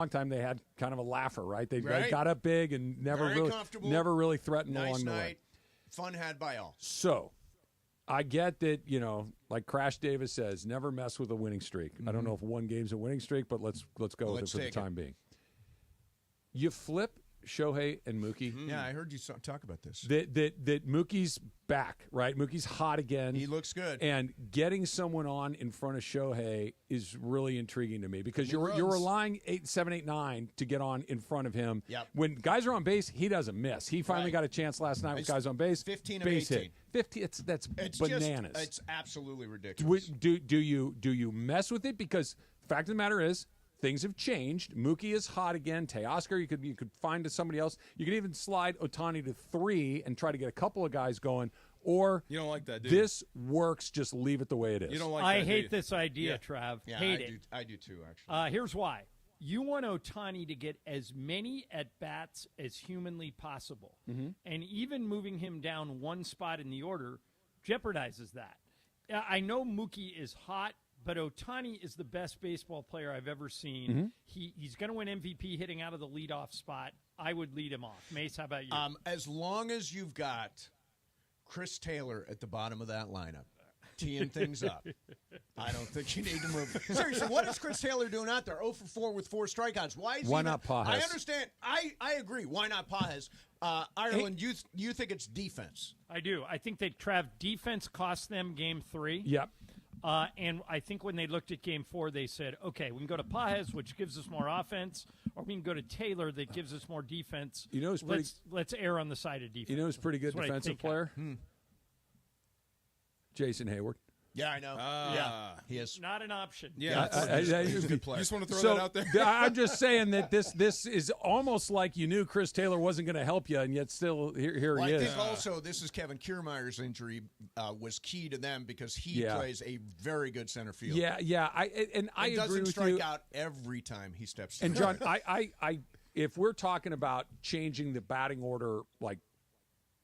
long time they had kind of a laugher, right? They got up big and never really threatened along the way. Fun had by all. So I get that, like Crash Davis says, never mess with a winning streak. I don't know if one game's a winning streak, but let's go with it for the time being. You flip Shohei and Mookie. Yeah, I heard you talk about this. That Mookie's back, right? Mookie's hot again. He looks good. And getting someone on in front of Shohei is really intriguing to me because you're relying 8, 7, 8, 9 to get on in front of him. Yep. When guys are on base, he doesn't miss. He finally got a chance last night with guys on base. 15 of base 18. Hit. 50. That's bananas. It's absolutely ridiculous. Do you mess with it? Because fact of the matter is, things have changed. Mookie is hot again. Teoscar, you could find somebody else. You could even slide Ohtani to 3 and try to get a couple of guys going. Or you don't like that, do this works. Just leave it the way it is. You don't like I that, hate this idea, Trav. Yeah, hate it. I do too, actually. Here's why. You want Ohtani to get as many at-bats as humanly possible. And even moving him down one spot in the order jeopardizes that. I know Mookie is hot, but Ohtani is the best baseball player I've ever seen. He's going to win MVP hitting out of the leadoff spot. I would lead him off. Mase, how about you? As long as you've got Chris Taylor at the bottom of that lineup, teeing things up, I don't think you need to move. Seriously, what is Chris Taylor doing out there? 0 for 4 with 4 strikeouts. Why not Pages? I understand. I agree. Why not Pages? Ireland, you think it's defense? I do. I think that Trav defense cost them Game 3. Yep. And I think when they looked at Game 4, they said, okay, we can go to Pages, which gives us more offense, or we can go to Taylor that gives us more defense. Let's err on the side of defense. You know who's a pretty good defensive player? Jason Hayward. Yeah, I know. He is. Not an option. Yeah, he's a good player. You just want to throw that out there? I'm just saying that this is almost like you knew Chris Taylor wasn't going to help you, and yet still here he is. I think also this is Kevin Kiermaier's injury was key to them because he plays a very good center field. Yeah. I agree with you. Doesn't strike out every time he steps in. And John, I if we're talking about changing the batting order, like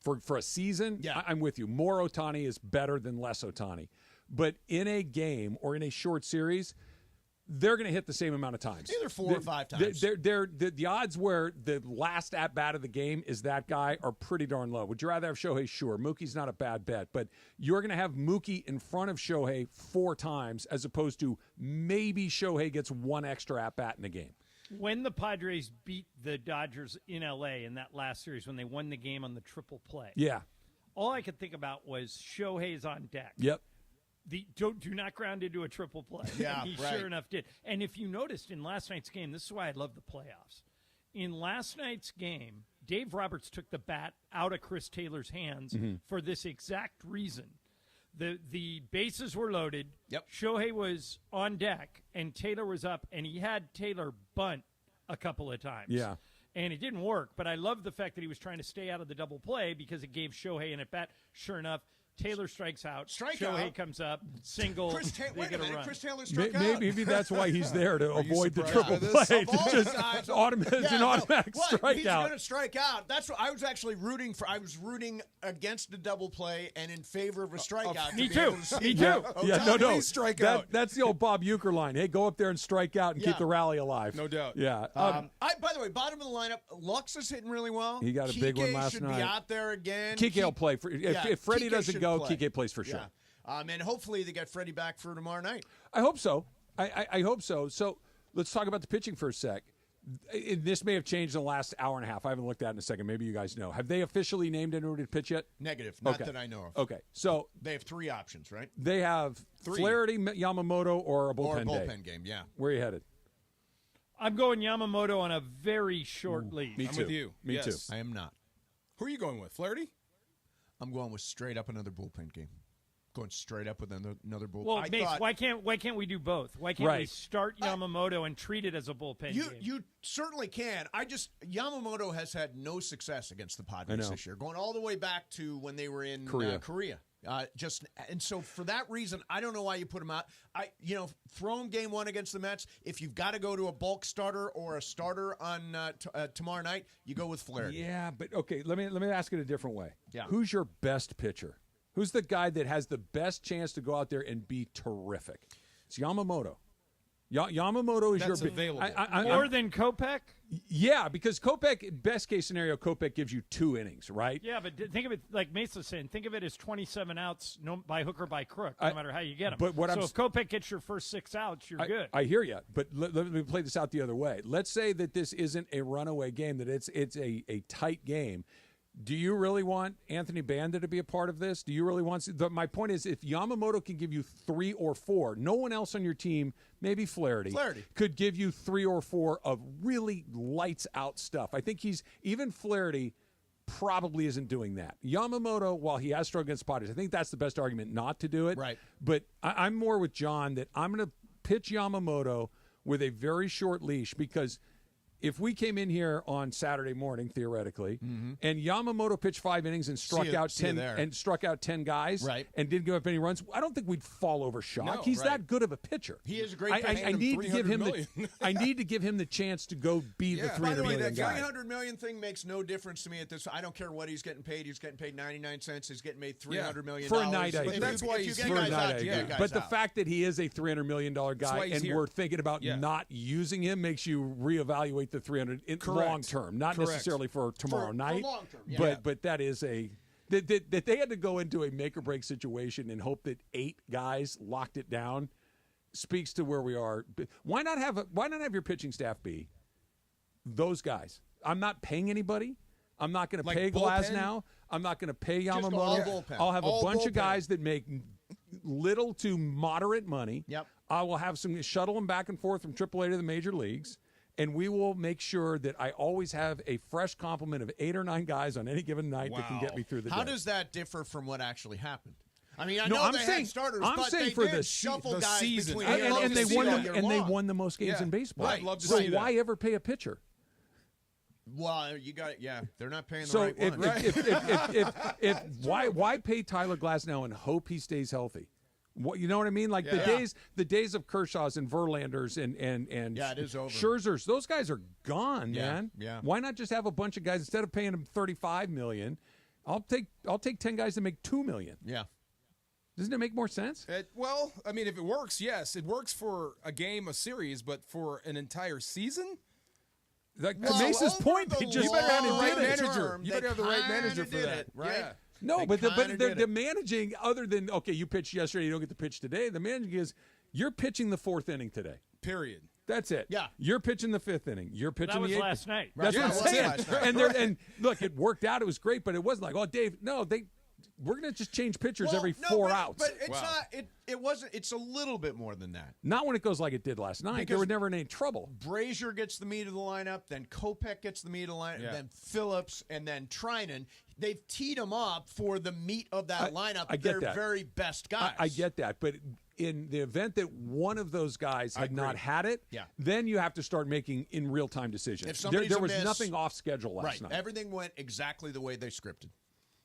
for a season, I'm with you. More Ohtani is better than less Ohtani. But in a game or in a short series, they're going to hit the same amount of times. Either 4 or 5 times. The odds where the last at-bat of the game is that guy are pretty darn low. Would you rather have Shohei? Sure. Mookie's not a bad bet. But you're going to have Mookie in front of Shohei 4 times as opposed to maybe Shohei gets 1 extra at-bat in the game. When the Padres beat the Dodgers in L.A. in that last series, when they won the game on the triple play, all I could think about was Shohei's on deck. Yep. Do not ground into a triple play. Yeah, he sure enough did. And if you noticed in last night's game, this is why I love the playoffs. In last night's game, Dave Roberts took the bat out of Chris Taylor's hands for this exact reason. The bases were loaded. Yep. Shohei was on deck, and Taylor was up, and he had Taylor bunt a couple of times. Yeah. And it didn't work, but I love the fact that he was trying to stay out of the double play because it gave Shohei an at-bat. Sure enough, Taylor strikes out. Shohei comes up, single. They get a run. Chris Taylor struck out. Maybe that's why he's there to avoid the triple play. Just an automatic strikeout. He's going to strike out. That's what I was actually rooting for. I was rooting against the double play and in favor of a strikeout. Me too. Me too. No. Strike out. That's the old Bob Uecker line. Hey, go up there and strike out and keep the rally alive. No doubt. Yeah. By the way, bottom of the lineup, Lux is hitting really well. He got a big one last should night. Be out there again. Kike will play. If Freddie doesn't go, Kike plays for sure. And hopefully they get Freddie back for tomorrow night. I hope so. I hope so. So let's talk about the pitching for a sec. This may have changed in the last hour and a half. I haven't looked at it in a second. Maybe you guys know. Have they officially named anyone to pitch yet? Negative. Not that I know of. Okay. So they have 3 options, right? They have 3. Flaherty, Yamamoto, or a bullpen Or a bullpen game, yeah. Where are you headed? I'm going Yamamoto on a very short lead. Me I'm too. with you. Me too. I am not. Who are you going with? Flaherty? I'm going with straight up another bullpen game. Going straight up with another bullpen. Well, Mace, why can't we do both? Why can't we start Yamamoto and treat it as a bullpen game? You certainly can. Yamamoto has had no success against the Padres this year, going all the way back to when they were in Korea. And so for that reason, I don't know why you put him out. Throw him game 1 against the Mets. If you've got to go to a bulk starter or a starter on tomorrow night, you go with Flaherty. Yeah, but okay, let me ask it a different way. Yeah. Who's your best pitcher? Who's the guy that has the best chance to go out there and be terrific? It's Yamamoto. Yamamoto is That's your available. More than Kopech? Yeah, because Kopech, best case scenario, Kopech gives you 2 innings, right? Yeah, but think of it like Mase was saying. Think of it as 27 outs, by hook or by crook, no matter how you get them. But if Kopech gets your first 6 outs, you're good. I hear you, but let me play this out the other way. Let's say that this isn't a runaway game, that it's a tight game. Do you really want Anthony Banda to be a part of this? Do you really want my point is, if Yamamoto can give you 3 or 4, no one else on your team, maybe Flaherty, could give you 3 or 4 of really lights out stuff. I think even Flaherty probably isn't doing that. Yamamoto, while he has struggled against Padres, I think that's the best argument not to do it. Right. But I'm more with John that I'm going to pitch Yamamoto with a very short leash, because if we came in here on Saturday morning, theoretically, and Yamamoto pitched 5 innings and struck out 10 guys, right, and didn't give up any runs, I don't think we'd fall over shock. No, He's that good of a pitcher. He is a great pitcher. I need to give him I need to give him the chance to go be the $300 By the way, million that guy. $300 million thing makes no difference to me at this. I don't care what he's getting paid. He's getting paid 99 cents. He's getting paid $300 million for a night. That's why he's for a night. But the fact that he is a $300 million guy and we're thinking about not using him makes you reevaluate the $300 long term, not necessarily for tomorrow night. For long term, but that is that they had to go into a make or break situation and hope that 8 guys locked it down speaks to where we are. Why not have your pitching staff be those guys? I'm not paying anybody. I'm not going to pay Glasnow. I'm not going to pay Yamamoto. I'll have a bunch of guys that make little to moderate money. Yep. I will have some shuttle them back and forth from AAA to the major leagues. And we will make sure that I always have a fresh complement of 8 or 9 guys on any given night that can get me through the day. How does that differ from what actually happened? I mean, I know they had starters, but they did shuffle guys between and they won the most games in baseball. Right. So why ever pay a pitcher? Well, you got they're not paying the right one. Why pay Tyler Glasnow and hope he stays healthy? What, you know what I mean? Like the days of Kershaw's and Verlanders and it is over. Scherzer's, those guys are gone, man. Yeah. Why not just have a bunch of guys instead of paying them $35 million? I'll take 10 guys to make $2 million. Yeah. Doesn't it make more sense? Well, I mean, if it works, yes, it works for a game, a series, but for an entire season. Like to Mace's point, they just better have the right manager. You better have the right manager for that, right? Yeah. No, but the managing, other than, okay, you pitched yesterday, you don't get to pitch today, the managing is you're pitching the 4th inning today. Period. That's it. Yeah. You're pitching the 5th inning. You're pitching the 8th. That was last night. That's what I'm saying. And look, it worked out. It was great, but it wasn't like, oh, Dave, no, we're going to just change pitchers every 4 outs. But it's not. It wasn't. It's a little bit more than that. Not when it goes like it did last night. They were never in any trouble. Brazier gets the meat of the lineup, then Kopech gets the meat of the lineup, then Phillips, and then Trinan. They've teed them up for the meat of that lineup. I get Their that. very best guys. I get that, but in the event that one of those guys had not had it, then you have to start making in real time decisions. If there was nothing off schedule last night. Everything went exactly the way they scripted.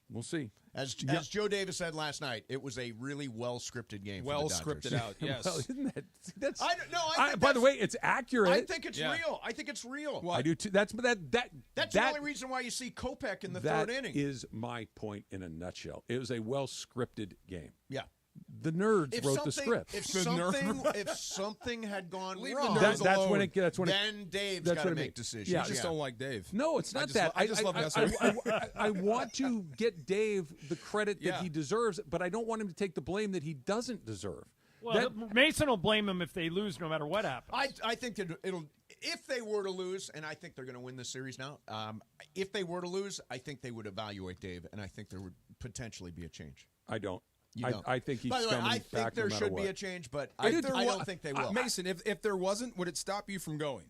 We'll see. As Joe Davis said last night, it was a really well-scripted game. Well for the scripted out, yes. Well, isn't that? That's. By the way, it's accurate. I think it's real. I think it's real. Well, I do too. That's the only reason why you see Kopech in the 3rd inning. That is my point in a nutshell. It was a well-scripted game. Yeah. The nerds wrote the script. If something had gone wrong, that's when it. Then Dave's got to make decisions. You just don't like Dave. No, it's not that. I just love that. I want to get Dave the credit that he deserves, but I don't want him to take the blame that he doesn't deserve. Well, Mason will blame him if they lose, no matter what happens. I think that it'll. If they were to lose, and I think they're going to win this series now. If they were to lose, I think they would evaluate Dave, and I think there would potentially be a change. I don't. Don't. I think he's By the way, coming I back think there no matter should what. be a change, but I don't think they will. Mason, if there wasn't, would it stop you from going?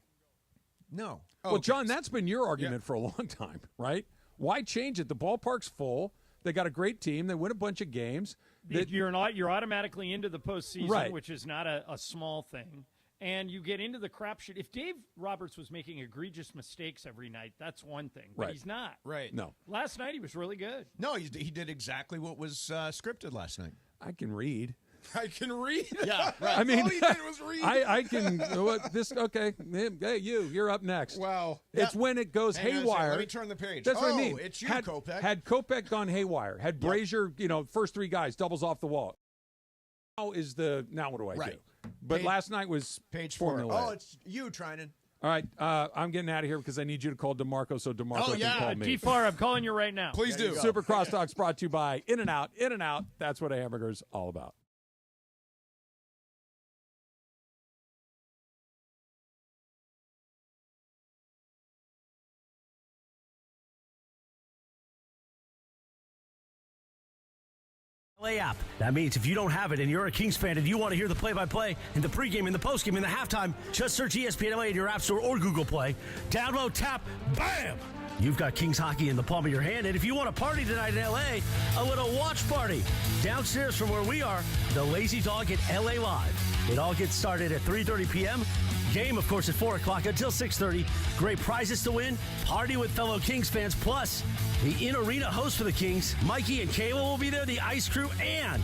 No. Well, John, that's been your argument for a long time, right? Why change it? The ballpark's full. They got a great team. They win a bunch of games. You're automatically into the postseason, which is not a small thing. And you get into the crapshoot. If Dave Roberts was making egregious mistakes every night, that's one thing. But he's not. Right. No. Last night he was really good. No, he did exactly what was scripted last night. I can read. I can read. Yeah, right. I mean, all he did was read. I can. Okay. Hey, you're up next. Wow. It's when it goes haywire. Let me turn the page. That's what I mean. It's you, Kopech. Had Kopech gone haywire, had Brazier, first 3 guys doubles off the wall. Now what do I do? But last night was page 4. formulaic. Oh, it's you, Trinan. All right, I'm getting out of here because I need you to call DeMarco so DeMarco can call me. T4, I'm calling you right now. Please do. Super Crosstalks brought to you by In-N-Out. In-N-Out, that's what a hamburger's all about. LA app. That means if you don't have it and you're a Kings fan and you want to hear the play-by-play and the pregame and the postgame and the halftime, just search ESPN LA in your app store or Google Play. Download, tap, bam! You've got Kings hockey in the palm of your hand, and if you want a party tonight in LA, a little watch party. Downstairs from where we are, the Lazy Dog at LA Live. It all gets started at 3:30 p.m. Game, of course, at 4 o'clock until 6:30. Great prizes to win. Party with fellow Kings fans. Plus, the in-arena host for the Kings, Mikey and Kayla, will be there, the Ice Crew, and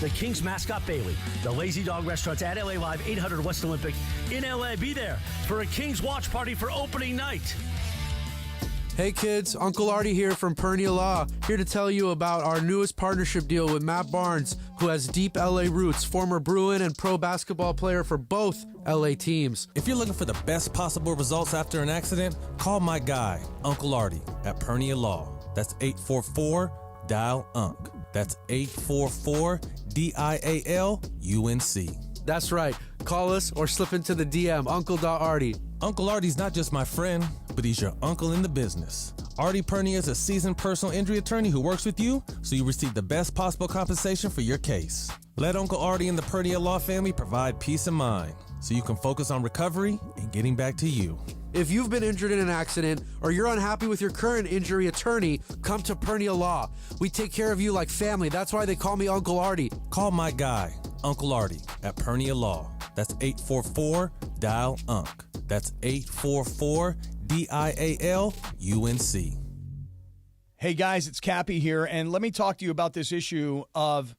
the Kings mascot, Bailey. The Lazy Dog Restaurant's at LA Live, 800 West Olympic in LA. Be there for a Kings watch party for opening night. Hey kids, Uncle Artie here from Pernia Law, here to tell you about our newest partnership deal with Matt Barnes, who has deep LA roots, former Bruin and pro basketball player for both LA teams. If you're looking for the best possible results after an accident, call my guy, Uncle Artie, at Pernia Law. That's 844-DIAL-UNC. That's 844-DIAL-UNC. That's right. Call us or slip into the DM, Uncle.Artie. Uncle Artie's not just my friend, but he's your uncle in the business. Artie Pernia is a seasoned personal injury attorney who works with you so you receive the best possible compensation for your case. Let Uncle Artie and the Pernia Law family provide peace of mind so you can focus on recovery and getting back to you. If you've been injured in an accident or you're unhappy with your current injury attorney, come to Pernia Law. We take care of you like family. That's why they call me Uncle Artie. Call my guy, Uncle Artie, at Pernia Law. That's 844-DIAL-UNC. That's 844-DIAL-UNC. Hey guys, it's Cappy here, and let me talk to you about this issue of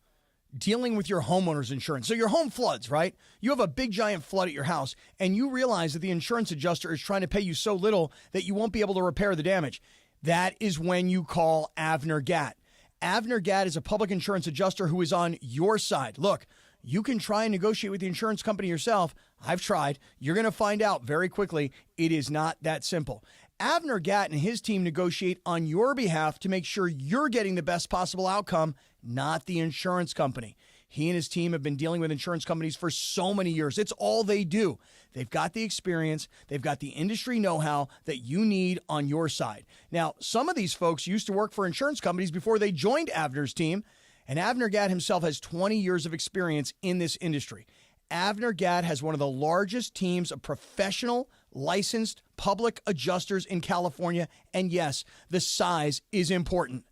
dealing with your homeowner's insurance. So your home floods, right? You have a big giant flood at your house, and you realize that the insurance adjuster is trying to pay you so little that you won't be able to repair the damage. That is when you call Avner Gatt. Avner Gatt is a public insurance adjuster who is on your side. Look, you can try and negotiate with the insurance company yourself. I've tried. You're going to find out very quickly it is not that simple. Avner Gatt and his team negotiate on your behalf to make sure you're getting the best possible outcome, not the insurance company. He and his team have been dealing with insurance companies for so many years. It's all they do. They've got the experience. They've got the industry know-how that you need on your side. Now, some of these folks used to work for insurance companies before they joined Avner's team, and Avner Gatt himself has 20 years of experience in this industry. Avner Gatt has one of the largest teams of professional, licensed public adjusters in California, and yes, the size is important.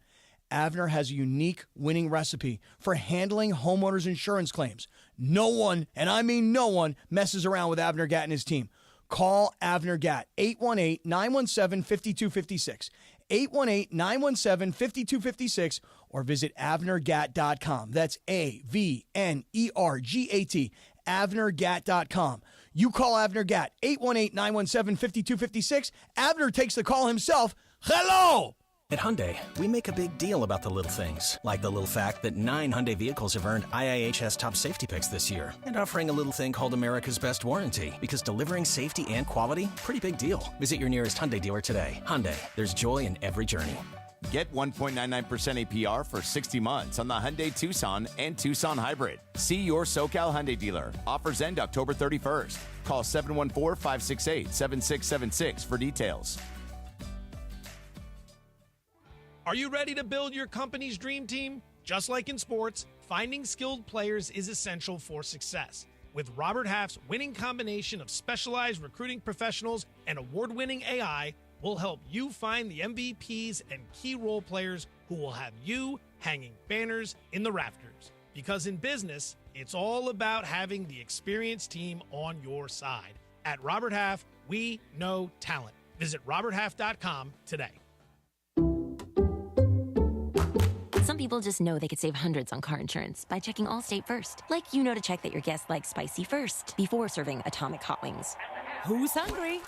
Avner has a unique winning recipe for handling homeowners' insurance claims. No one, and I mean no one, messes around with Avner Gatt and his team. Call Avner Gatt, 818-917-5256, 818-917-5256, or visit AvnerGatt.com. That's AVNERGAT, AvnerGatt.com. You call Avner Gatt, 818-917-5256. Avner takes the call himself. Hello! At Hyundai, we make a big deal about the little things, like the little fact that 9 Hyundai vehicles have earned IIHS top safety picks this year, and offering a little thing called America's Best Warranty, because delivering safety and quality, pretty big deal. Visit your nearest Hyundai dealer today. Hyundai, there's joy in every journey. Get 1.99% APR for 60 months on the Hyundai Tucson and Tucson Hybrid. See your SoCal Hyundai dealer. Offers end October 31st. Call 714-568-7676 for details. Are you ready to build your company's dream team? Just like in sports, finding skilled players is essential for success. With Robert Half's winning combination of specialized recruiting professionals and award-winning AI, we'll help you find the MVPs and key role players who will have you hanging banners in the rafters. Because in business, it's all about having the experienced team on your side. At Robert Half, we know talent. Visit roberthalf.com today. Some people just know they could save hundreds on car insurance by checking Allstate first. Like you know to check that your guests like spicy first before serving Atomic Hot Wings. Who's hungry?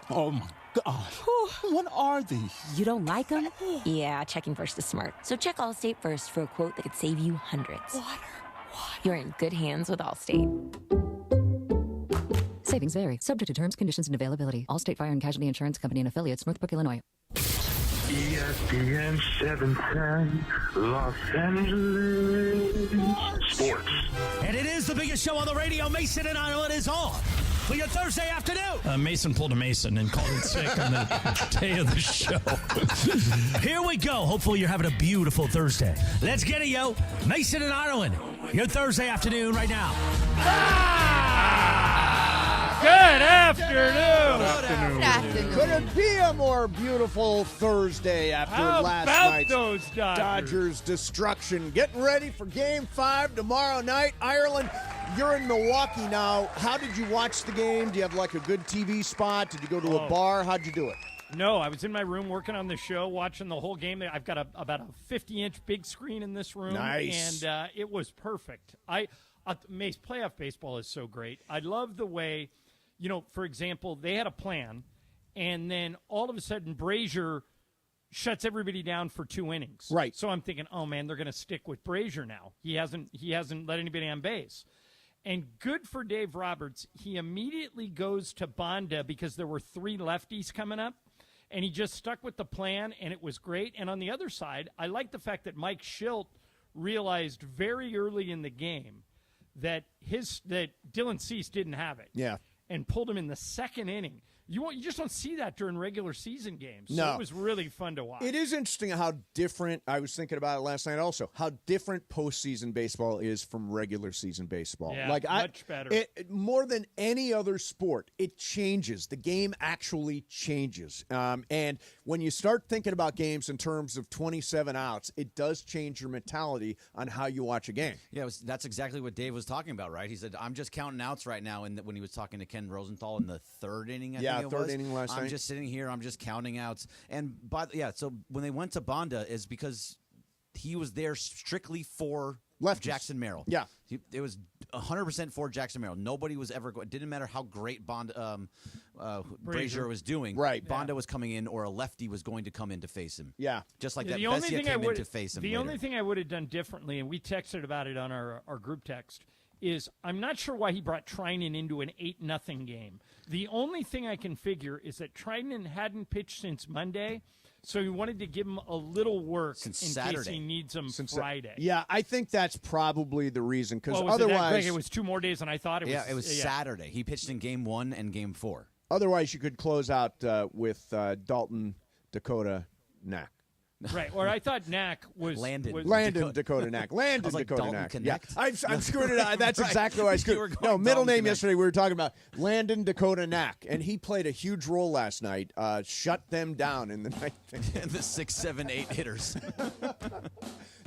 Oh my God. What are these? You don't like them? Yeah, checking first is smart. So check Allstate first for a quote that could save you hundreds. you're in good hands with Allstate. Savings vary, subject to terms, conditions, and availability. Allstate Fire and Casualty Insurance Company and Affiliates, Northbrook, Illinois. ESPN 710, Los Angeles Sports. And it is the biggest show on the radio. Mason and Ireland is on for your Thursday afternoon. Mason pulled a Mason and called in sick on the day of the show. Here we go. Hopefully you're having a beautiful Thursday. Let's get it, yo. Mason and Ireland, your Thursday afternoon right now. Good afternoon. Good afternoon. Could it be a more beautiful Thursday after How last about night's those Dodgers destruction? Getting ready for Game 5 tomorrow night. Ireland, you're in Milwaukee now. How did you watch the game? Do you have like a good TV spot? Did you go to a bar? How'd you do it? No, I was in my room working on the show, watching the whole game. I've got about a 50-inch big screen in this room. Nice. And it was perfect. Mace, playoff baseball is so great. I love the way, for example, they had a plan, and then all of a sudden Brazier shuts everybody down for 2 innings. Right. So I'm thinking, oh man, they're going to stick with Brazier now. He hasn't let anybody on base. And good for Dave Roberts. He immediately goes to Banda because there were 3 lefties coming up, and he just stuck with the plan, and it was great. And on the other side, I like the fact that Mike Schilt realized very early in the game that Dylan Cease didn't have it. Yeah. And pulled him in the second inning. You just don't see that during regular season games. So No. it was really fun to watch. It is interesting how different, I was thinking about it last night also, how different postseason baseball is from regular season baseball. Yeah, much better. More than any other sport, it changes. The game actually changes. And when you start thinking about games in terms of 27 outs, it does change your mentality on how you watch a game. Yeah, that's exactly what Dave was talking about, right? He said, I'm just counting outs right now, and when he was talking to Ken Rosenthal in the third inning, I think it third was. inning last night. I'm just sitting here. I'm just counting outs. And so when they went to Banda is because he was there strictly for Lefties. Jackson Merrill. Yeah. It was 100% for Jackson Merrill. Nobody was ever going. It didn't matter how great Brazier was doing. Right. Banda was coming in, or a lefty was going to come in to face him. Yeah. Just like that. The only Vesia thing I came in would to face him. The later. only thing I would have done differently, and we texted about it on our group text, is I'm not sure why he brought Trinan into an 8-0 game. The only thing I can figure is that Trinan hadn't pitched since Monday, so he wanted to give him a little work Since in Saturday. case he needs him Friday. Yeah, I think that's probably the reason, because Was otherwise it was 2 more days than I thought it was. Yeah, it was Saturday. He pitched in Game 1 and Game 4. Otherwise, you could close out with Dalton Dakota Knack. Right, or I thought Knack was Landon was, Dakota Knack. Landon like Dakota Dalton Knack. Connect? Yeah, I'm screwing it up. That's Right. exactly what I You screwed. were No, going middle Dalton name Connect. yesterday we were talking about Landon Dakota Knack, and he played a huge role last night. Shut them down in the ninth inning. And the 6, 7, 8 hitters.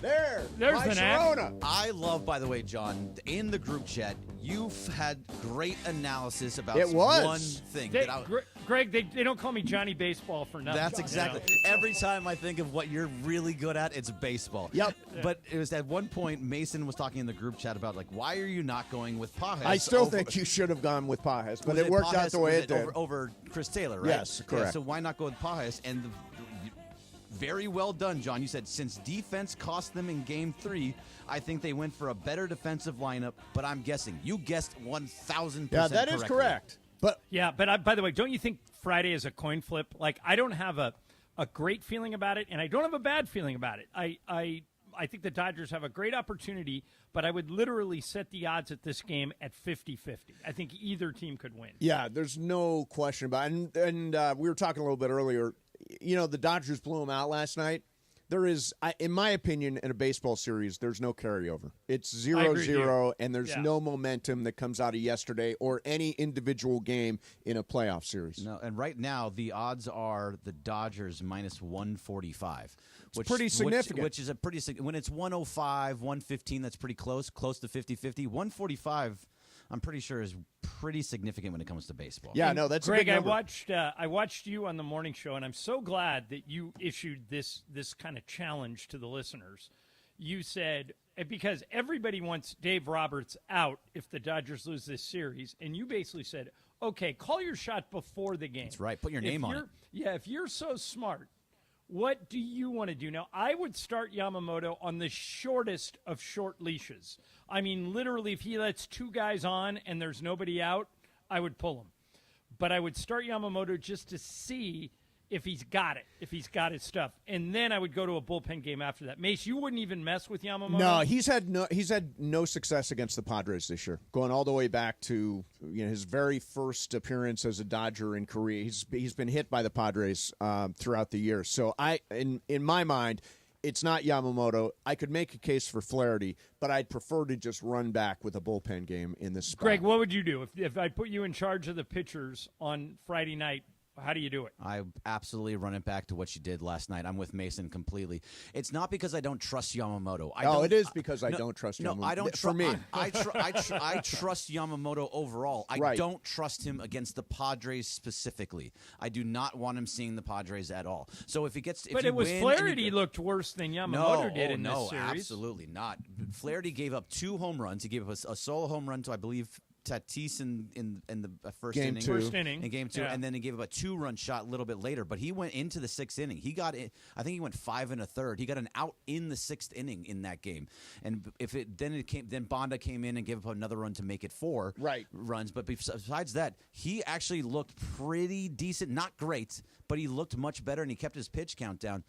There's my the Knack. Sharona. I love, by the way, John, in the group chat, you've had great analysis about It was. one thing. They, that I- Greg, they don't call me Johnny Baseball for nothing. That's exactly. Every time I think of what you're really good at, it's baseball. Yep. But it was at one point, Mason was talking in the group chat about, why are you not going with Pajes? I still think you should have gone with Pajes, but it worked out the way it did. Over Chris Taylor, right? Yes, correct. Yeah, so why not go with Pajes? And very well done, John. You said since defense cost them in Game 3, I think they went for a better defensive lineup. But I'm guessing you guessed 1,000%. Yeah, that is correct. But by the way, don't you think Friday is a coin flip? Like, I don't have a great feeling about it, and I don't have a bad feeling about it. I think the Dodgers have a great opportunity, but I would literally set the odds at this game at 50-50. I think either team could win. Yeah, there's no question about it. And we were talking a little bit earlier. The Dodgers blew them out last night. There is, in my opinion, in a baseball series, there's no carryover. It's 0-0, and there's no momentum that comes out of yesterday or any individual game in a playoff series. No, and right now the odds are the Dodgers minus 145. It's pretty significant. Which is a pretty when it's 105, 115, that's pretty close to 50-50. 145, I'm pretty sure is pretty significant when it comes to baseball. Yeah, no, that's Greg, a big number. I watched you on the morning show, and I'm so glad that you issued this kind of challenge to the listeners. You said, because everybody wants Dave Roberts out if the Dodgers lose this series, and you basically said, okay, call your shot before the game. That's right. Put your name on it. Yeah, if you're so smart, What do you want to do now? I would start Yamamoto on the shortest of short leashes. I mean, literally, if he lets 2 guys on and there's nobody out, I would pull him. But I would start Yamamoto just to see if he's got it, if he's got his stuff. And then I would go to a bullpen game after that. Mace, you wouldn't even mess with Yamamoto? No, he's had no success against the Padres this year, going all the way back to his very first appearance as a Dodger in Korea. He's been hit by the Padres throughout the year. So in my mind, it's not Yamamoto. I could make a case for Flaherty, but I'd prefer to just run back with a bullpen game in this spot. Greg, what would you do if I put you in charge of the pitchers on Friday night? How do you do it? I absolutely run it back to what you did last night. I'm with Mason completely. It's not because I don't trust Yamamoto. It is because I don't trust Yamamoto. No, I don't. For me, I trust Yamamoto overall. I don't trust him against the Padres specifically. I do not want him seeing the Padres at all. So if he gets, but it was Flaherty looked worse than Yamamoto did in this series. No, absolutely not. Flaherty gave up 2 home runs. He gave up a solo home run to, I believe, Tatis in the first game inning. First inning. In game 2, and then he gave up a 2-run shot a little bit later. But he went into the 6th inning. He got it. I think he went 5 1/3. He got an out in the 6th inning in that game. And then Bonda came in and gave up another run to make it 4 runs. But besides that, he actually looked pretty decent. Not great, but he looked much better, and he kept his pitch count down.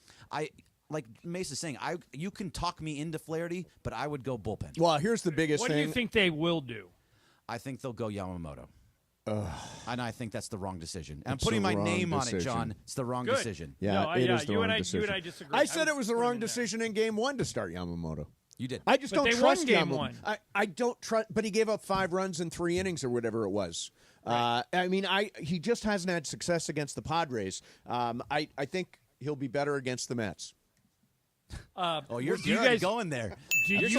Like Mace is saying, you can talk me into Flaherty, but I would go bullpen. Well, here's the biggest thing. What do you think they will do? I think they'll go Yamamoto. And I think that's the wrong decision. And I'm putting my name on it, John. It's the wrong decision. Yeah, it is the wrong You decision. and I disagree. I said it was the wrong decision in Game 1 to start Yamamoto. You did. I just don't trust Game Yamamoto. 1. I don't trust, but he gave up 5 runs in 3 innings or whatever it was. Right. He just hasn't had success against the Padres. I think he'll be better against the Mets. You're going there. Do you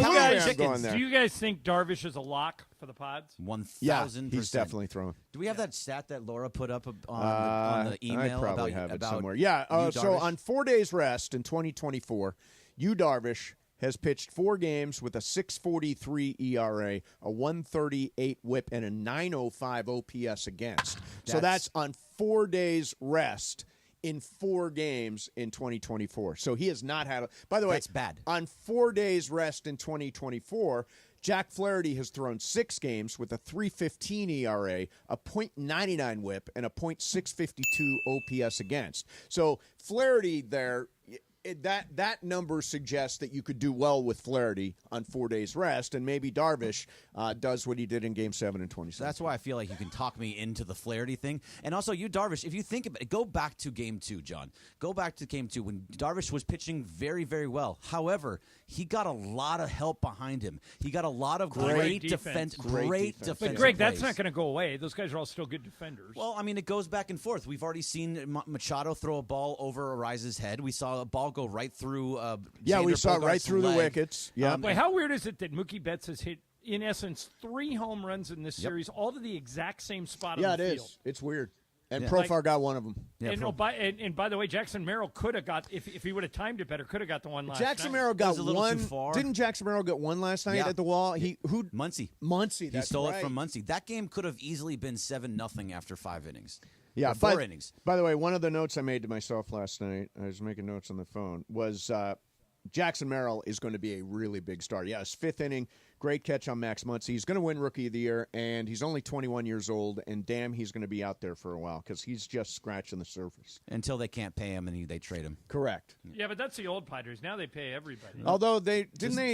guys think Darvish is a lock for the Pods? 1,000%. Yeah, he's definitely throwing. Do we have that stat that Laura put up on the email? I probably have it somewhere. Yeah. So Darvish? on 4 days rest in 2024, Darvish has pitched 4 games with a 6.43 ERA, a 1.38 WHIP, and a 9.05 OPS against. So that's on 4 days rest in 4 games in 2024. So he has not had by the way, that's bad. On 4 days rest in 2024, Jack Flaherty has thrown 6 games with a 3.15 ERA, a .99 WHIP, and a .652 OPS against. So Flaherty there, that number suggests that you could do well with Flaherty on 4 days rest, and maybe Darvish does what he did in Game 7 and 27. So that's why I feel like you can talk me into the Flaherty thing. And also, Darvish, if you think about it, go back to Game 2, John. Go back to Game 2 when Darvish was pitching very, very well. However, he got a lot of help behind him. He got a lot of great defense. Great defense. But, Greg, that's not going to go away. Those guys are all still good defenders. Well, I mean, it goes back and forth. We've already seen Machado throw a ball over Ariza's head. We saw a ball go right through we saw it right Bogart's through leg. the wickets. Yeah. Wait, how weird is it that Mookie Betts has hit, in essence, 3 home runs in this series, all to the exact same spot on the field? Yeah, it is. It's weird. And Profar got one of them. Yeah, and by the way, Jackson Merrill could have got, if he would have timed it better, could have got the one last Jackson night. Merrill got a little one. too far. Didn't Jackson Merrill get one last night at the wall? Muncy. Muncy. He stole it from Muncy. That game could have easily been 7-0 after 5 innings. Yeah, 4 innings. By the way, one of the notes I made to myself last night, I was making notes on the phone, was Jackson Merrill is going to be a really big star. Yeah, his 5th inning, great catch on Max Muncy. He's going to win Rookie of the Year, and he's only 21 years old, and damn, he's going to be out there for a while because he's just scratching the surface. Until they can't pay him and they trade him. Correct. Yeah, but that's the old Padres. Now they pay everybody. Although they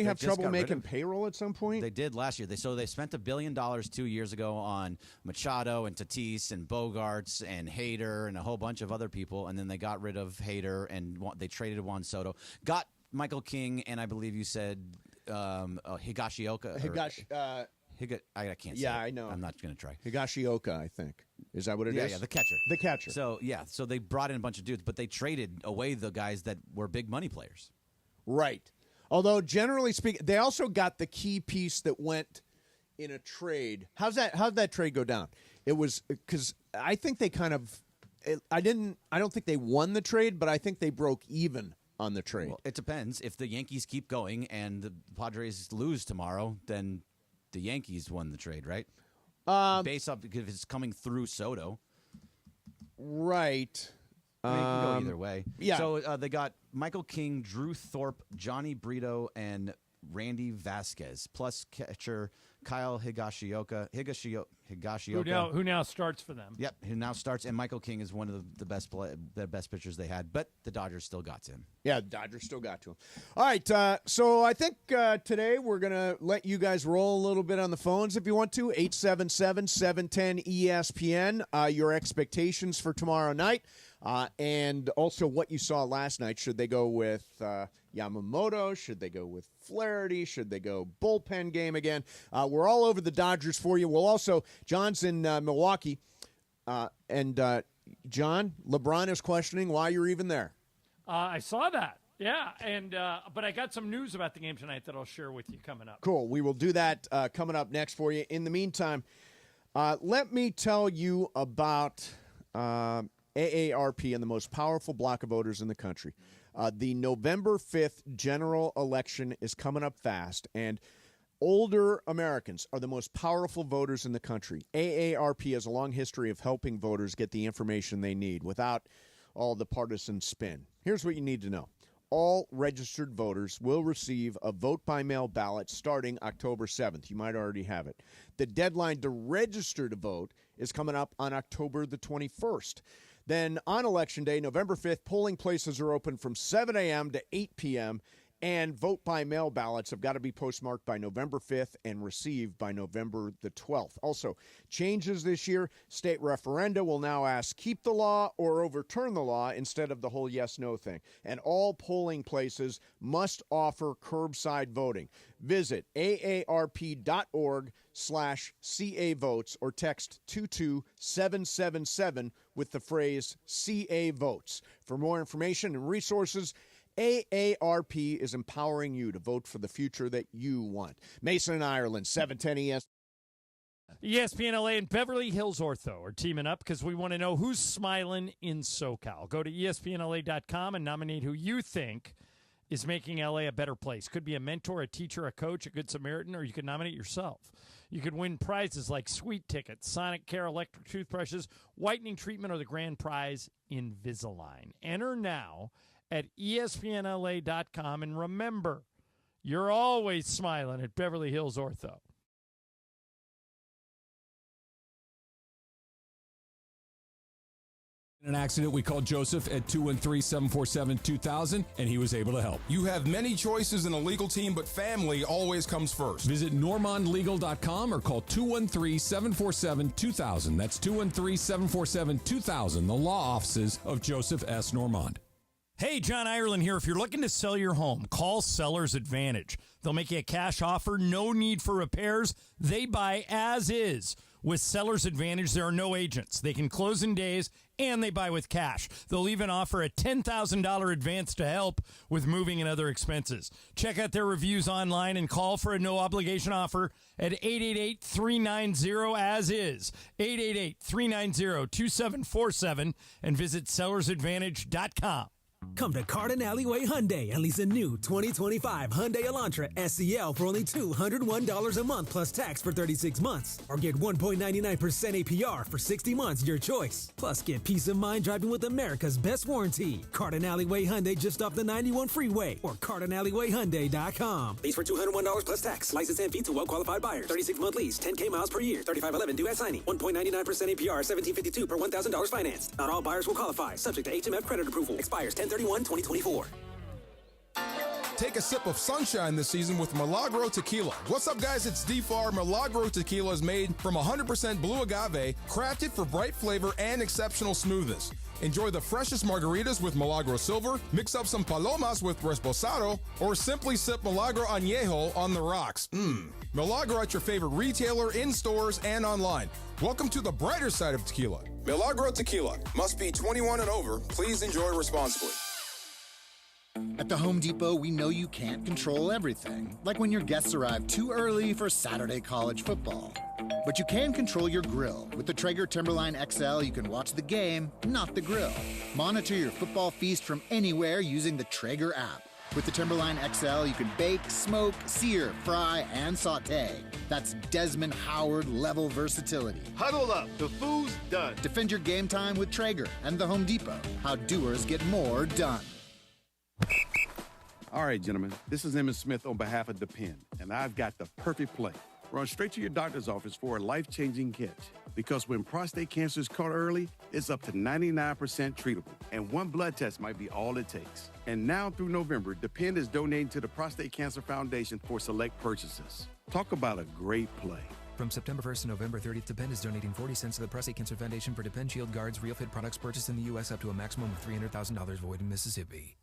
have trouble making payroll at some point? They did last year. They spent $1 billion 2 years ago on Machado and Tatis and Bogarts and Hader and a whole bunch of other people, and then they got rid of Hader and they traded Juan Soto. Got Michael King, and I believe you said Higashioka. I can't say Yeah, it. I know. I'm not going to try. Higashioka, I think. Is that what it is? Yeah, the catcher. The catcher. So they brought in a bunch of dudes, but they traded away the guys that were big money players. Right. Although, generally speaking, they also got the key piece that went in a trade. How'd that trade go down? It was because I think they kind of I don't think they won the trade, but I think they broke even on the trade. Well, it depends. If the Yankees keep going and the Padres lose tomorrow, then the Yankees won the trade, right? Based off because it's coming through Soto. Right. I mean, it can go either way. Yeah. So they got Michael King, Drew Thorpe, Johnny Brito, and Randy Vasquez, plus catcher Kyle Higashioka. Who now starts for them. Yep, who now starts, and Michael King is one of the best pitchers they had, but the Dodgers still got to him. Yeah, the Dodgers still got to him. All right, so I think today we're going to let you guys roll a little bit on the phones if you want to. 877-710-ESPN, your expectations for tomorrow night, and also what you saw last night. Should they go with Yamamoto? Should they go with Flaherty? Should they go bullpen game again? We're all over the Dodgers for you. We'll also, John's in Milwaukee, and John, LeBron is questioning why you're even there. I saw that. Yeah, and but I got some news about the game tonight that I'll share with you coming up. Cool. We will do that coming up next for you. In the meantime, let me tell you about AARP and the most powerful block of voters in the country. The November 5th general election is coming up fast, and older Americans are the most powerful voters in the country. AARP has a long history of helping voters get the information they need without all the partisan spin. Here's what you need to know. All registered voters will receive a vote-by-mail ballot starting October 7th. You might already have it. The deadline to register to vote is coming up on October the 21st. Then on Election Day, November 5th, polling places are open from 7 a.m. to 8 p.m., and vote-by-mail ballots have got to be postmarked by November 5th and received by November the 12th. Also, changes this year, state referenda will now ask keep the law or overturn the law instead of the whole yes-no thing. And all polling places must offer curbside voting. Visit aarp.org/CA votes or text 22777 with the phrase CA votes. For more information and resources, AARP is empowering you to vote for the future that you want. Mason and Ireland, 710 ES. ESPN LA and Beverly Hills Ortho are teaming up because we want to know who's smiling in SoCal. Go to ESPNLA.com and nominate who you think is making LA a better place. Could be a mentor, a teacher, a coach, a good Samaritan, or you could nominate yourself. You could win prizes like sweet tickets, Sonic Care electric toothbrushes, whitening treatment, or the grand prize, Invisalign. Enter now at ESPNLA.com, and remember, you're always smiling at Beverly Hills Ortho. In an accident, we called Joseph at 213-747-2000, and he was able to help. You have many choices in a legal team, but family always comes first. Visit normandlegal.com or call 213-747-2000. That's 213-747-2000, the law offices of Joseph S. Normand. Hey, John Ireland here. If you're looking to sell your home, call Seller's Advantage. They'll make you a cash offer, no need for repairs. They buy as is. With Seller's Advantage, there are no agents. They can close in days, and they buy with cash. They'll even offer a $10,000 advance to help with moving and other expenses. Check out their reviews online and call for a no-obligation offer at 888-390-AS-IS, 888-390-2747, and visit sellersadvantage.com. Come to Carden Alleyway Hyundai and lease a new 2025 Hyundai Elantra SEL for only $201 a month plus tax for 36 months. Or get 1.99% APR for 60 months, your choice. Plus, get peace of mind driving with America's best warranty. Carden Alleyway Hyundai just off the 91 freeway or CardenAlleyWayHyundai.com. Lease for $201 plus tax. License and fee to well-qualified buyers. 36-month lease, 10K miles per year, 3511 due at signing. 1.99% APR, $1,752 per $1,000 financed. Not all buyers will qualify. Subject to HMF credit approval. Expires 10/31/2024. Take a sip of sunshine this season with Milagro Tequila. What's up, guys? It's D-Far. Milagro Tequila is made from 100% blue agave, crafted for bright flavor and exceptional smoothness. Enjoy the freshest margaritas with Milagro Silver, mix up some palomas with Reposado, or simply sip Milagro Añejo on the rocks. Milagro at your favorite retailer, in stores, and online. Welcome to the brighter side of tequila. Milagro Tequila. Must be 21 and over. Please enjoy responsibly. At the Home Depot, we know you can't control everything, like when your guests arrive too early for Saturday college football. But you can control your grill. With the Traeger Timberline XL, you can watch the game, not the grill. Monitor your football feast from anywhere using the Traeger app. With the Timberline XL, you can bake, smoke, sear, fry, and sauté. That's Desmond Howard level versatility. Huddle up, the food's done. Defend your game time with Traeger and the Home Depot. How doers get more done. All right, gentlemen, this is Emmett Smith on behalf of Depend, and I've got the perfect play. Run straight to your doctor's office for a life-changing catch. Because when prostate cancer is caught early, it's up to 99% treatable, and one blood test might be all it takes. And now through November, Depend is donating to the Prostate Cancer Foundation for select purchases. Talk about a great play. From September 1st to November 30th, Depend is donating 40 cents to the Prostate Cancer Foundation for Depend Shield Guards Real Fit products purchased in the U.S. up to a maximum of $300,000 void in Mississippi.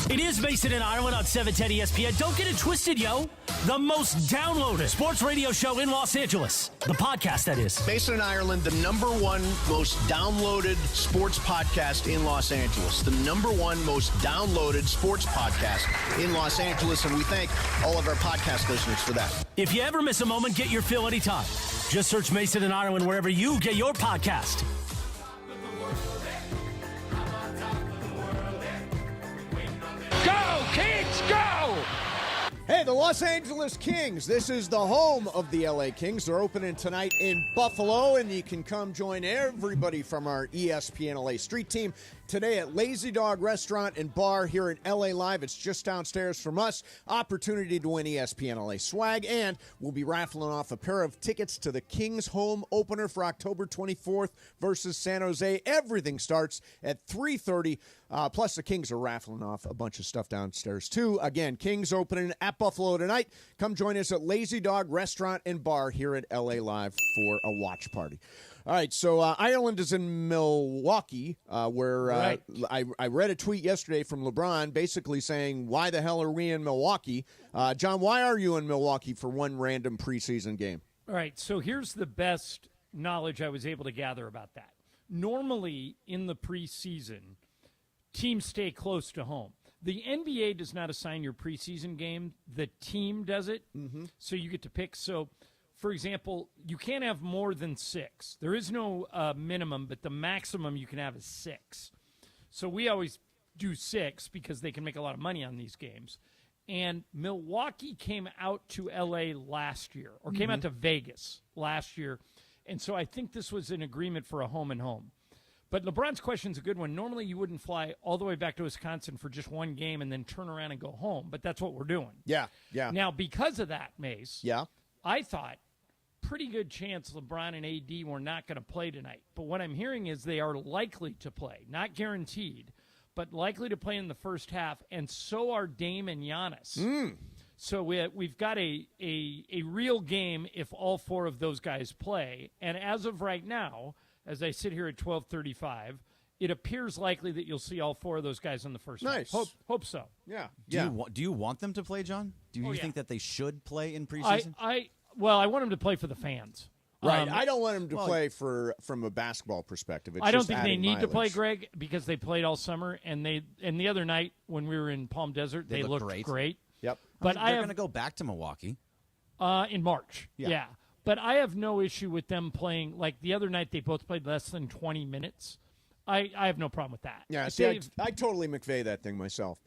It is Mason and Ireland on 710 ESPN. Don't get it twisted, yo. The most downloaded sports radio show in Los Angeles. The podcast, that is. Mason and Ireland, the #1 most downloaded sports podcast in Los Angeles. The #1 most downloaded sports podcast in Los Angeles, and we thank all of our podcast listeners for that. If you ever miss a moment, get your fill anytime. Just search Mason and Ireland wherever you get your podcast. Go, Kings, go! Hey, the Los Angeles Kings. This is the home of the LA Kings. They're opening tonight in Buffalo, and you can come join everybody from our ESPN LA Street team today at Lazy Dog Restaurant and Bar here in LA Live. It's just downstairs from us. Opportunity to win ESPN LA swag, and we'll be raffling off a pair of tickets to the Kings home opener for October 24th versus San Jose. Everything starts at 3:30. Plus, the Kings are raffling off a bunch of stuff downstairs, too. Again, Kings opening at Buffalo tonight. Come join us at Lazy Dog Restaurant and Bar here at LA Live for a watch party. All right, so Ireland is in Milwaukee, where Right. I read a tweet yesterday from LeBron basically saying, why the hell are we in Milwaukee? John, why are you in Milwaukee for one random preseason game? All right, so here's the best knowledge I was able to gather about that. Normally, in the preseason, teams stay close to home. The NBA does not assign your preseason game. The team does it, so you get to pick. So, for example, you can't have more than 6. There is no minimum, but the maximum you can have is 6. So we always do 6 because they can make a lot of money on these games. And Milwaukee came out to L.A. last year, or came out to Vegas last year. And so I think this was an agreement for a home and home. But LeBron's question is a good one. Normally you wouldn't fly all the way back to Wisconsin for just one game and then turn around and go home. But that's what we're doing. Yeah. Now, because of that, Mase, Yeah. I thought pretty good chance LeBron and AD were not going to play tonight. But what I'm hearing is they are likely to play. Not guaranteed, but likely to play in the first half. And so are Dame and Giannis. So we've got a real game if all 4 of those guys play. And as of right now, as I sit here at 12:35, it appears likely that you'll see all 4 of those guys in the first Nice. half. Hope so. Yeah. Do you want them to play, John? Do you yeah. think that they should play in preseason? I want them to play for the fans. Right. I don't want them to play from a basketball perspective. It's I don't just think they adding need to play, mileage. Greg, because they played all summer, and the other night when we were in Palm Desert, they looked great. Yep. But they're going to go back to Milwaukee in March. Yeah. But I have no issue with them playing. Like the other night, they both played less than 20 minutes. I have no problem with that. Yeah, see, I totally McVay that thing myself,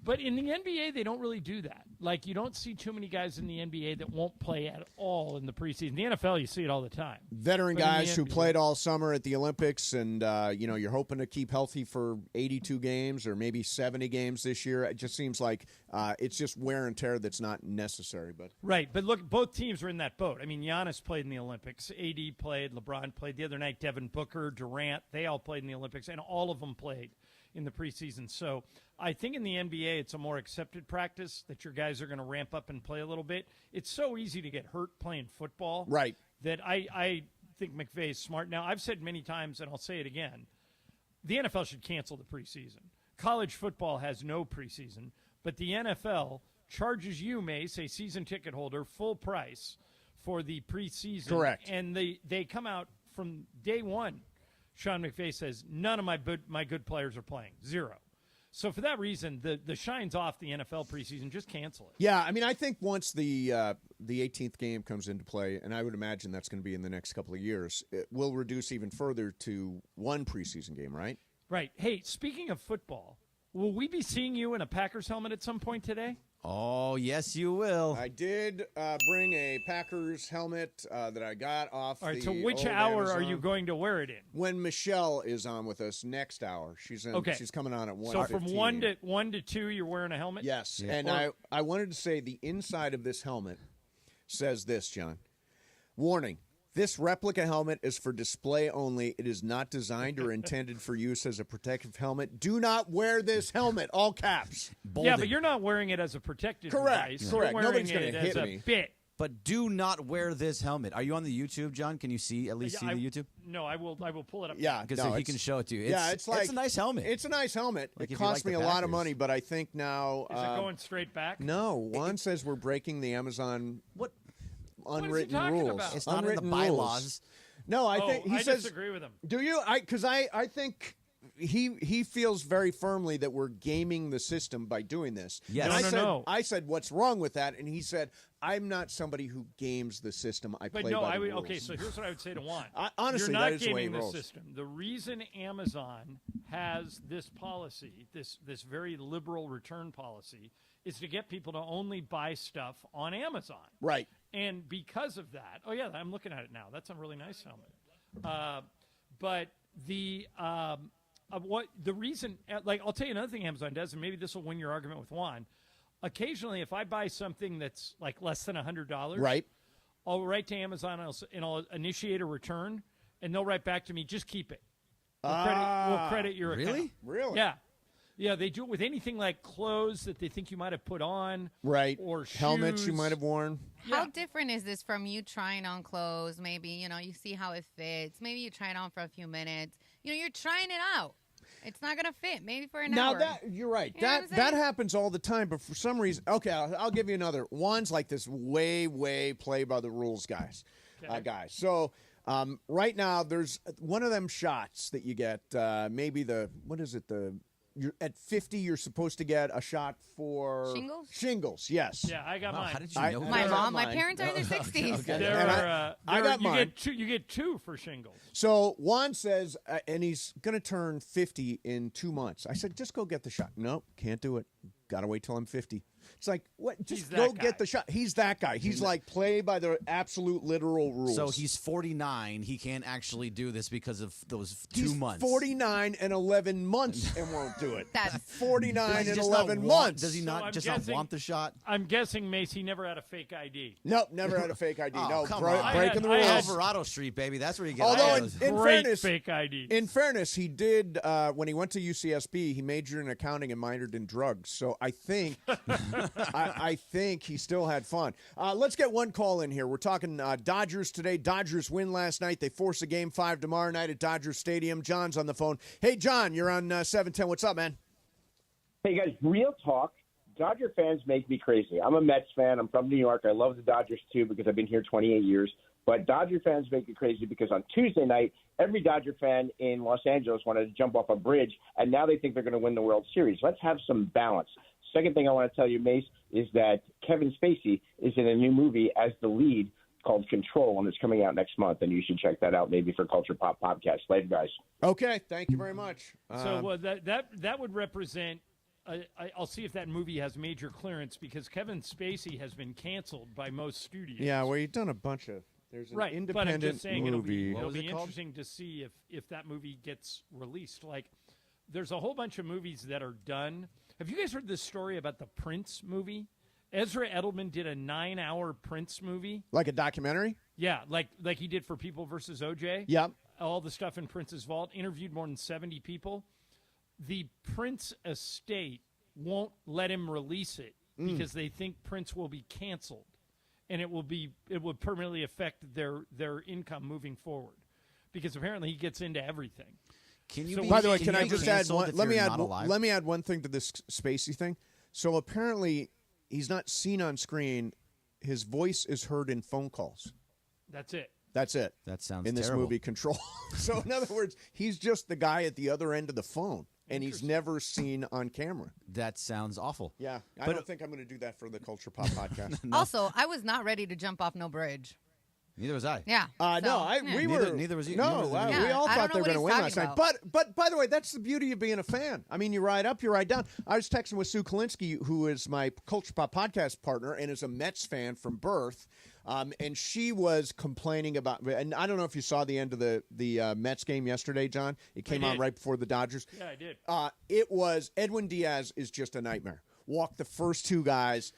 But in the NBA, they don't really do that. Like, you don't see too many guys in the NBA that won't play at all in the preseason. The NFL, you see it all the time. veteran But in the guys who NBA played all summer at the Olympics, and you're hoping to keep healthy for 82 games or maybe 70 games this year. It just seems like it's just wear and tear that's not necessary. But Right, but look, both teams were in that boat. I mean, Giannis played in the Olympics. AD played. LeBron played. The other night, Devin Booker, Durant, they all played in the Olympics, and all of them played in the preseason. So I think in the NBA, it's a more accepted practice that your guys are going to ramp up and play a little bit. It's so easy to get hurt playing football. Right. That I think McVay is smart. Now, I've said many times, and I'll say it again, the NFL should cancel the preseason. College football has no preseason, but the NFL charges you, Mase, a season ticket holder, full price for the preseason. Correct. And they come out from day one. Sean McVay says, none of my good players are playing. 0. So for that reason, the shine's off the NFL preseason. Just cancel it. yeah, I mean, I think once the 18th game comes into play, and I would imagine that's going to be in the next couple of years, it will reduce even further to one preseason game, right? Right. Hey, speaking of football, Will we be seeing you in a Packers helmet at some point today? Oh, yes, you will. I did bring a Packers helmet that I got off. All right, the so which old hour Amazon. are you going to wear it in? When Michelle is on with us next hour. She's coming on at 1:15. So from 1 to 2, you're wearing a helmet? Yes, and I wanted to say the inside of this helmet says this, John. Warning. This replica helmet is for display only. It is not designed or intended for use as a protective helmet. Do not wear this helmet, all caps. Yeah, but you're not wearing it as a protected device. Correct. You're Nobody's wearing going it to as hit me. a bit. But do not wear this helmet. Are you on the YouTube, John? Can you see the YouTube? No, I will pull it up. Yeah, because he can show it to you. It's like it's a nice helmet. It's a nice helmet. Like it if you cost like me the a lot of Packers. money, but I think now Is it going straight back? No, Juan says we're breaking the Amazon unwritten talking rules. about? It's not in the Unwritten bylaws. rules. No, I think he I says. disagree with him. Do you? Because I think he feels very firmly that we're gaming the system by doing this. Yes. And No. I said, what's wrong with that? And he said, I'm not somebody who games the system. I But play no, by the I would. rules. Okay, so here's what I would say to Juan. Honestly, you're not that is the way gaming he the rolls. system. The reason Amazon has this policy, this very liberal return policy, is to get people to only buy stuff on Amazon. Right. And because of that, I'm looking at it now. That's a really nice helmet. But the reason, like, I'll tell you another thing Amazon does, and maybe this will win your argument with Juan. Occasionally, if I buy something that's like less than $100, right, I'll write to Amazon and I'll initiate a return, and they'll write back to me, just keep it. We'll credit your account. Really? Yeah. Yeah, they do it with anything like clothes that they think you might have put on. Right. Or shoes. Helmets you might have worn. How different is this from you trying on clothes? Maybe, you see how it fits. Maybe you try it on for a few minutes. You're trying it out. It's not going to fit. Maybe for an hour. Now, you're right. You know what I'm That saying? happens all the time, but for some reason, okay, I'll give you another. Juan's like this way play by the rules guy. So right now, there's one of them shots that you get, maybe you're at 50, you're supposed to get a shot for Shingles? Shingles, yes. Yeah, I got mine. How did you know My that? mom, my parents are in their 60s. I got mine. You get two for shingles. So Juan says, and he's going to turn 50 in 2 months. I said, just go get the shot. Nope, can't do it. Got to wait till I'm 50. It's like, what? Just go get the shot. He's that guy. He's like, play by the absolute literal rules. So he's 49. He can't actually do this because of those 2 He's months. 49 and 11 months and won't do it. That's 49 and just 11 not months. Does he not I'm just guessing- not want the shot? I'm guessing Mace, never had a fake ID. Nope, never had a fake ID. Oh, no, come bro- on. breaking the I rules. had- Alvarado Street, baby. That's where you get Although all in, those. in Great fairness, fake ID. in fairness, he did when he went to UCSB. He majored in accounting and minored in drugs. So I think, I think he still had fun. Let's get one call in here. We're talking Dodgers today. Dodgers win last night. They force a Game 5 tomorrow night at Dodger Stadium. John's on the phone. Hey, John, you're on 710. What's up, man? Hey, guys, real talk. Dodger fans make me crazy. I'm a Mets fan. I'm from New York. I love the Dodgers, too, because I've been here 28 years. But Dodger fans make me crazy because on Tuesday night, every Dodger fan in Los Angeles wanted to jump off a bridge, and now they think they're going to win the World Series. Let's have some balance. Second thing I want to tell you, Mace, is that Kevin Spacey is in a new movie as the lead called Control, and it's coming out next month, and you should check that out maybe for Culture Pop Podcast. Later, guys. Okay, thank you very much. So that would represent. I'll see if that movie has major clearance because Kevin Spacey has been canceled by most studios. Yeah, well, you've done a bunch of. There's an Right, but independent I'm just saying movie. it'll be interesting to see if that movie gets released. Like, there's a whole bunch of movies that are done. Have you guys heard this story about the Prince movie? Ezra Edelman did a 9-hour Prince movie. Like a documentary? Yeah, like he did for People versus OJ. Yep. All the stuff in Prince's vault. Interviewed more than 70 people. The Prince estate won't let him release it because they think Prince will be canceled, and it will permanently affect their income moving forward, because apparently he gets into everything. By the way, can I just add one? Let me add one thing to this Spacey thing. So apparently, he's not seen on screen. His voice is heard in phone calls. That's it. That's it. That sounds in this terrible. movie, Control. So in other words, he's just the guy at the other end of the phone, and he's never seen on camera. That sounds awful. Yeah, I don't think I'm going to do that for the Culture Pop podcast. Also, I was not ready to jump off no bridge. Neither was I. Yeah. Neither was you. No, we all thought they were going to win last night. about. But by the way, that's the beauty of being a fan. I mean, you ride up, you ride down. I was texting with Sue Kalinsky, who is my Culture Pop podcast partner and is a Mets fan from birth. And she was complaining about, and I don't know if you saw the end of the Mets game yesterday, John. It came on right before the Dodgers. Yeah, I did. It was Edwin Diaz is just a nightmare. Walked the first two guys,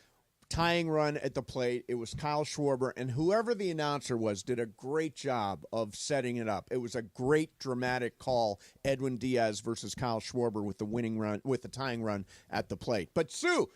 tying run at the plate. It was Kyle Schwarber, and whoever the announcer was did a great job of setting it up. It was a great dramatic call, Edwin Diaz versus Kyle Schwarber with the winning run, with the tying run at the plate. But Sue,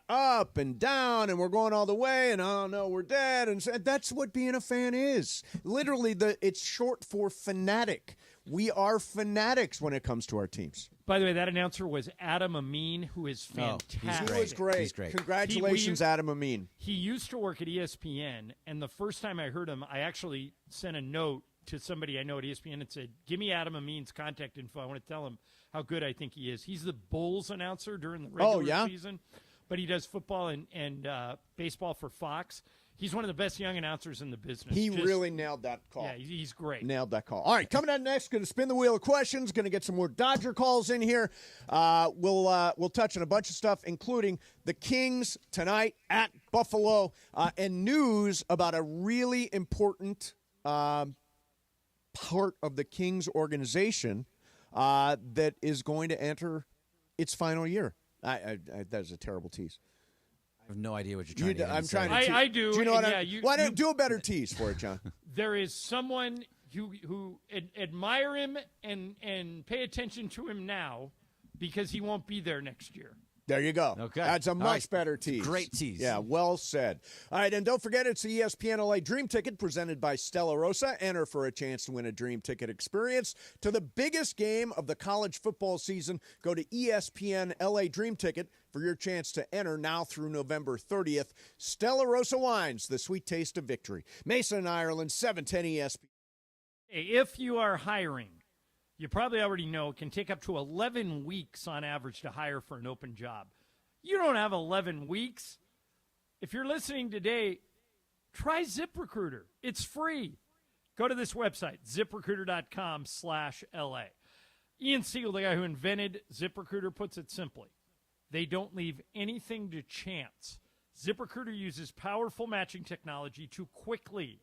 up and down, and we're going all the way, and oh no, we're dead, and that's what being a fan is. Literally, it's short for fanatic. We are fanatics when it comes to our teams. By the way, that announcer was Adam Amin, who is fantastic. He was great. He's great. Congratulations, Adam Amin. He used to work at ESPN, and the first time I heard him, I actually sent a note to somebody I know at ESPN and said, give me Adam Amin's contact info. I want to tell him how good I think he is. He's the Bulls announcer during the regular season, but he does football and baseball for Fox. He's one of the best young announcers in the business. He really nailed that call. Yeah, he's great. Nailed that call. All right, coming up next, going to spin the wheel of questions. Going to get some more Dodger calls in here. We'll touch on a bunch of stuff, including the Kings tonight at Buffalo, and news about a really important part of the Kings organization that is going to enter its final year. That is a terrible tease. I have no idea what you're trying to say. I do. Do you know what why don't you do a better tease for it, John? There is someone who admire him and pay attention to him now because he won't be there next year. There you go. Okay. That's a much better tease. Great tease. Yeah, well said. All right, and don't forget, it's the ESPN LA Dream Ticket presented by Stella Rosa. Enter for a chance to win a Dream Ticket experience to the biggest game of the college football season. Go to ESPN LA Dream Ticket for your chance to enter now through November 30th. Stella Rosa Wines, the sweet taste of victory. Mase in Ireland, 710 ESPN. If you are hiring, you probably already know it can take up to 11 weeks on average to hire for an open job. You don't have 11 weeks. If you're listening today, try ZipRecruiter. It's free. Go to this website, ZipRecruiter.com/LA. Ian Siegel, the guy who invented ZipRecruiter, puts it simply. They don't leave anything to chance. ZipRecruiter uses powerful matching technology to quickly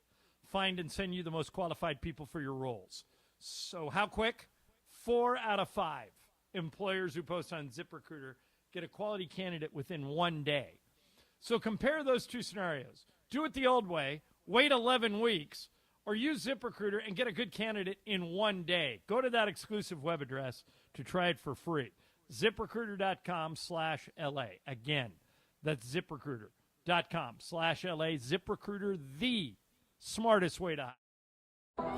find and send you the most qualified people for your roles. So how quick? 4 out of 5 employers who post on ZipRecruiter get a quality candidate within 1 day. So compare those two scenarios. Do it the old way, wait 11 weeks, or use ZipRecruiter and get a good candidate in 1 day. Go to that exclusive web address to try it for free. ZipRecruiter.com/LA. Again, that's ZipRecruiter.com/LA. ZipRecruiter, the smartest way to hire.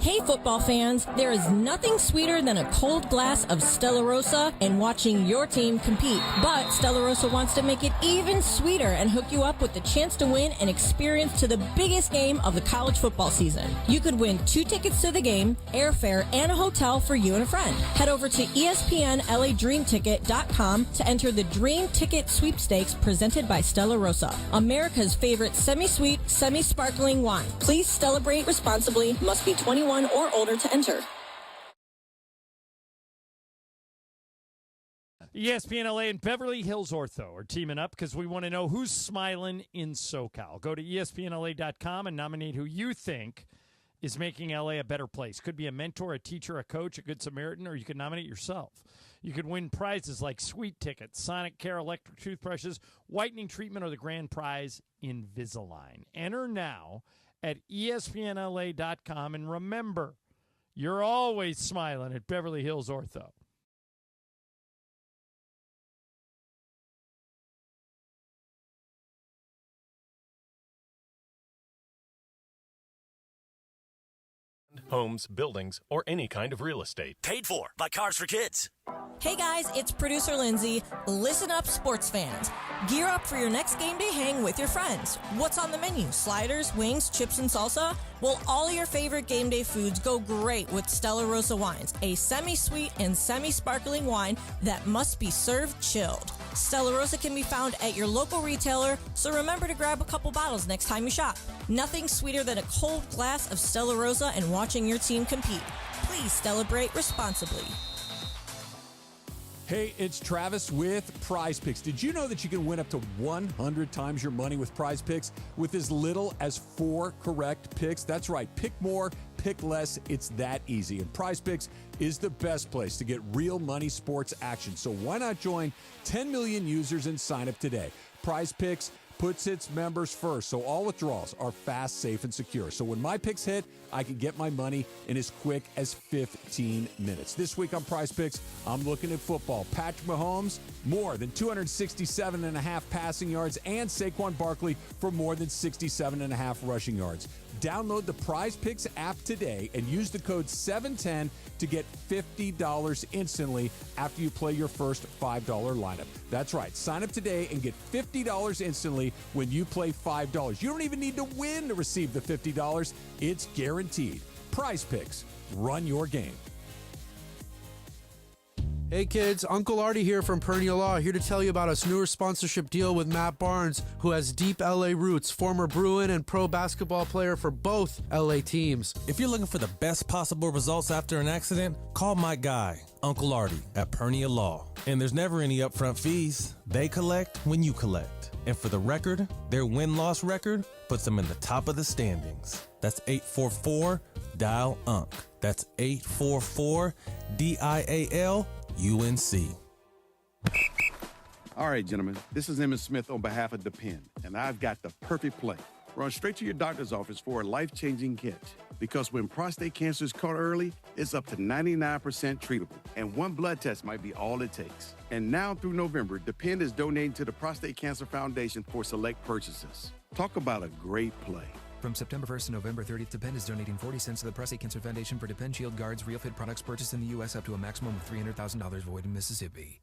Hey football fans, there is nothing sweeter than a cold glass of Stella Rosa and watching your team compete. But Stella Rosa wants to make it even sweeter and hook you up with the chance to win an experience to the biggest game of the college football season. You could win 2 tickets to the game, airfare, and a hotel for you and a friend. Head over to ESPNLADreamTicket.com to enter the Dream Ticket Sweepstakes presented by Stella Rosa, America's favorite semi-sweet, semi-sparkling wine. Please celebrate responsibly. Must be 21 or older to enter. ESPN LA and Beverly Hills Ortho are teaming up because we want to know who's smiling in SoCal. Go to ESPNLA.com and nominate who you think is making LA a better place. Could be a mentor, a teacher, a coach, a good Samaritan, or you could nominate yourself. You could win prizes like sweet tickets, Sonic Care electric toothbrushes, whitening treatment, or the grand prize, Invisalign. Enter now at ESPNLA.com, and remember, you're always smiling at Beverly Hills Ortho. Homes, buildings, or any kind of real estate. Paid for by Cars for Kids. Hey guys, it's producer Lindsay. Listen up, sports fans. Gear up for your next game day hang with your friends. What's on the menu? Sliders, wings, chips, and salsa? Well, all your favorite game day foods go great with Stella Rosa Wines, a semi-sweet and semi-sparkling wine that must be served chilled. Stella Rosa can be found at your local retailer, so remember to grab a couple bottles next time you shop. Nothing sweeter than a cold glass of Stella Rosa and watching your team compete. Please celebrate responsibly. Hey, it's Travis with Prize Picks. Did you know that you can win up to 100 times your money with Prize Picks with as little as 4 correct picks? That's right. Pick more, pick less. It's that easy. And Prize Picks is the best place to get real money sports action. So why not join 10 million users and sign up today? Prize Picks puts its members first, so all withdrawals are fast, safe, and secure. So when my picks hit, I can get my money in as quick as 15 minutes. This week on Prize Picks, I'm looking at football. Patrick Mahomes, more than 267.5 passing yards, and Saquon Barkley for more than 67.5 rushing yards. Download the Prize Picks app today and use the code 710 to get $50 instantly after you play your first $5 lineup. That's right. Sign up today and get $50 instantly when you play $5. You don't even need to win to receive the $50. It's guaranteed. Prize Picks. Run your game. Hey kids, Uncle Artie here from Perennial Law, here to tell you about a newer sponsorship deal with Matt Barnes, who has deep LA roots, former Bruin and pro basketball player for both LA teams. If you're looking for the best possible results after an accident, call my guy, Uncle Artie, at Perennial Law. And there's never any upfront fees. They collect when you collect. And for the record, their win-loss record puts them in the top of the standings. That's 844-DIAL-UNC. That's 844-DIAL-UNC. All right, gentlemen, this is Emmitt Smith on behalf of Depend, and I've got the perfect play. Run straight to your doctor's office for a life-changing catch. Because when prostate cancer is caught early, it's up to 99% treatable, and one blood test might be all it takes. And now through November, Depend is donating to the Prostate Cancer Foundation for select purchases. Talk about a great play. From September 1st to November 30th, Depend is donating 40 cents to the Prostate Cancer Foundation for Depend Shield Guards Real Fit products purchased in the U.S. up to a maximum of $300,000 void in Mississippi.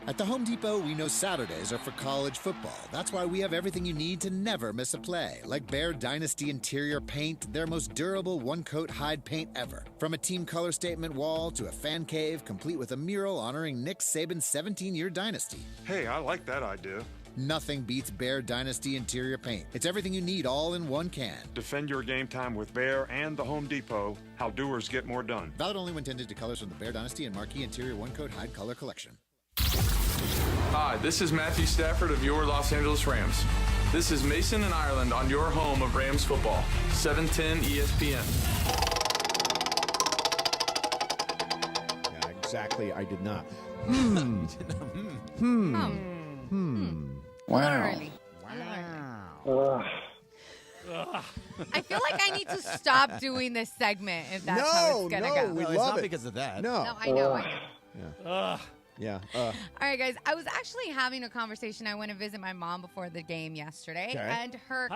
At the Home Depot, we know Saturdays are for college football. That's why we have everything you need to never miss a play. Like Bear Dynasty interior paint, their most durable one-coat hide paint ever. From a team color statement wall to a fan cave, complete with a mural honoring Nick Saban's 17-year dynasty. Hey, I like that idea. Nothing beats Bear Dynasty interior paint. It's everything you need all in one can. Defend your game time with Bear and the Home Depot. How doers get more done. Valid only when tinted to colors from the Bear Dynasty and Marquee Interior One-Coat Hide Color Collection. Hi, this is Matthew Stafford of your Los Angeles Rams. This is Mason and Ireland on your home of Rams football. 710 ESPN. Yeah, exactly. I did not. Wow. I feel like I need to stop doing this segment if that's how it's going to go. We it's love not it. because of that. No. No, I know. Yeah. All right, guys. I was actually having a conversation. I went to visit my mom before the game yesterday, and her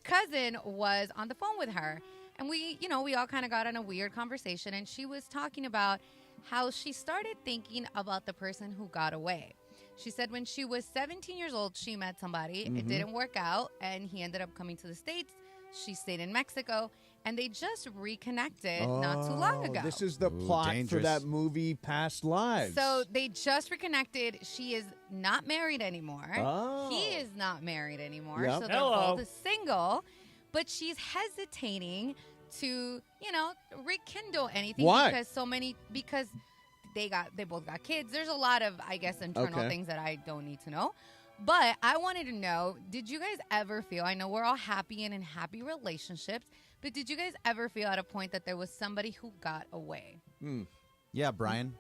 cousin was on the phone with her, and we all kind of got in a weird conversation, and she was talking about how she started thinking about the person who got away. She said when she was 17 years old, she met somebody. It didn't work out, and he ended up coming to the States. She stayed in Mexico, and they just reconnected not too long ago. This is the plot for that movie, Past Lives. So they just reconnected. She is not married anymore. Oh. He is not married anymore. Yep. So they're both single, but she's hesitating to, rekindle anything. Why? Because they both got kids. There's a lot of, I guess, internal things that I don't need to know. But I wanted to know, did you guys ever feel, I know we're all happy and in happy relationships, but did you guys ever feel at a point that there was somebody who got away? Yeah, Brian.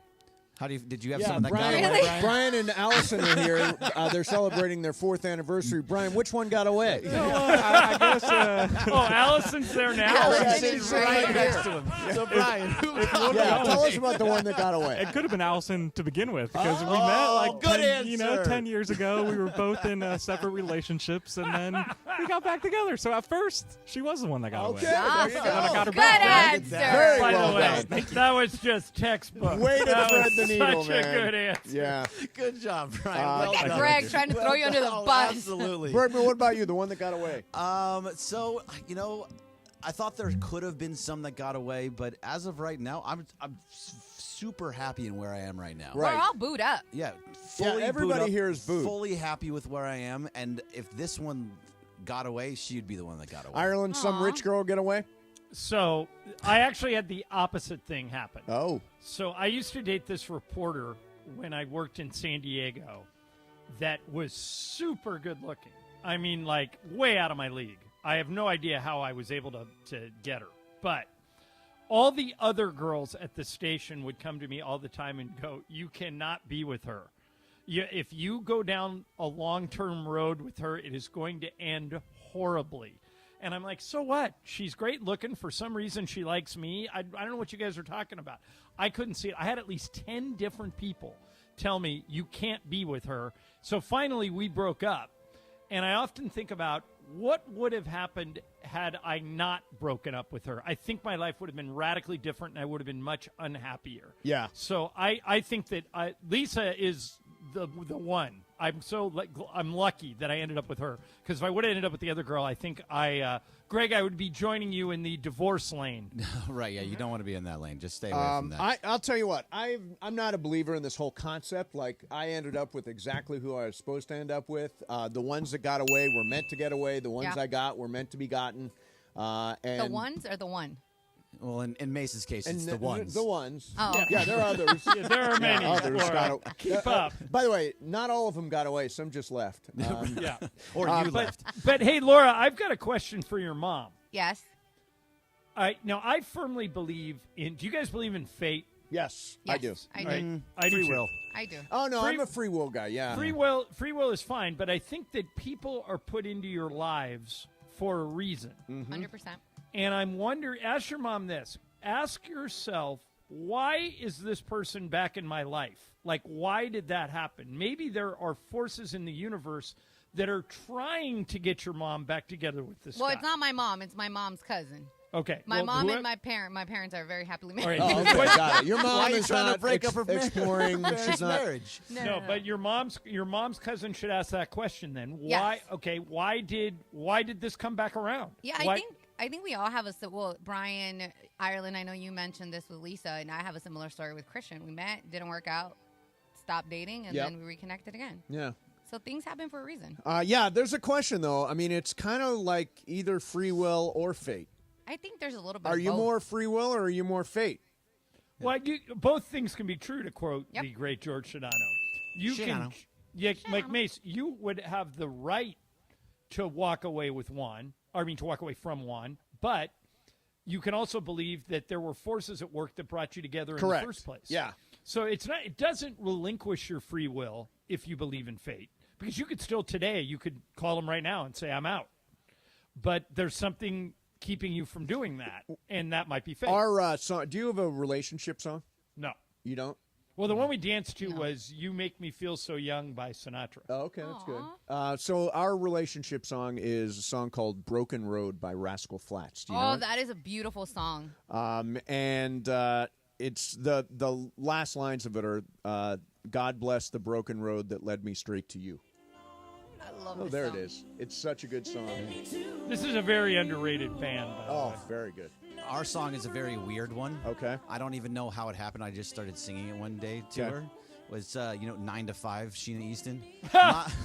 Did you have Yeah, someone that Brian, got away? Brian and Allison are here. They're celebrating their 4th anniversary. Brian, which one got away? I guess. Allison's there now. Allison's right next to him. So, Brian, tell us about the one that got away. It could have been Allison to begin with because we met 10 years ago. We were both in separate relationships, and then we got back together. So at first, she was the one that got away. There you go. And then I got her Good back. answer. Very By well the way, done. that was just textbook. Way to That thread was the needle, such man. a good answer. Yeah. Good job, Brian. Well Look at done. Greg trying to throw you under the bus. Absolutely. Bergman, what about you? The one that got away? So, I thought there could have been some that got away, but as of right now, I'm super happy in where I am right now. We're all booed up. Yeah, everybody here is booed. Fully happy with where I am, and if this one got away, she'd be the one that got away. Ireland, some rich girl get away? So I actually had the opposite thing happen. Oh. So I used to date this reporter when I worked in San Diego that was super good looking. I mean, like, way out of my league. I have no idea how I was able to get her. But all the other girls at the station would come to me all the time and go, you cannot be with her. If you go down a long-term road with her, it is going to end horribly. And I'm like, so what? She's great looking. For some reason, she likes me. I don't know what you guys are talking about. I couldn't see it. I had at least 10 different people tell me you can't be with her. So finally, we broke up. And I often think about what would have happened had I not broken up with her. I think my life would have been radically different, and I would have been much unhappier. Yeah. So I think that Lisa is the one. I'm lucky that I ended up with her, because if I would have ended up with the other girl, I think Greg, I would be joining you in the divorce lane. Right? Yeah, you don't want to be in that lane. Just stay away from that. I'll tell you what. I'm not a believer in this whole concept. Like, I ended up with exactly who I was supposed to end up with. The ones that got away were meant to get away. The ones I got were meant to be gotten. And the ones or the one? Well, in Mace's case, it's the ones. The ones. Oh. Yeah, there are others. Yeah, there are many. Others Keep up. By the way, not all of them got away. Some just left. Yeah. Or you left. But hey, Laura, I've got a question for your mom. Yes. Now, I firmly believe in. Do you guys believe in fate? Yes, I do. I do. Right. I do Free too. will. I do. Oh no, I'm a free will guy. Yeah. Free will is fine, but I think that people are put into your lives for a reason. 100%. And I'm wondering, ask your mom this. Ask yourself, why is this person back in my life? Like, why did that happen? Maybe there are forces in the universe that are trying to get your mom back together with this Well, guy. it's not my mom. It's my mom's cousin. Okay. My well, mom and my parents are very happily married. All right. Oh, okay, got it. Your mom Why are you is trying not to break up her exploring. She's not. marriage? No, but your mom's cousin should ask that question then. Yes. Why? Okay. Why did this come back around? Yeah, I think we all have Brian, Ireland, I know you mentioned this with Lisa, and I have a similar story with Christian. We met, didn't work out, stopped dating, and then we reconnected again. Yeah. So things happen for a reason. Yeah, there's a question, though. I mean, it's kind of like either free will or fate. I think there's a little bit Are of you both. more free will or are you more fate? Well, both things can be true, to quote the great George Sedano. Like Mace, you would have the right to walk away with one. To walk away from one, but you can also believe that there were forces at work that brought you together in the first place. Yeah. So it doesn't relinquish your free will if you believe in fate, because you could still today, you could call them right now and say, I'm out. But there's something keeping you from doing that, and that might be fate. Our song, do you have a relationship song? No. You don't? Well, the one we danced to was You Make Me Feel So Young by Sinatra. Oh, okay, that's good. So our relationship song is a song called Broken Road by Rascal Flatts. Do you know it? That is a beautiful song. And it's the last lines of it are, God bless the broken road that led me straight to you. I love Oh, this there song. it is. It's such a good song. This is a very underrated band, by the way. Very good. Our song is a very weird one. Okay. I don't even know how it happened. I just started singing it one day to her. Was 9 to 5 Sheena Easton.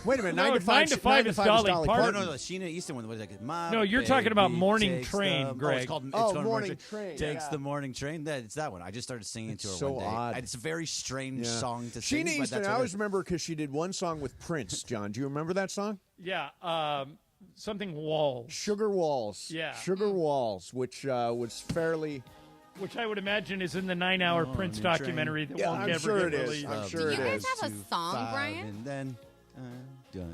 Wait a minute, 9 to 5 is Dolly Parton. No, Sheena Easton one was like my No, you're talking about baby Morning takes Train, the, Greg. it's called Morning Train. Takes the morning train. It's that one. I just started singing to her so one day. odd. It's a very strange song to sing. Sheena but Easton, that's I what always remember because she did one song with Prince. John, do you remember that song? Yeah, something Walls. Sugar Walls. Yeah. Sugar Walls, which was fairly... Which I would imagine is in the 9-hour Prince documentary that won't ever get released. I'm sure it is. Do you guys have a song, Brian? And then,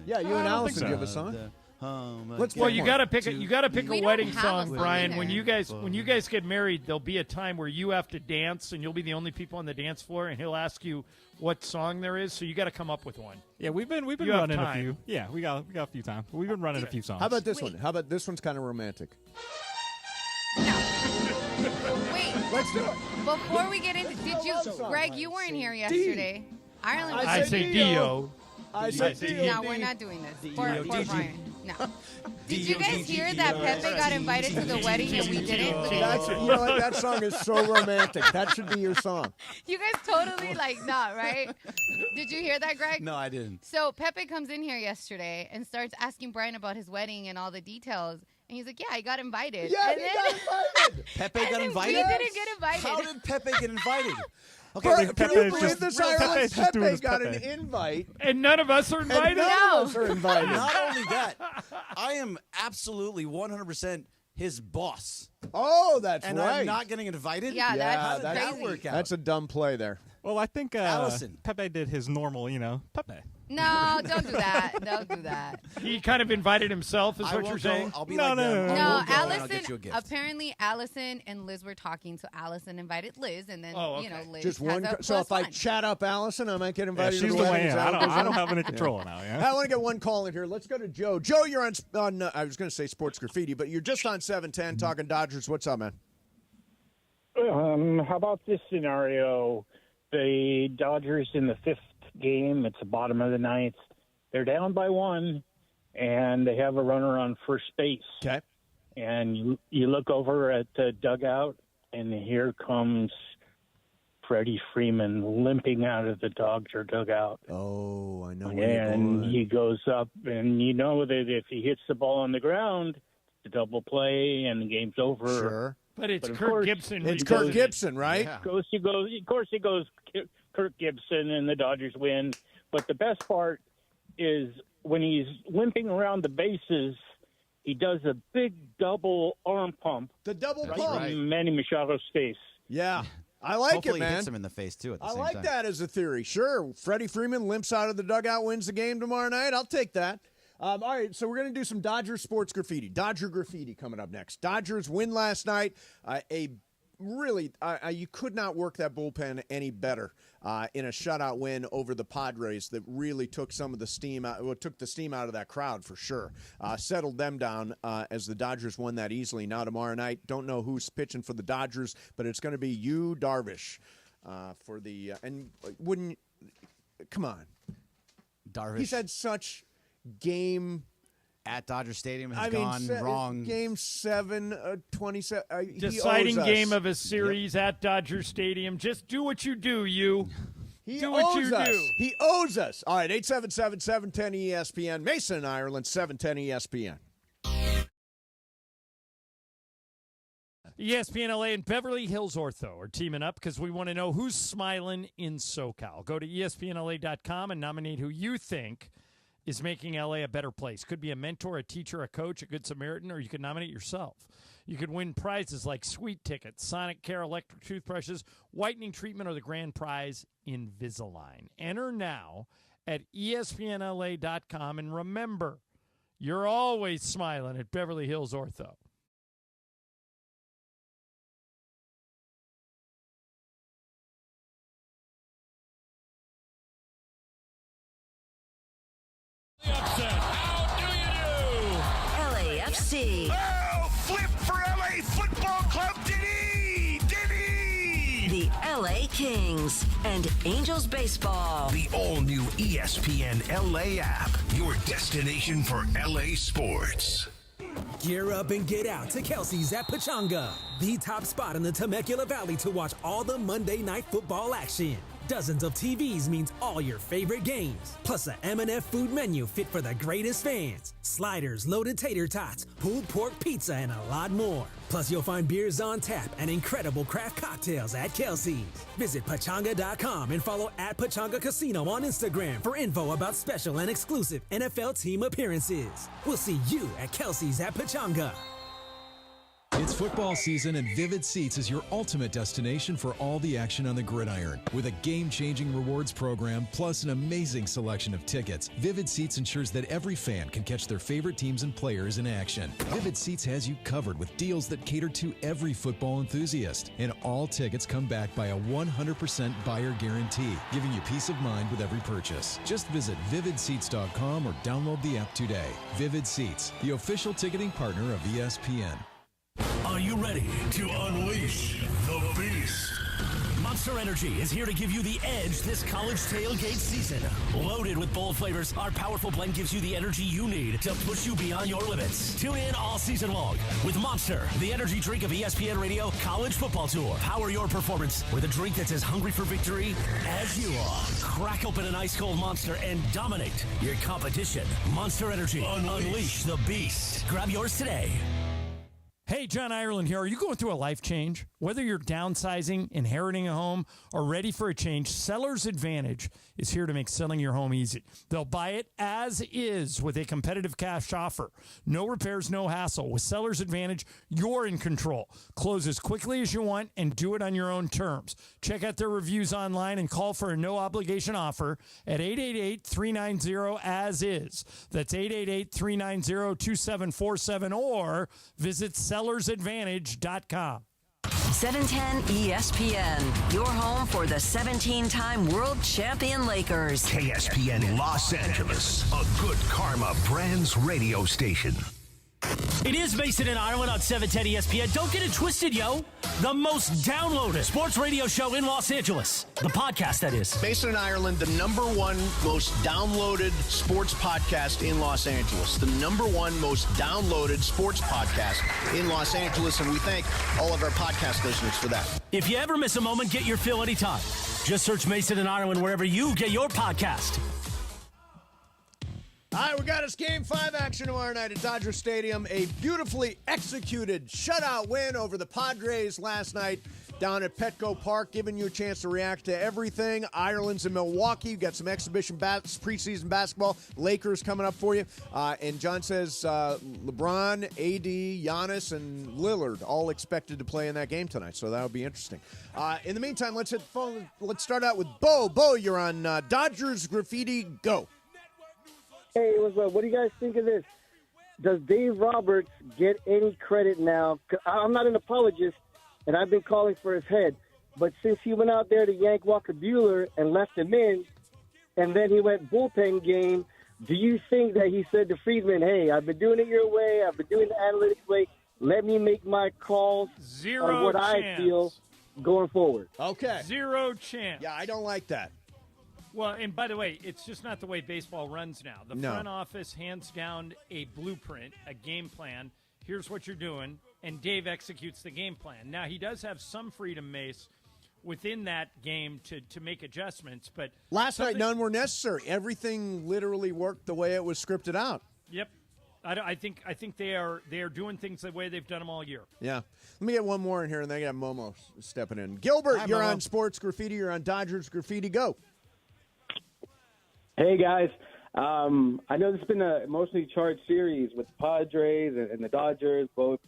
yeah, you and Allison, do you have a song? Well, you got to pick We a don't wedding have a song, song Brian. either. When you guys get married, there'll be a time where you have to dance, and you'll be the only people on the dance floor, and he'll ask you what song there is. So you got to come up with one. Yeah, we've been You have running a time. few. Yeah, we got a few times. We've been running a few songs. How about this one? How about this one's kind of romantic? Wait. Let's do it. Before we get into, Greg, you weren't here yesterday. Ireland was I say Dio. I say No, we're not doing this. For Brian. No. Did you guys hear that Pepe got invited to the wedding and we didn't? That song is so romantic. That should be your song. You guys totally not, right? Did you hear that, Greg? No, I didn't. So Pepe comes in here yesterday and starts asking Bryant about his wedding and all the details. And he's like, yeah, I got invited. Yeah, and he got invited. Pepe got invited? We didn't get invited. How did Pepe get invited? Okay, Pepe got an invite. And none of us are invited? None of us are invited. Not only that, I am absolutely 100% his boss. Oh, that's and right. And I'm not getting invited? Yeah, how did that's that crazy. work out? That's a dumb play there. Well, I think Allison. Pepe did his normal, Pepe. No, don't do that. Don't do that. He kind of invited himself, is what you're saying? I'll be No, like no, them. no, I No, won't go, and I'll get you a Allison, gift. apparently Allison and Liz were talking, so Allison invited Liz, and then, Liz Just has one. a So if I +1. chat up Allison, I might get Yeah, invited she's to the the wedding. way in. Is that what I goes don't on? have any control now, I want to get one call in here. Let's go to Joe. Joe, you're on I was going to say Sports Graffiti, but you're just on 710 talking Dodgers. What's up, man? How about this scenario? The Dodgers in the 5th game, it's the bottom of the 9th. They're down by 1, and they have a runner on first base. Okay. And you look over at the dugout, and here comes Freddie Freeman limping out of the Dodger dugout. Oh, I know. And he goes up, and you know that if he hits the ball on the ground, it's a double play, and the game's over. Sure. But it's of Kirk course, Gibson. It's Kirk Gibson, right? Of course he goes Kirk Gibson, and the Dodgers win. But the best part is when he's limping around the bases, he does a big double arm pump. The double right pump. from Manny Machado's face. Yeah. I like Hopefully it, man. He hits him in the face, too, at the I same like time. that as a theory. Sure. Freddie Freeman limps out of the dugout, wins the game tomorrow night. I'll take that. All right, so we're going to do some Dodgers sports graffiti. Dodger graffiti coming up next. Dodgers win last night. You could not work that bullpen any better in a shutout win over the Padres that really took some of the steam out. Well, took the steam out of that crowd for sure. Settled them down as the Dodgers won that easily. Now tomorrow night, don't know who's pitching for the Dodgers, but it's going to be you, Darvish, for the and wouldn't come on, Darvish. He's had such game at Dodger Stadium has gone wrong. Game 7, 27. Deciding game of a series at Dodger Stadium. Just do what you do, you. Do what you do. He owes us. All right, 877-710 ESPN. Mason, Ireland, 710 ESPN. ESPN LA and Beverly Hills Ortho are teaming up because we want to know who's smiling in SoCal. Go to ESPNLA.com and nominate who you think is making LA a better place. Could be a mentor, a teacher, a coach, a good Samaritan, or you could nominate yourself. You could win prizes like sweet tickets, Sonic Care electric toothbrushes, whitening treatment, or the grand prize, Invisalign. Enter now at ESPNLA.com, and remember, you're always smiling at Beverly Hills Ortho. Upset. How do you do? LAFC. Oh, flip for LA Football Club. Diddy! The LA Kings and Angels Baseball. The all-new ESPN LA app. Your destination for LA sports. Gear up and get out to Kelsey's at Pachanga, the top spot in the Temecula Valley to watch all the Monday Night Football action. Dozens of TVs means all your favorite games, plus a M&F food menu fit for the greatest fans. Sliders, loaded tater tots, pulled pork pizza, and a lot more. Plus, you'll find beers on tap and incredible craft cocktails at Kelsey's. Visit Pachanga.com and follow at Pachanga Casino on Instagram for info about special and exclusive NFL team appearances. We'll see you at Kelsey's at Pachanga. It's football season, and Vivid Seats is your ultimate destination for all the action on the gridiron. With a game-changing rewards program, plus an amazing selection of tickets, Vivid Seats ensures that every fan can catch their favorite teams and players in action. Vivid Seats has you covered with deals that cater to every football enthusiast. And all tickets come back by a 100% buyer guarantee, giving you peace of mind with every purchase. Just visit vividseats.com or download the app today. Vivid Seats, the official ticketing partner of ESPN. Are you ready to unleash the beast? Monster Energy is here to give you the edge this college tailgate season. Loaded with bold flavors, our powerful blend gives you the energy you need to push you beyond your limits. Tune in all season long with Monster, the energy drink of ESPN Radio College Football Tour. Power your performance with a drink that's as hungry for victory as you are. Crack open an ice-cold Monster and dominate your competition. Monster Energy. Unleash the beast. Grab yours today. Hey, John Ireland here. Are you going through a life change? Whether you're downsizing, inheriting a home, or ready for a change, Seller's Advantage is here to make selling your home easy. They'll buy it as is with a competitive cash offer. No repairs, no hassle. With Seller's Advantage, you're in control. Close as quickly as you want and do it on your own terms. Check out their reviews online and call for a no-obligation offer at 888-390-AS-IS. That's 888-390-2747 or visit sellersadvantage.com. 710 ESPN, your home for the 17-time world champion Lakers. KSPN Los Angeles, a Good Karma Brands radio station. It is Mason and Ireland on 710 ESPN. Don't get it twisted, yo. The most downloaded sports radio show in Los Angeles. The podcast, that is. Mason and Ireland, the #1 most downloaded sports podcast in Los Angeles. The #1 most downloaded sports podcast in Los Angeles, and we thank all of our podcast listeners for that. If you ever miss a moment, get your fill anytime. Just search Mason and Ireland wherever you get your podcast. All right, we got us Game 5 action tomorrow night at Dodger Stadium. A beautifully executed shutout win over the Padres last night down at Petco Park, giving you a chance to react to everything. Ireland's in Milwaukee. You've got some exhibition preseason basketball. Lakers coming up for you. And John says LeBron, AD, Giannis, and Lillard all expected to play in that game tonight, so that'll be interesting. In the meantime, let's hit the phone. Let's start out with Bo. Bo, you're on Dodgers Graffiti. Go. Hey, what's up? What do you guys think of this? Does Dave Roberts get any credit now? I'm not an apologist, and I've been calling for his head. But since he went out there to yank Walker Buehler and left him in, and then he went bullpen game, do you think that he said to Friedman, hey, I've been doing it your way, I've been doing the analytics way, let me make my calls on what I feel going forward? Okay. Zero chance. Yeah, I don't like that. Well, and by the way, it's just not the way baseball runs now. The front office hands down a blueprint, a game plan. Here's what you're doing, and Dave executes the game plan. Now, he does have some freedom, Mace, within that game to make adjustments. But last night, none were necessary. Everything literally worked the way it was scripted out. Yep. I think they are doing things the way they've done them all year. Yeah. Let me get one more in here, and then I got Momo stepping in. Gilbert, Hi, you're Momo. on Sports Graffiti. You're on Dodgers Graffiti. Go. Hey, guys. I know this has been an emotionally charged series with the Padres and the Dodgers, both,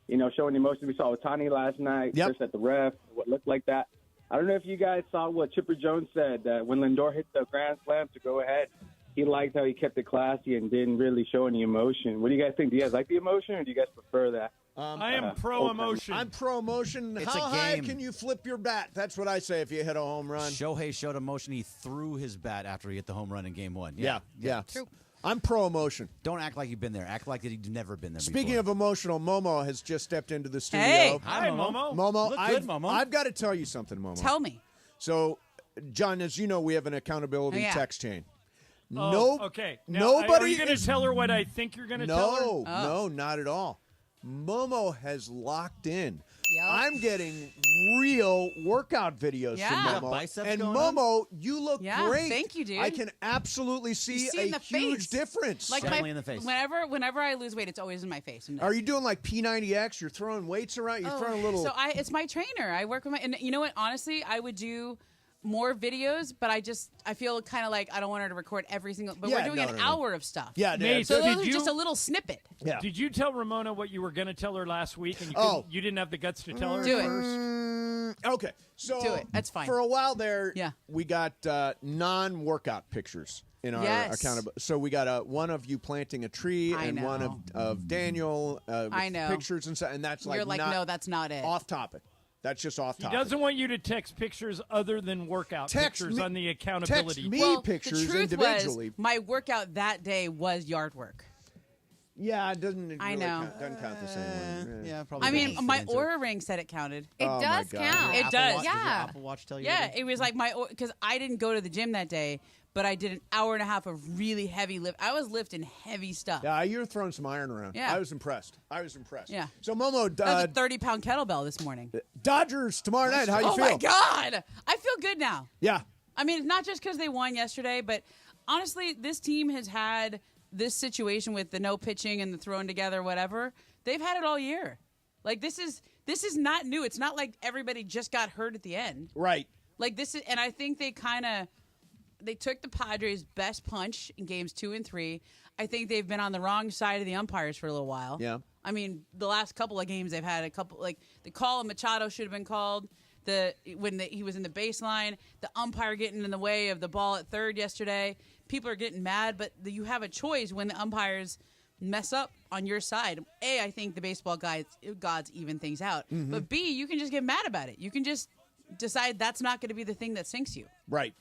showing the emotion. We saw Ohtani last night, first at the ref, what looked like that. I don't know if you guys saw what Chipper Jones said, that when Lindor hit the grand slam to go ahead, he liked how he kept it classy and didn't really show any emotion. What do you guys think? Do you guys like the emotion, or do you guys prefer that? I am pro-emotion. I'm pro-emotion. It's How a high game. can you flip your bat? That's what I say if you hit a home run. Shohei showed emotion. He threw his bat after he hit the home run in Game 1. Yeah. True. I'm pro-emotion. Don't act like you've been there. Act like that you've never been there Speaking before. of emotional, Momo has just stepped into the studio. Hey. Hi, Momo. Momo, Look I've, good, Momo. I've got to tell you something, Momo. Tell me. So, John, as you know, we have an accountability text chain. Okay. Now, Nobody are you going to tell her what I think you're going to tell her? No, not at all. Momo has locked in. Yep. I'm getting real workout videos Yeah. from Momo. Biceps And going Momo, you look Yeah, great. thank you, dude. I can absolutely see see in a the huge face. difference. Like Definitely in the face. Whenever I lose weight, it's always in my face. Are you doing like P90X? You're throwing weights around? You're throwing a little... So it's my trainer. I work with and you know what? Honestly, I would do more videos, but I feel kind of like I don't want her to record every single. But we're doing an hour of stuff. Yeah, Nate, So did those are you- just a little snippet. Yeah. Did you tell Ramona what you were going to tell her last week, and you didn't have the guts to tell her Do it. first? Okay, so Do it. That's fine. For a while there, Yeah. we got non-workout pictures in our Yes. accountability. So we got one of you planting a tree I and one know. of Daniel with I know. pictures and stuff, and that's like You're like, not no, that's not it. off topic. That's just off He topic. doesn't want you to text pictures other than workout Text pictures me- on the accountability. text me Well, pictures the truth individually. was my workout that day was yard work. Yeah, it doesn't. I really know. Doesn't count the same way. Yeah, probably. I mean, my Aura ring said it counted. It Oh, does my God. count. It does. Does your Yeah. Apple Watch tell you? Yeah, that? it was like because I didn't go to the gym that day, but I did an hour and a half of really heavy lift. I was lifting heavy stuff. Yeah, you were throwing some iron around. Yeah. I was impressed. Yeah. So, Momo, That was a 30-pound kettlebell this morning. Dodgers tomorrow night. How you Oh feel? my God, I feel good now. Yeah. I mean, not just because they won yesterday, but honestly, this team has had this situation with the no pitching and the throwing together, whatever. They've had it all year. Like this is not new. It's not like everybody just got hurt at the end. Right. Like this is, and I think they took the Padres' best punch in games 2 and 3. I think they've been on the wrong side of the umpires for a little while. Yeah. I mean, the last couple of games they've had a couple, like the call of Machado should have been called. He was in the baseline, the umpire getting in the way of the ball at third yesterday. People are getting mad, but you have a choice when the umpires mess up on your side. A, I think the baseball gods even things out. Mm-hmm. But B, you can just get mad about it. You can just decide that's not going to be the thing that sinks you. Right.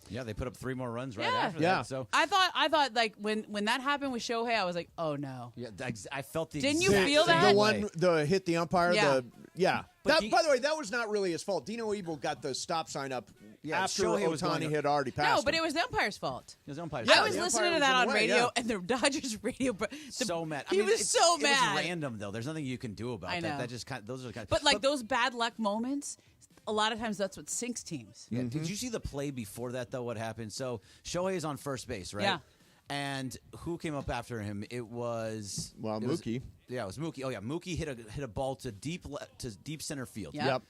Yeah, they put up 3 more runs right Yeah. after Yeah. that. So I thought like when that happened with Shohei, I was like, oh no. yeah, I felt the. Didn't you exact feel same that? The way. one, hit the umpire. Yeah. Yeah. But By the way, that was not really his fault. Dino Ebel got the stop sign up Yeah, after Shohei was going Ohtani up. had already passed No, but him. it was the umpire's fault. It was umpire's Yeah, I fault. was the listening umpire to was that in on the way, radio, yeah. and the Dodgers radio. So mad. He was so It mad. was random though. There's nothing you can do about I that. know. That just kind. Those are kind. But like those bad luck moments, a lot of times that's what sinks teams. Yeah. Did you see the play before that though? What happened? So Shohei is on first base, right? Yeah. And who came up after him? It was Mookie. Yeah, it was Mookie. Oh yeah, Mookie hit a ball to deep center field. Yep.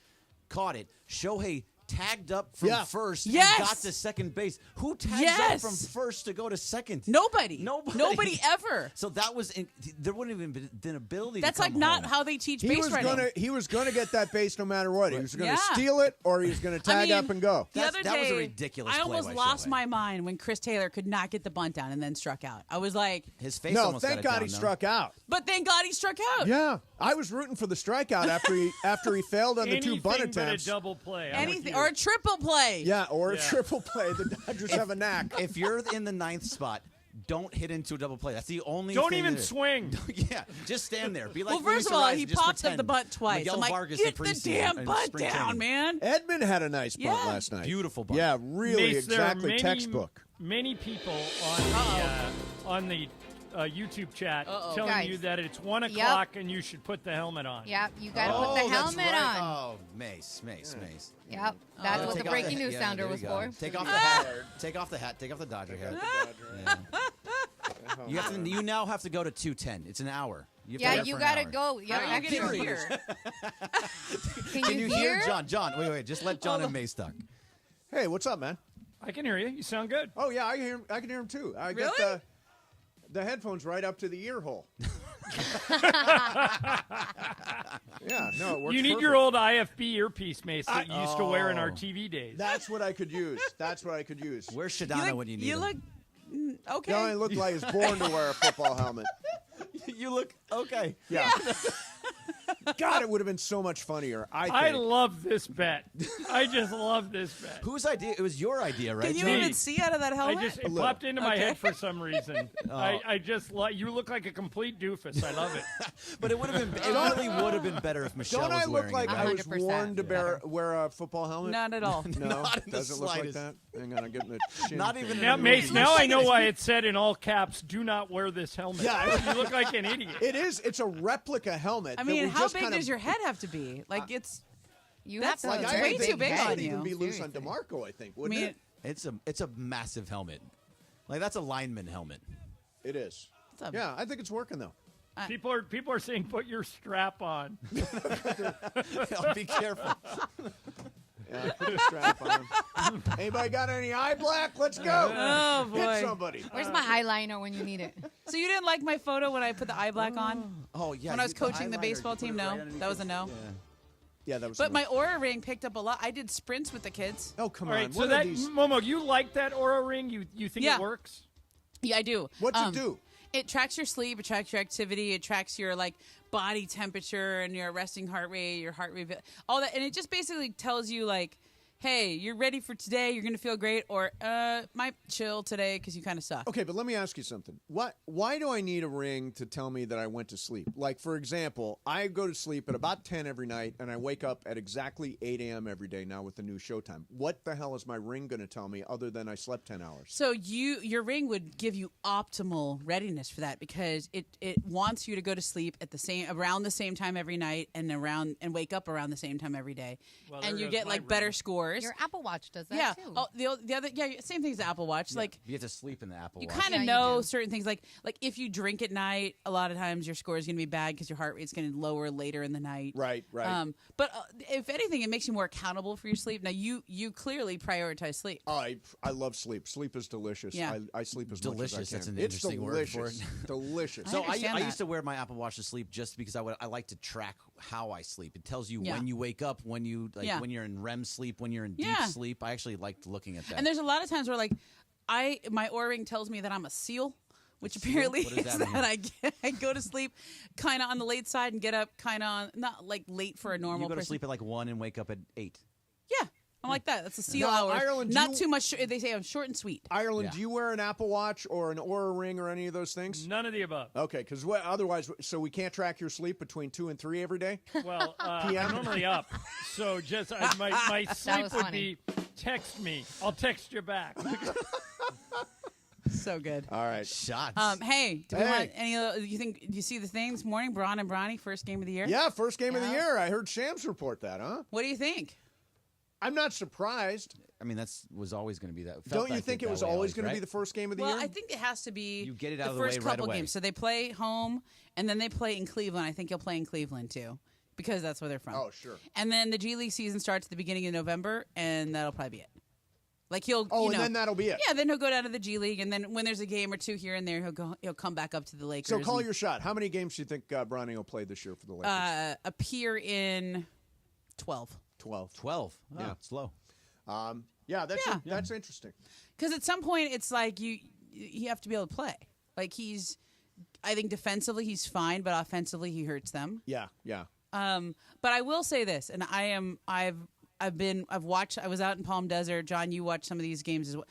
Caught it. Shohei tagged up from first Yes. and got to second base. Who tags up Yes. from first to go to second? Nobody ever. So that was there wouldn't even been an ability. That's to like come not home. how they teach He base was running. gonna get that base no matter what. He was gonna Yeah. steal it or he was gonna tag up and go. The other day, that was a ridiculous I play almost by lost Shohei. my mind when Chris Taylor could not get the bunt down and then struck out. I was like, His face No, almost thank got it God down, he though. struck out. but thank God he struck out. Yeah, I was rooting for the strikeout after he failed on the 2 bunt Anything but a attempts. double play. I'm with Anything you. or a triple play. Yeah, or a triple play. The Dodgers have a knack. If you're in the 9th spot, don't hit into a double play. That's the only Don't thing even to do. swing. Yeah, just stand there. Be like Well, first Luis of all, Arias, he just popped up pretend. the bunt twice. Miguel I'm like, Vargas get in the preseason damn and bunt spring down, training. man. Edmund had a nice bunt Yeah. last night. Beautiful bunt. Yeah, really Mace, there are exactly many, textbook. Many people on the YouTube chat telling Guys. you that it's 1 Yep. o'clock and you should put the helmet on. Yep, you got to put the that's helmet right. on. Oh, Mace. Yep, that's what the Take off breaking news yeah, sounder there was you go. for. Take off the hat. Take off the hat. Take off the Dodger hat. Yeah. You now have to go to 2:10. It's an hour. You have to Yeah, wait you for an got to hour. go. Yep, How are you actually. gonna hear? Can you hear? John? Wait. Just let John and Mace talk. Hey, what's up, man? I can hear you. You sound good. Oh yeah, I can hear him too. I got Really? the headphones right up to the ear hole. Yeah, no, it works. You need perfect. your old IFB earpiece, Mace, that you used to wear in our TV days. That's what I could use. Where's Shadana when you need You him? look okay. He only looked like he was born to wear a football helmet. You look okay. Yeah. God, it would have been so much funnier. I love this bet. I just love this bet. Whose idea? It was your idea, right? Can you John? even see out of that helmet? It popped into my Okay. head for some reason. I just you look like a complete doofus. I love it. But it would have been. It really would have been better if Michelle Don't was I look wearing like it. I was 100% warned to better. wear a football helmet? Not at all. No, Not in the doesn't look like slightest. that. Hang on, I'm getting the chin. Not even in Now, the Mace, movie. now I know why it said in all caps, "Do not wear this helmet." Yeah. You look like an idiot. It is. It's a replica helmet. I that mean, we how just big kind does of- your head have to be? Like it's You That's have to. like it's I way think too big big head on It'd even you. be loose on Seriously. DeMarco, I think, wouldn't it? It's a massive helmet. Like that's a lineman helmet. It is. It's a- Yeah, I think it's working though. People are saying put your strap on. Be careful. Yeah, put a strap on. Anybody got any eye black? Let's go. Oh, boy. Hit somebody. Where's my eyeliner when you need it? So you didn't like my photo when I put the eye black on? Oh yeah. When I was the coaching the eyeliner, baseball you put team? it No. right underneath That was a no. Yeah, that was. But my Aura ring picked up a lot. I did sprints with the kids. Oh come All on. right, so What are that these? Momo, you like that Aura ring? You think Yeah. it works? Yeah, I do. What's it do? It tracks your sleep, it tracks your activity, it tracks your like body temperature and your resting heart rate, your heart rate, all that, and it just basically tells you like hey, you're ready for today, you're going to feel great, or might chill today because you kind of suck. Okay, but let me ask you something. Why do I need a ring to tell me that I went to sleep? Like, for example, I go to sleep at about 10 every night, and I wake up at exactly 8 a.m. every day now with the new showtime. What the hell is my ring going to tell me other than I slept 10 hours? So your ring would give you optimal readiness for that because it wants you to go to sleep at around the same time every night and wake up around the same time every day. Well, and you get like better scores. Your Apple Watch does that too. Oh, the other same thing as the Apple Watch. Like you get to sleep in the Apple Watch. You kind of know certain things. Like if you drink at night, a lot of times your score is going to be bad because your heart rate's going to lower later in the night. Right. But if anything, it makes you more accountable for your sleep. Now you clearly prioritize sleep. Oh, I love sleep. Sleep is delicious. Yeah. I sleep as delicious. much as I can. That's an It's interesting word for it. Delicious. So I used to wear my Apple Watch to sleep just because I like to track how I sleep. It tells you when you wake up, when you when you're in REM sleep, when you're in deep sleep. I actually liked looking at that. And there's a lot of times where my Oura Ring tells me that I'm a seal, which apparently What does is that that I go to sleep kind of on the late side and get up kind of not like late for a normal You go to person. sleep at like 1 and wake up at 8. Yeah. I'm like that. That's a seal Now, hour. Ireland, Not too much. They say I'm short and sweet. Ireland, do you wear an Apple Watch or an Oura Ring or any of those things? None of the above. Okay, because otherwise, so we can't track your sleep between 2 and 3 every day? Well, I'm normally up, so just my sleep would be text me. I'll text you back. So good. All right. Shots. Hey, do we want any of the, do you see the thing this morning? Braun and Bronny, first game of the year? Yeah, first game of the year. I heard Shams report that, huh? What do you think? I'm not surprised. I mean, was always going to be that. Don't you think it was always going to be the first game of the year? Well, I think it has to be you get it out the of the first way right couple away. games. So they play home, and then they play in Cleveland. I think he'll play in Cleveland, too, because that's where they're from. Oh, sure. And then the G League season starts at the beginning of November, and that'll probably be it. Like he'll, and then that'll be it. Yeah, then he'll go down to the G League, and then when there's a game or two here and there, he'll come back up to the Lakers. So call your shot. How many games do you think Bronny will play this year for the Lakers? Appear in 12. 12. Oh, Yeah, it's low. That's interesting. Because at some point, it's like you have to be able to play. Like I think defensively he's fine, but offensively he hurts them. Yeah. But I will say this, and I've watched. I was out in Palm Desert. John, you watched some of these games as well.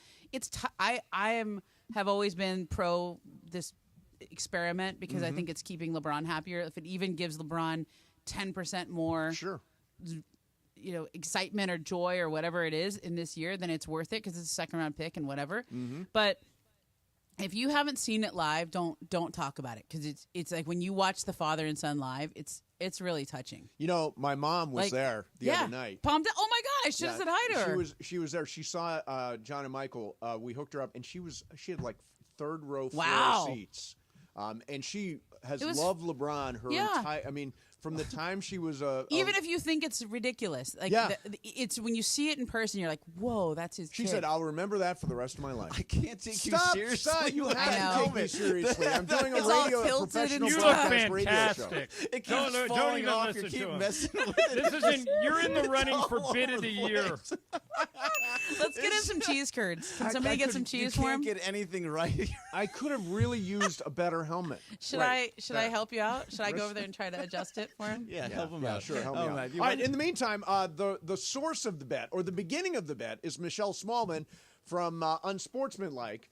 Have always been pro this experiment because I think it's keeping LeBron happier. If it even gives LeBron 10% more, excitement or joy or whatever it is in this year, then it's worth it because it's a second round pick and whatever. But if you haven't seen it live, don't talk about it because it's like when you watch the father and son live, it's really touching. You know, my mom was there the other night. Oh my God, I should have said hi to her. She was there. She saw John and Michael. We hooked her up, and she had like third row floor seats. And she has loved LeBron her entire. I mean, from the time she was even if you think it's ridiculous, like it's when you see it in person, you're like, whoa, that's his. She kid. said, "I'll remember that for the rest of my life." I can't take you seriously. Stop! You have to take me seriously. I'm doing a professional You look broadcast radio show. fantastic. It keeps Don't falling even off. listen You to keep him. messing with it. You're in the running for bid of the year. Let's get him some cheese curds. Can somebody get some cheese you for him? can't get anything right. I could have really used a better helmet. Should I help you out? Should I go over there and try to adjust it for him? Help him out. Sure, help me out. All right, in the meantime, the source of the bet, or the beginning of the bet, is Michelle Smallmon from Unsportsmanlike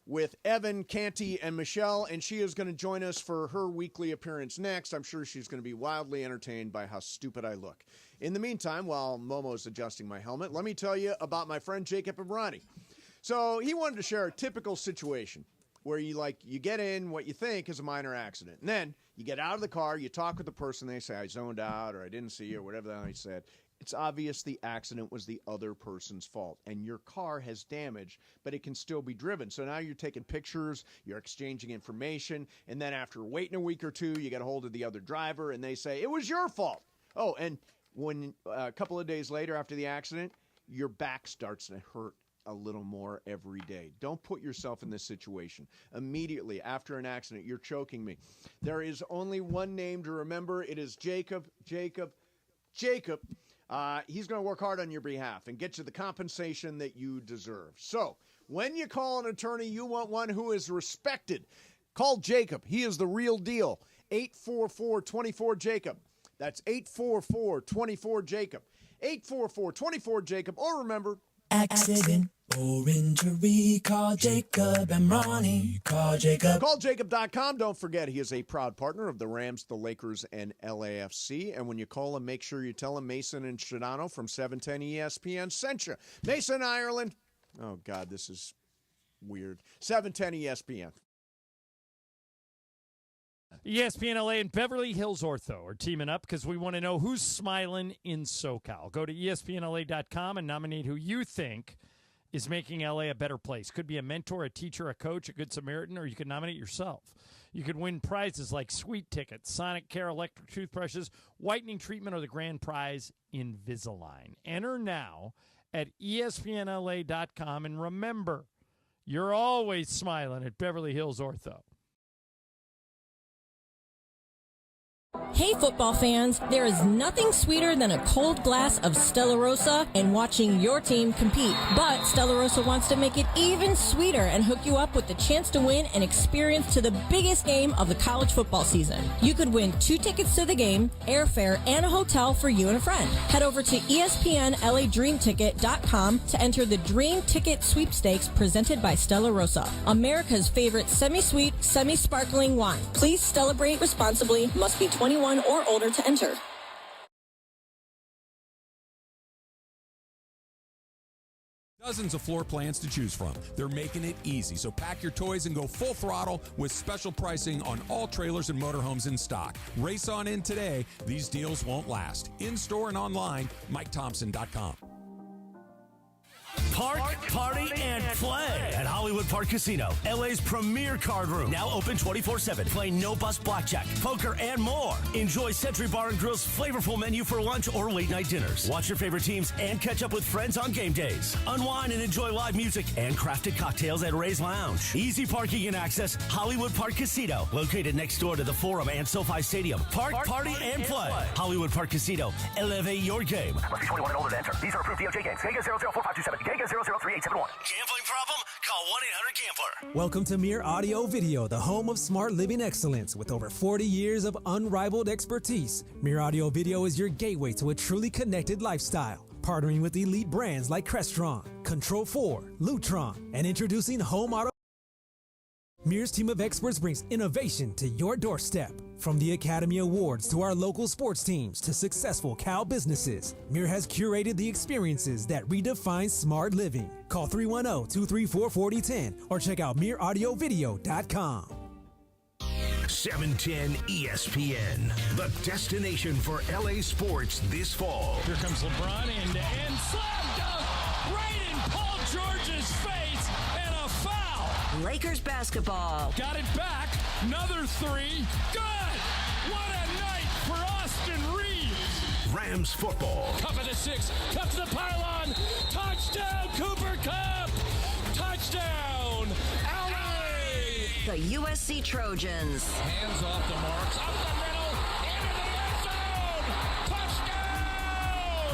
with Evan, Canty, and Michelle, and she is going to join us for her weekly appearance next. I'm sure she's going to be wildly entertained by how stupid I look. In the meantime, while Momo's adjusting my helmet, let me tell you about my friend Jacob Abrani. So he wanted to share a typical situation where you get in what you think is a minor accident. And then you get out of the car, you talk with the person, they say, I zoned out, or I didn't see you, or whatever the hell he said. It's obvious the accident was the other person's fault, and your car has damage, but it can still be driven. So now you're taking pictures, you're exchanging information, and then after waiting a week or two, you get a hold of the other driver, and they say, it was your fault. Oh, and when a couple of days later after the accident, your back starts to hurt a little more every day. Don't put yourself in this situation. Immediately after an accident, you're choking me. There is only one name to remember. It is Jacob. Jacob. He's going to work hard on your behalf and get you the compensation that you deserve. So when you call an attorney, you want one who is respected. Call Jacob. He is the real deal. 844-24-JACOB. That's 844-24-JACOB. 844-24-JACOB. Or remember, accident or injury, call Jacob and Ronnie. Call Jacob. Call Jacob.com. Don't forget, he is a proud partner of the Rams, the Lakers, and LAFC. And when you call him, make sure you tell him Mason and Shadano from 710 ESPN sent you. Mason, Ireland. Oh, God, this is weird. 710 ESPN. ESPN LA and Beverly Hills Ortho are teaming up because we want to know who's smiling in SoCal. Go to ESPNLA.com and nominate who you think is making LA a better place. Could be a mentor, a teacher, a coach, a good Samaritan, or you could nominate yourself. You could win prizes like sweet tickets, Sonic Care electric toothbrushes, whitening treatment, or the grand prize, Invisalign. Enter now at ESPNLA.com, and remember, you're always smiling at Beverly Hills Ortho. Hey football fans, there is nothing sweeter than a cold glass of Stella Rosa and watching your team compete. But Stella Rosa wants to make it even sweeter and hook you up with the chance to win an experience to the biggest game of the college football season. You could win 2 tickets to the game, airfare, and a hotel for you and a friend. Head over to ESPNLADreamTicket.com to enter the Dream Ticket Sweepstakes presented by Stella Rosa, America's favorite semi-sweet, semi-sparkling wine. Please celebrate responsibly. Must be 21 or older to enter. Dozens of floor plans to choose from. They're making it easy, so pack your toys and go full throttle with special pricing on all trailers and motorhomes in stock. Race on in today. These deals won't last. In-store and online, MikeThompson.com. Park, party, and play at Hollywood Park Casino, LA's premier card room. Now open 24/7. Play no-bus blackjack, poker, and more. Enjoy Century Bar and Grill's flavorful menu for lunch or late-night dinners. Watch your favorite teams and catch up with friends on game days. Unwind and enjoy live music and crafted cocktails at Ray's Lounge. Easy parking and access, Hollywood Park Casino, located next door to the Forum and SoFi Stadium. Park, party, and play. Hollywood Park Casino. Elevate your game. Must be 21 and older to enter. These are approved DOJ games. Geico 004527. Geico 003871. Gambling problem? Call 1-800-GAMBLER. Welcome to Mere Audio Video, the home of smart living excellence. With over 40 years of unrivaled expertise, Mere Audio Video is your gateway to a truly connected lifestyle. Partnering with elite brands like Crestron, Control4, Lutron, and introducing Home Auto. Mere's team of experts brings innovation to your doorstep. From the Academy Awards to our local sports teams to successful Cal businesses, Mere has curated the experiences that redefine smart living. Call 310-234-4010 or check out MereAudioVideo.com. 710 ESPN, the destination for LA sports this fall. Here comes LeBron and slam dunk right in Paul George's face and a foul. Lakers basketball. Got it back. Another three. Good. What a night for Austin Reeves. Rams football. Cup of the 6. Cup to the pylon. Touchdown, Cooper Cup. Touchdown, LA. The USC Trojans. Hands off the marks. Up the middle. Into the end zone. Touchdown.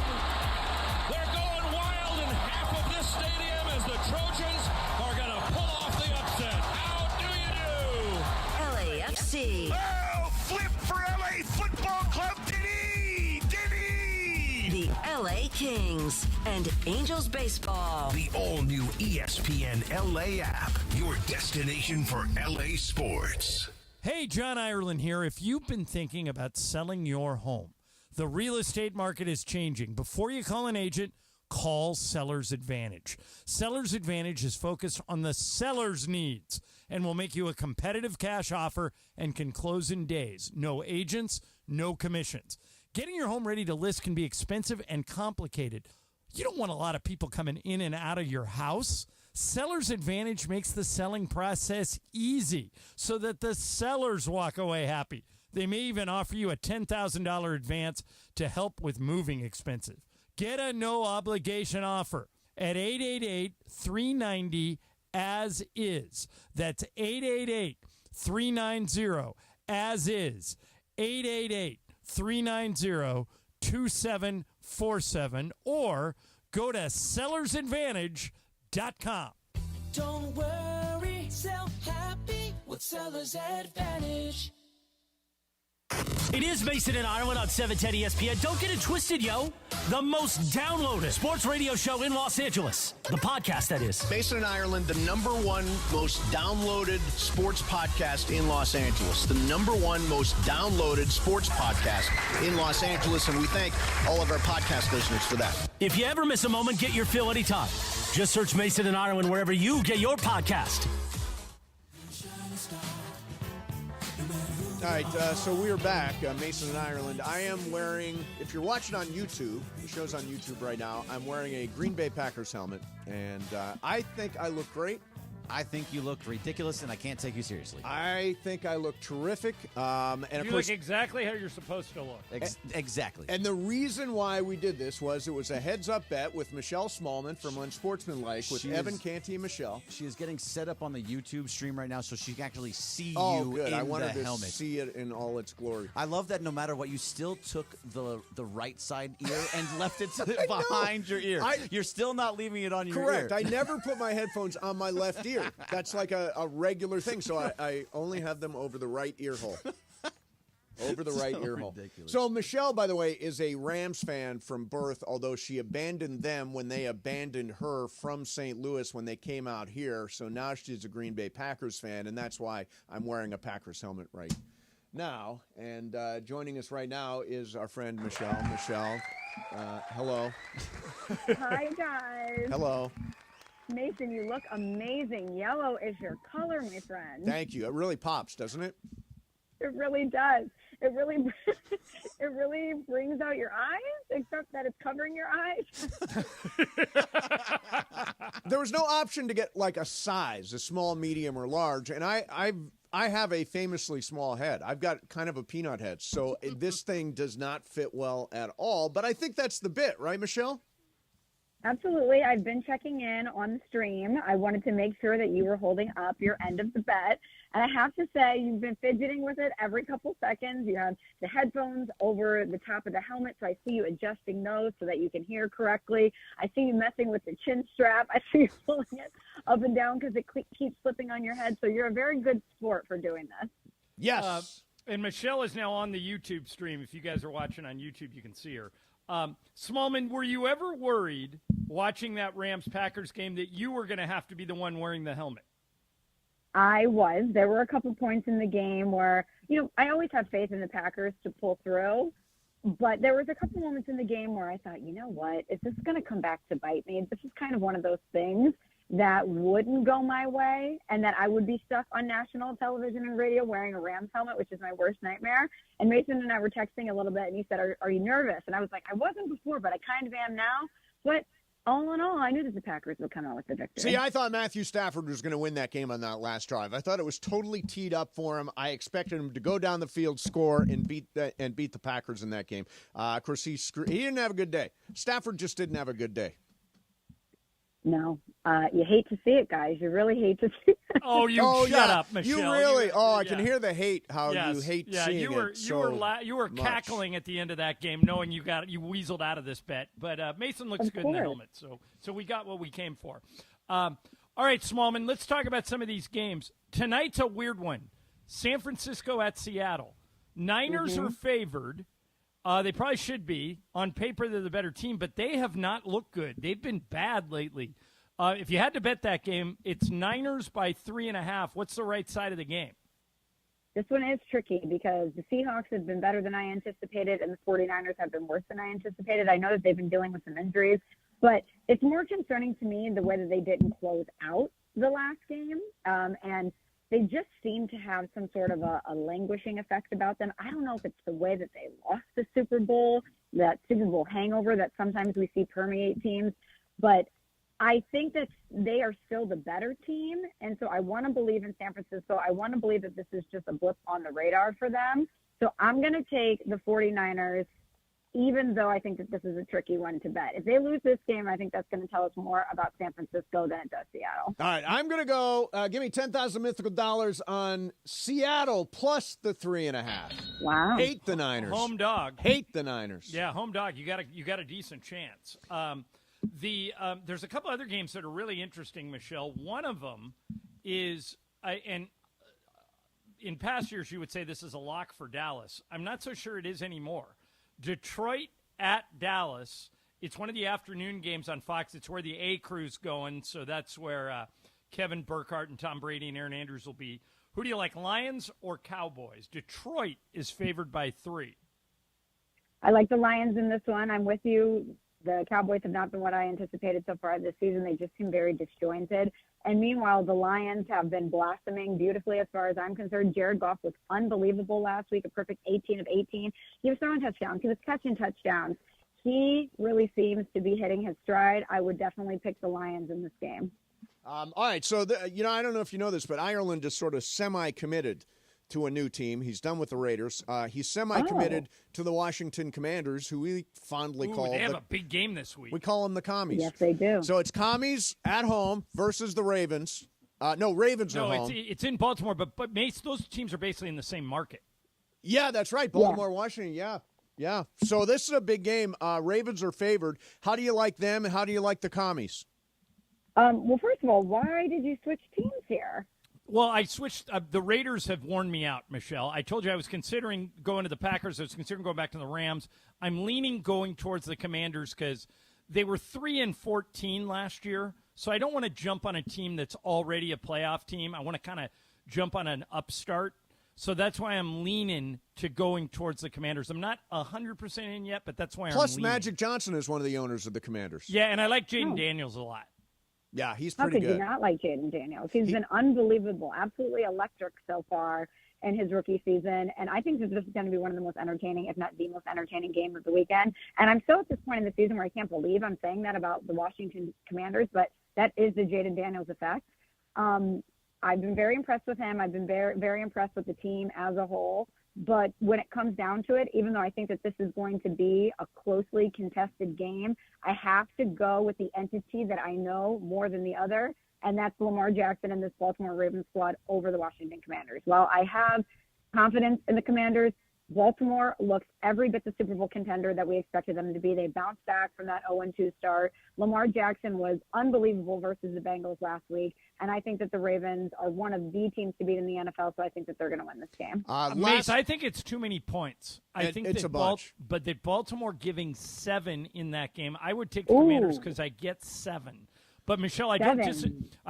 They're going wild in half of this stadium as the Trojans are going to pull off the upset. How do you do? LAFC. Oh, flip for LA Football Club. The LA Kings and Angels baseball. The all-new ESPN LA app, your destination for LA sports. Hey, John Ireland here. If you've been thinking about selling your home, the real estate market is changing. Before you call an agent, call Seller's Advantage. Seller's Advantage is focused on the seller's needs and will make you a competitive cash offer and can close in days. No agents, no commissions. Getting your home ready to list can be expensive and complicated. You don't want a lot of people coming in and out of your house. Seller's Advantage makes the selling process easy so that the sellers walk away happy. They may even offer you a $10,000 advance to help with moving expenses. Get a no-obligation offer at 888-390-AS-IS. That's 888-390-AS-IS. 888-390-2747 or go to sellersadvantage.com. Don't worry, sell happy with Seller's Advantage. It is Mason and Ireland on 710 ESPN. Don't get it twisted, yo. the most downloaded sports radio show in Los Angeles. The podcast, that is. Mason and Ireland, the #1 most downloaded sports podcast in Los Angeles. The #1 most downloaded sports podcast in Los Angeles, and we thank all of our podcast listeners for that. If you ever miss a moment, get your fill anytime. Just search Mason and Ireland wherever you get your podcast. All right, so we are back, Mason and Ireland. I am wearing, if you're watching on YouTube, the show's on YouTube right now, I'm wearing a Green Bay Packers helmet, and I think I look great. I think you look ridiculous, and I can't take you seriously. I think I look terrific. And you of course, look exactly how you're supposed to look. Exactly. And the reason why we did this was it was a heads-up bet with Michelle Smallmon from Unsportsmanlike with Evan Canty and Michelle. She is getting set up on the YouTube stream right now so she can actually see you good. in I wanted the to helmet. see it in all its glory. I love that no matter what, you still took the right side ear and left it behind your ear. You're still not leaving it on your ear. Correct. I never put my headphones on my left ear. That's like a regular thing, so I only have them over the right ear hole. Over the right ear hole. So Michelle, by the way, is a Rams fan from birth, although she abandoned them when they abandoned her from St. Louis when they came out here. So now she's a Green Bay Packers fan, and that's why I'm wearing a Packers helmet right now. And joining us right now is our friend Michelle. Michelle, hello. Hi, guys. Hello. Mason, you look amazing. Yellow is your color, my friend. Thank you. It really pops, doesn't it? It really does. It really brings out your eyes, except that it's covering your eyes. There was no option to get like a size, a small, medium, or large, and I have a famously small head. I've got kind of a peanut head, so this thing does not fit well at all. But I think that's the bit, right, Michelle? Absolutely. I've been checking in on the stream. I wanted to make sure that you were holding up your end of the bet. And I have to say, you've been fidgeting with it every couple seconds. You have the headphones over the top of the helmet, so I see you adjusting those so that you can hear correctly. I see you messing with the chin strap. I see you pulling it up and down because it keeps slipping on your head. So you're a very good sport for doing this. Yes. And Michelle is now on the YouTube stream. If you guys are watching on YouTube, you can see her. Smallmon, were you ever worried watching that Rams-Packers game that you were going to have to be the one wearing the helmet? I was. There were a couple points in the game where, I always have faith in the Packers to pull through. But there was a couple moments in the game where I thought, you know what, is this going to come back to bite me? This is kind of one of those things that wouldn't go my way and that I would be stuck on national television and radio wearing a Rams helmet, which is my worst nightmare. And Mason and I were texting a little bit, and he said, are you nervous? And I was like, I wasn't before, but I kind of am now. But all in all, I knew that the Packers would come out with the victory. See, I thought Matthew Stafford was going to win that game on that last drive. I thought it was totally teed up for him. I expected him to go down the field, score, and beat the Packers in that game. Of course, he didn't have a good day. Stafford just didn't have a good day. No. You hate to see it, guys. You really hate to see it. Oh, shut up, Michelle. You really, I can hear the hate, how yes. you hate yeah, seeing you were, it you were cackling at the end of that game knowing you weaseled out of this bet. But Mason looks good in the helmet, so we got what we came for. All right, Smallmon, let's talk about some of these games. Tonight's a weird one. San Francisco at Seattle. Niners are favored. They probably should be. On paper, they're the better team, but they have not looked good. They've been bad lately. If you had to bet that game, it's Niners by 3.5. What's the right side of the game? This one is tricky because the Seahawks have been better than I anticipated, and the 49ers have been worse than I anticipated. I know that they've been dealing with some injuries, but it's more concerning to me the way that they didn't close out the last game, and they just seem to have some sort of a languishing effect about them. I don't know if it's the way that they lost the Super Bowl, that Super Bowl hangover that sometimes we see permeate teams, but I think that they are still the better team, and so I want to believe in San Francisco. I want to believe that this is just a blip on the radar for them. So I'm going to take the 49ers, even though I think that this is a tricky one to bet. If they lose this game, I think that's going to tell us more about San Francisco than it does Seattle. All right, I'm going to go, give me $10,000 mythical dollars on Seattle plus the 3.5. Wow. Hate the Niners. Home dog. Hate the Niners. Yeah, home dog. You got a decent chance. There's a couple other games that are really interesting, Michelle. One of them is, and in past years you would say this is a lock for Dallas. I'm not so sure it is anymore. Detroit at Dallas. It's one of the afternoon games on Fox. It's where the A crew's going, so that's where Kevin Burkhardt and Tom Brady and Aaron Andrews will be. Who do you like, Lions or Cowboys? Detroit is favored by 3. I like the Lions in this one. I'm with you. The Cowboys have not been what I anticipated so far this season. They just seem very disjointed. And meanwhile, the Lions have been blossoming beautifully as far as I'm concerned. Jared Goff was unbelievable last week, a perfect 18 of 18. He was throwing touchdowns. He was catching touchdowns. He really seems to be hitting his stride. I would definitely pick the Lions in this game. All right, so, I don't know if you know this, but Ireland is sort of semi-committed to a new team. He's done with the Raiders. He's semi-committed to the Washington Commanders, who we fondly call they have a big game this week. We call them the Commies. Yes, they do. So it's Commies at home versus the Ravens. Ravens are home. It's in Baltimore, but Mase, those teams are basically in the same market. Yeah, that's right. Baltimore, Washington, yeah. So this is a big game. Ravens are favored. How do you like them, and how do you like the Commies? Well, first of all, why did you switch teams here? Well, I switched. The Raiders have worn me out, Michelle. I told you I was considering going to the Packers. I was considering going back to the Rams. I'm leaning going towards the Commanders because they were 3-14 last year. So I don't want to jump on a team that's already a playoff team. I want to kind of jump on an upstart. So that's why I'm leaning to going towards the Commanders. I'm not 100% in yet, but that's why I'm leaning. Plus, Magic Johnson is one of the owners of the Commanders. Yeah, and I like Jaden Daniels a lot. Yeah, he's How pretty could good. you not like Jaden Daniels? He's been unbelievable, absolutely electric so far in his rookie season. And I think that this is going to be one of the most entertaining, if not the most entertaining game of the weekend. And I'm still at this point in the season where I can't believe I'm saying that about the Washington Commanders, but that is the Jaden Daniels effect. I've been very impressed with him. I've been very, very impressed with the team as a whole. But when it comes down to it, even though I think that this is going to be a closely contested game, I have to go with the entity that I know more than the other, and that's Lamar Jackson and this Baltimore Ravens squad over the Washington Commanders. While I have confidence in the Commanders, Baltimore looks every bit the Super Bowl contender that we expected them to be. They bounced back from that 0-2 start. Lamar Jackson was unbelievable versus the Bengals last week, and I think that the Ravens are one of the teams to beat in the NFL, so I think that they're going to win this game. Mase, I think it's too many points. I think it's that a bunch. But that Baltimore giving 7 in that game, I would take the Commanders because I get 7. But, Michelle, I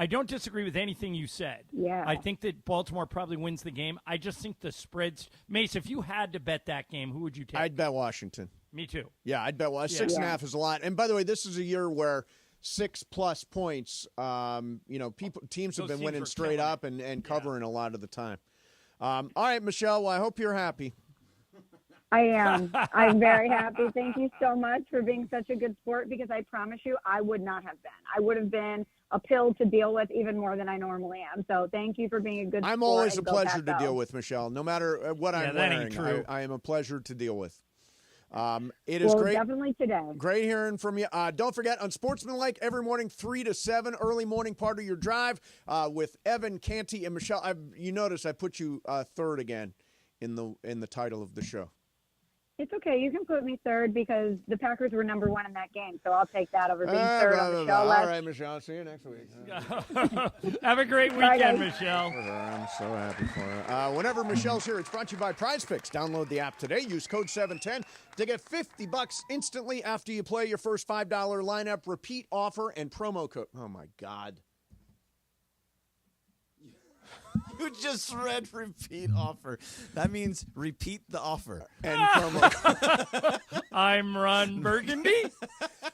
don't disagree with anything you said. Yeah. I think that Baltimore probably wins the game. I just think the spreads – Mase, if you had to bet that game, who would you take? I'd bet Washington. Me too. Yeah, I'd bet 6.5 is a lot. And, by the way, this is a year where 6+ points, teams have been winning straight up and covering a lot of the time. All right, Michelle, well, I hope you're happy. I am. I'm very happy. Thank you so much for being such a good sport, because I promise you I would not have been. I would have been a pill to deal with even more than I normally am. So thank you for being a good sport. I'm always a pleasure to deal with, Michelle. No matter what I'm wearing, I am a pleasure to deal with. It is great. Definitely today. Great hearing from you. Don't forget, Unsportsmanlike every morning, 3 to 7, early morning part of your drive with Evan, Canty, and Michelle. You notice I put you third again in the title of the show. It's okay. You can put me third because the Packers were number 1 in that game, so I'll take that over being third on the show. All right, Michelle. See you next week. Have a great weekend, Michelle. I'm so happy for her. Whenever Michelle's here, it's brought to you by PrizePicks. Download the app today. Use code 710 to get $50 instantly after you play your first $5 lineup. Repeat offer and promo code. Oh, my God. You just read repeat offer. That means repeat the offer. And promo. I'm Ron Burgundy.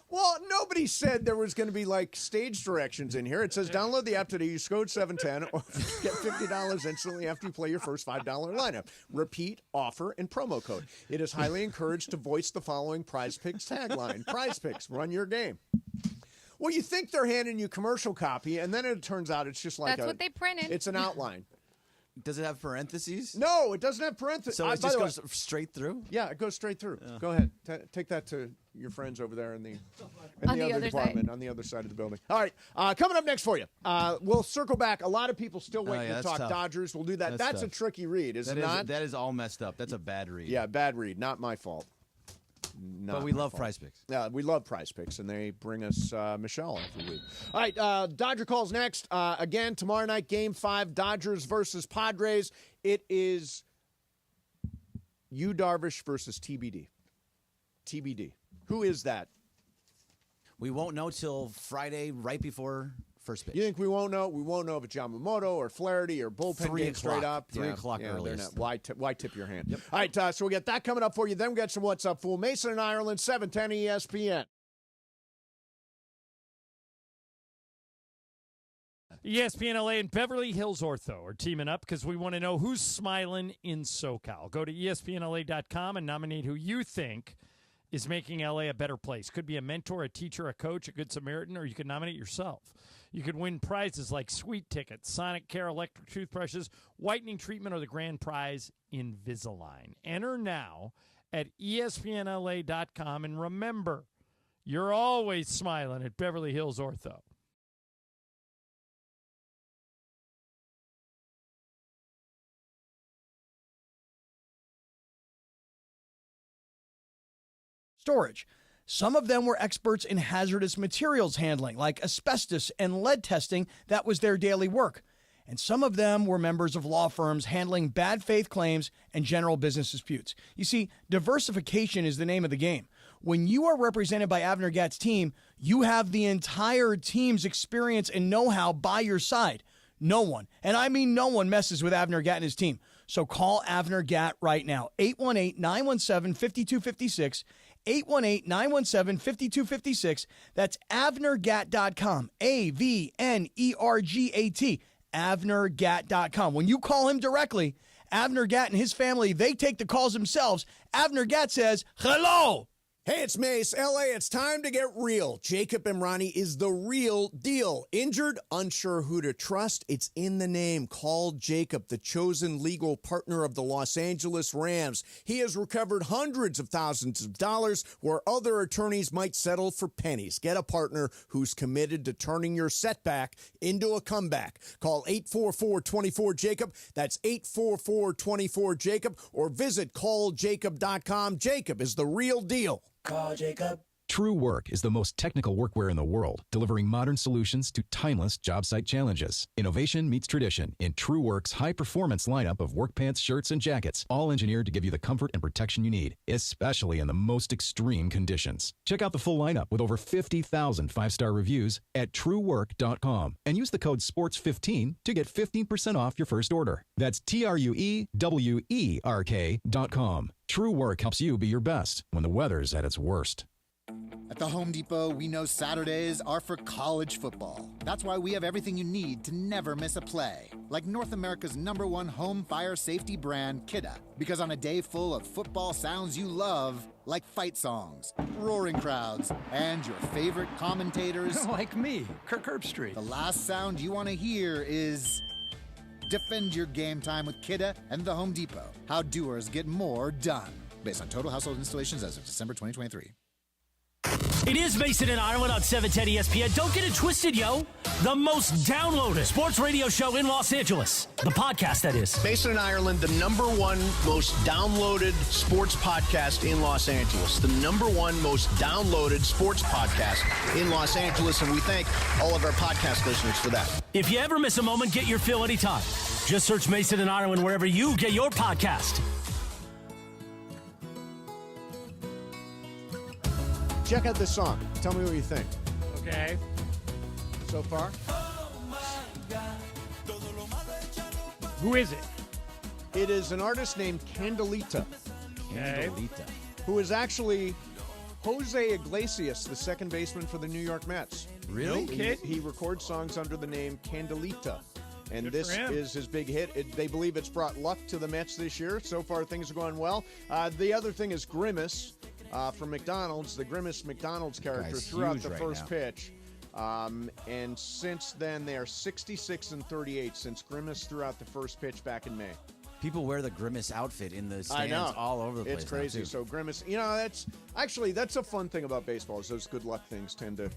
Well, nobody said there was going to be like stage directions in here. It says download the app today. Use code 710 or get $50 instantly after you play your first $5 lineup. Repeat offer and promo code. It is highly encouraged to voice the following PrizePicks tagline. PrizePicks, run your game. Well, you think they're handing you commercial copy, and then it turns out it's just like That's what they printed. It's an outline. Does it have parentheses? No, it doesn't have parentheses. So it just goes straight through? Yeah, it goes straight through. Go ahead. Take that to your friends over there in the other department on the other side of the building. All right, coming up next for you. We'll circle back. A lot of people still waiting to talk Dodgers. We'll do that. That's a tricky read, is it not? That is all messed up. That's a bad read. Yeah, bad read. Not my fault. But we love PrizePicks. Yeah, we love PrizePicks, and they bring us Michelle every week. All right, Dodger calls next. Again, tomorrow night, Game 5, Dodgers versus Padres. It is Darvish versus TBD. TBD. Who is that? We won't know till Friday, right before first pitch. You think we won't know? We won't know if it's Yamamoto or Flaherty or bullpen 3 game straight o'clock. up. 3 o'clock earliest. Why tip your hand? Yep. All right, so we get that coming up for you. Then we get some What's Up, Fool. Mason and Ireland, 710 ESPN. ESPN LA and Beverly Hills Ortho are teaming up because we want to know who's smiling in SoCal. Go to ESPNLA.com and nominate who you think is making LA a better place. Could be a mentor, a teacher, a coach, a good Samaritan, or you could nominate yourself. You could win prizes like sweet tickets, Sonic Care electric toothbrushes, whitening treatment, or the grand prize, Invisalign. Enter now at ESPNLA.com, and remember, you're always smiling at Beverly Hills Ortho. Storage. Some of them were experts in hazardous materials handling, like asbestos and lead testing. That was their daily work. And some of them were members of law firms handling bad faith claims and general business disputes. You see, diversification is the name of the game. When you are represented by Avner Gatt's team, you have the entire team's experience and know-how by your side. No one, and I mean no one, messes with Avner Gatt and his team. So call Avner Gatt right now, 818-917-5256, 818-917-5256. That's AvnerGatt.com, AVNERGAT, AvnerGatt.com. When you call him directly, Avner Gatt and his family, they take the calls themselves. Avner Gatt says, hello. Hey, it's Mase. LA, it's time to get real. Jacob Emrani is the real deal. Injured, unsure who to trust. It's in the name. Call Jacob, the chosen legal partner of the Los Angeles Rams. He has recovered hundreds of thousands of dollars where other attorneys might settle for pennies. Get a partner who's committed to turning your setback into a comeback. Call 844-24-JACOB. That's 844-24-JACOB. Or visit calljacob.com. Jacob is the real deal. Call Jacob. True Work is the most technical workwear in the world, delivering modern solutions to timeless job site challenges. Innovation meets tradition in True Work's high-performance lineup of work pants, shirts, and jackets, all engineered to give you the comfort and protection you need, especially in the most extreme conditions. Check out the full lineup with over 50,000 five-star reviews at truework.com and use the code SPORTS15 to get 15% off your first order. That's TRUEWERK.com. True Work helps you be your best when the weather's at its worst. At the Home Depot, we know Saturdays are for college football. That's why we have everything you need to never miss a play. Like North America's #1 home fire safety brand, Kidda. Because on a day full of football sounds you love, like fight songs, roaring crowds, and your favorite commentators... like me, Kirk Herbstreit. The last sound you want to hear is... Defend your game time with Kidda and the Home Depot. How doers get more done. Based on total household installations as of December 2023. It is Mason and Ireland on 710 ESPN. Don't get it twisted, yo. The most downloaded sports radio show in Los Angeles. The podcast, that is. Mason and Ireland, the #1 most downloaded sports podcast in Los Angeles. The #1 most downloaded sports podcast in Los Angeles, and we thank all of our podcast listeners for that. If you ever miss a moment, get your fill anytime. Just search Mason and Ireland wherever you get your podcast. Check out this song. Tell me what you think. Okay. So far? Who is it? It is an artist named Candelita. Candelita. Who is actually Jose Iglesias, the second baseman for the New York Mets. Really? No kid. He records songs under the name Candelita. And Good this for him. is his big hit. They believe it's brought luck to the Mets this year. So far, things are going well. The other thing is Grimace from McDonald's. The Grimace McDonald's character Guy's threw out huge the right first now. pitch. And since then, they are 66-38 since Grimace threw out the first pitch back in May. People wear the Grimace outfit in the I stands know. all over the place. It's crazy. now, too. So Grimace, that's a fun thing about baseball. Is those good luck things tend to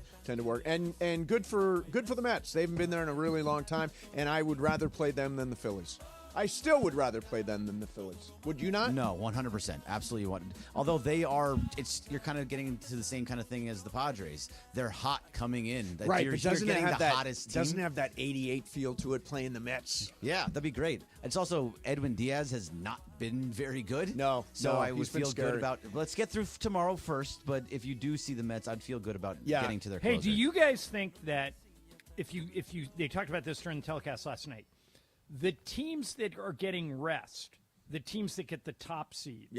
work, and good for the Mets. They haven't been there in a really long time, and I would rather play them than the Phillies. I still would rather play them than the Phillies. Would you not? No, 100%. Absolutely. Although they are, you're kind of getting into the same kind of thing as the Padres. They're hot coming in. Right, but doesn't it have that hottest team. Doesn't have that 88 feel to it playing the Mets? Yeah, that'd be great. It's also Edwin Diaz has not been very good. No, so I would feel scary. good about. Let's get through tomorrow first. But if you do see the Mets, I'd feel good about getting to their. Hey, closer. do you guys think that if you they talked about this during the telecast last night, the teams that are getting rest, the teams that get the top seeds,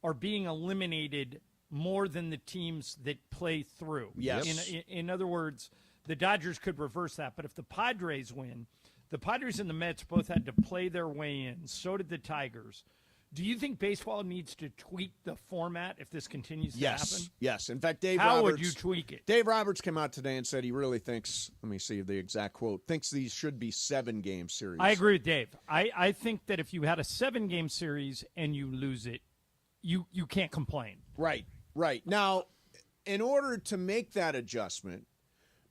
are being eliminated more than the teams that play through? Yes. In other words, the Dodgers could reverse that, but if the Padres win, the Padres and the Mets both had to play their way in. So did the Tigers. Do you think baseball needs to tweak the format if this continues to happen? Yes. In fact, Dave How Roberts. would you tweak it? Dave Roberts came out today and said he really thinks, let me see the exact quote, thinks these should be 7-game series. I agree with Dave. I think that if you had a 7-game series and you lose it, you can't complain. Right. Now, in order to make that adjustment,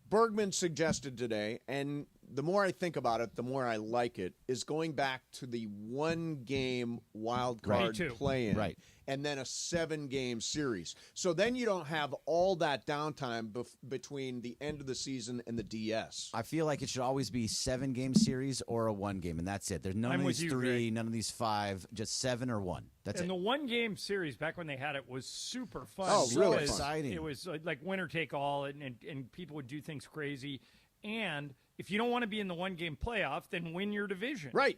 Bergman suggested today, and the more I think about it, the more I like it, is going back to the 1-game wild card play-in. Right. And then a 7-game series. So then you don't have all that downtime between the end of the season and the DS. I feel like it should always be 7-game series or a 1-game, and that's it. There's none of these 3, Greg. None of these 5, just 7 or 1. That's and it. the 1-game series back when they had it was super fun. Oh, really fun. Exciting. It was like winner take all, and people would do things crazy. And if you don't want to be in the 1-game playoff, then win your division. Right.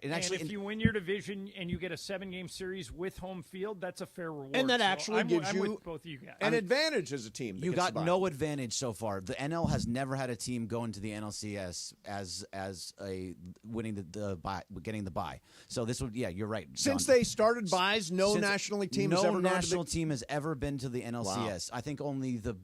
And actually, if you win your division and you get a 7-game series with home field, that's a fair reward. And that actually gives I'm you with both of you guys. an advantage as a team. You got no advantage so far. The NL has never had a team go into the NLCS as a winning the bye, getting the bye. So this would, you're right. Since John. they started buys, no National League team has ever national team has ever been to the NLCS. Wow. I think only the